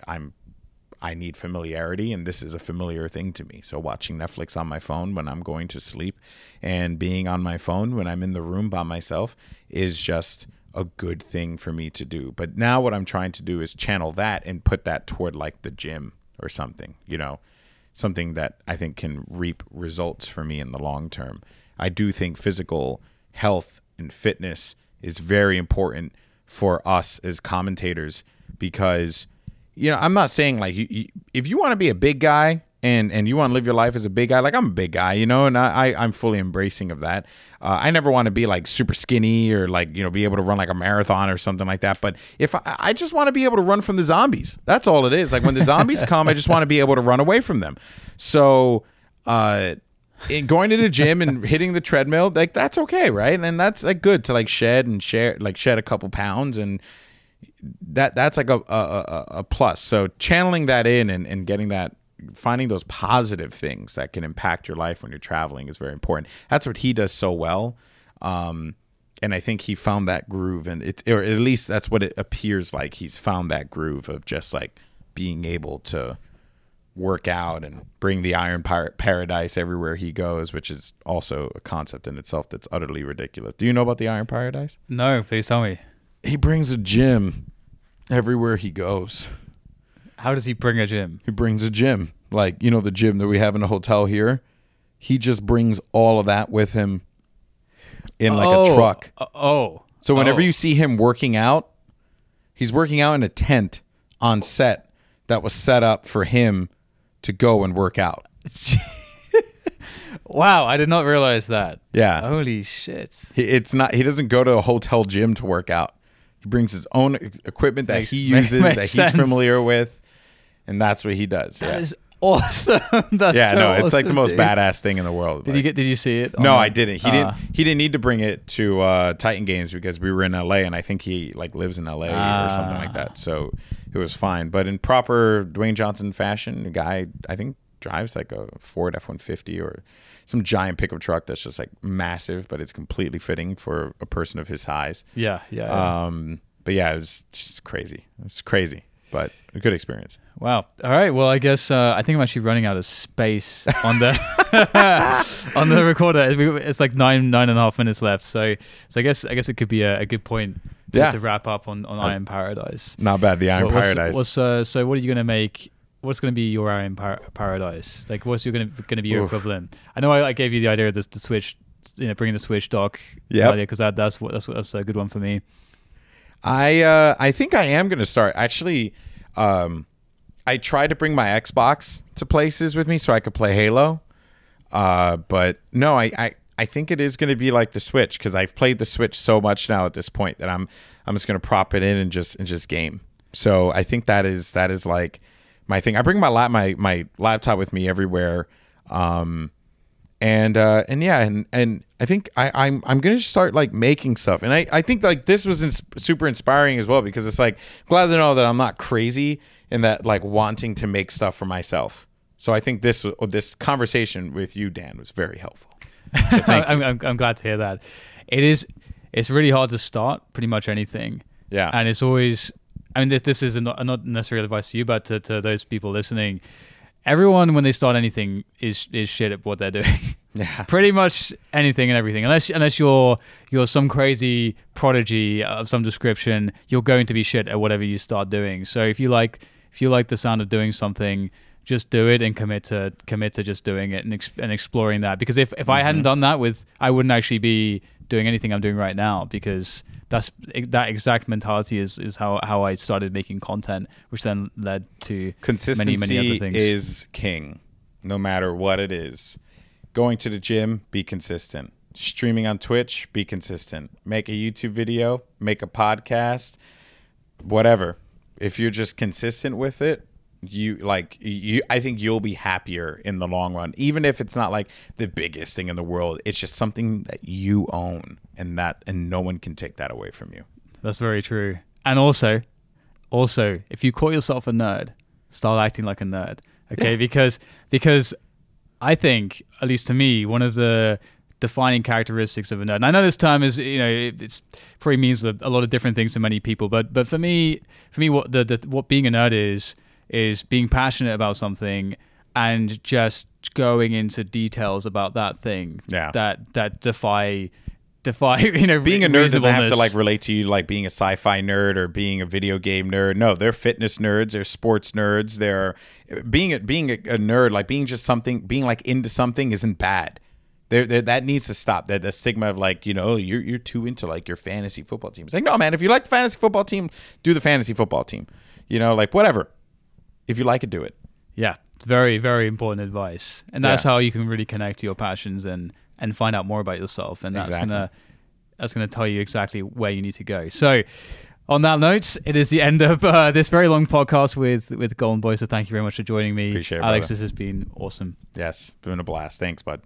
I need familiarity, and this is a familiar thing to me. So watching Netflix on my phone when I'm going to sleep, and being on my phone when I'm in the room by myself, is just a good thing for me to do. But now what I'm trying to do is channel that and put that toward like the gym or something, you know, something that I think can reap results for me in the long term. I do think physical health and fitness is very important for us as commentators because, you know, I'm not saying like if you want to be a big guy and you want to live your life as a big guy, like I'm a big guy, you know, and I'm fully embracing of that. I never want to be like super skinny or like, you know, be able to run like a marathon or something like that. But if I just want to be able to run from the zombies, that's all it is. Like when the zombies come, I just want to be able to run away from them. So, going to the gym and hitting the treadmill, like that's okay, right? And that's like good to like shed a couple pounds, and that's like a plus. So channeling that in and getting that, finding those positive things that can impact your life when you're traveling is very important. That's what he does so well. And I think he found that groove, and or at least that's what it appears like. He's found that groove of just like being able to work out and bring the Iron Paradise everywhere he goes, which is also a concept in itself that's utterly ridiculous. Do you know about the Iron Paradise? No, please tell me. He brings a gym everywhere he goes. How does he bring a gym? He brings a gym. Like, you know, the gym that we have in a hotel here? He just brings all of that with him in like a truck. So whenever you see him working out, he's working out in a tent on set that was set up for him to go and work out. Wow, I did not realize that. Yeah. Holy shit. He doesn't go to a hotel gym to work out. He brings his own equipment that he uses, that he's familiar with, and that's what he does. That is awesome. It's like the most badass thing in the world. Did you see it? No, I didn't. He didn't need to bring it to Titan Games because we were in LA, and I think he like lives in LA or something like that. So it was fine. But in proper Dwayne Johnson fashion, the guy I think drives like a Ford F-150 or some giant pickup truck that's just like massive, but it's completely fitting for a person of his size. Yeah. But yeah, it was just crazy. It was crazy, but a good experience. Wow. All right. Well, I guess I think I'm actually running out of space on the on the recorder. It's like nine and a half minutes left. So I guess it could be a good point to wrap up on Iron Paradise. Not bad. The Iron Paradise. So what are you gonna make? What's going to be your Iron Paradise? Like, what's going to be your equivalent? I know I gave you the idea of the Switch, you know, bringing the Switch dock. Yeah. Because that's a good one for me. I think I am going to start. Actually, I tried to bring my Xbox to places with me so I could play Halo. But no, I think it is going to be like the Switch because I've played the Switch so much now at this point that I'm just going to prop it in and just game. So I think that is like my thing. I bring my laptop with me everywhere, and I think I'm gonna start like making stuff, and I think like this was super inspiring as well because it's like I'm glad to know that I'm not crazy in that like wanting to make stuff for myself. So I think this conversation with you, Dan, was very helpful. So I'm glad to hear that. It's really hard to start pretty much anything. Yeah, and it's always. I mean, this is not necessarily advice to you, but to those people listening, everyone when they start anything is shit at what they're doing. Yeah, pretty much anything and everything. Unless you're some crazy prodigy of some description, you're going to be shit at whatever you start doing. So if you like the sound of doing something, just do it and commit to just doing it and exploring that. Because if I hadn't done that I wouldn't actually be doing anything I'm doing right now because that exact mentality is how I started making content, which then led to many other things. Is king, no matter what it is. Going to the gym, be consistent. Streaming on Twitch, be consistent. Make a YouTube video, make a podcast, whatever. If you're just consistent with it, I think you'll be happier in the long run, even if it's not like the biggest thing in the world. It's just something that you own, and no one can take that away from you. That's very true. And also, if you call yourself a nerd, start acting like a nerd, okay? Because I think, at least to me, one of the defining characteristics of a nerd. And I know this term is, you know, it's probably means a lot of different things to many people, but for me, what being a nerd is being passionate about something and just going into details about that thing that defy defy, being a nerd doesn't have to like reasonableness. relate to you like being a sci-fi nerd or being a video game nerd. No, they're fitness nerds, they're sports nerds. They're being a nerd, like being just something, being like into something isn't bad. That needs to stop. That the stigma of like, you're too into like your fantasy football team. It's like, no, man, if you like the fantasy football team, do the fantasy football team. Like whatever. If you like it, do it. Yeah, it's very, very important advice. And that's how you can really connect to your passions and find out more about yourself. And that's gonna tell you exactly where you need to go. So on that note, it is the end of this very long podcast with Goldenboy. So thank you very much for joining me. Appreciate it, Alex. brother. This has been awesome. Yes, it's been a blast. Thanks, bud.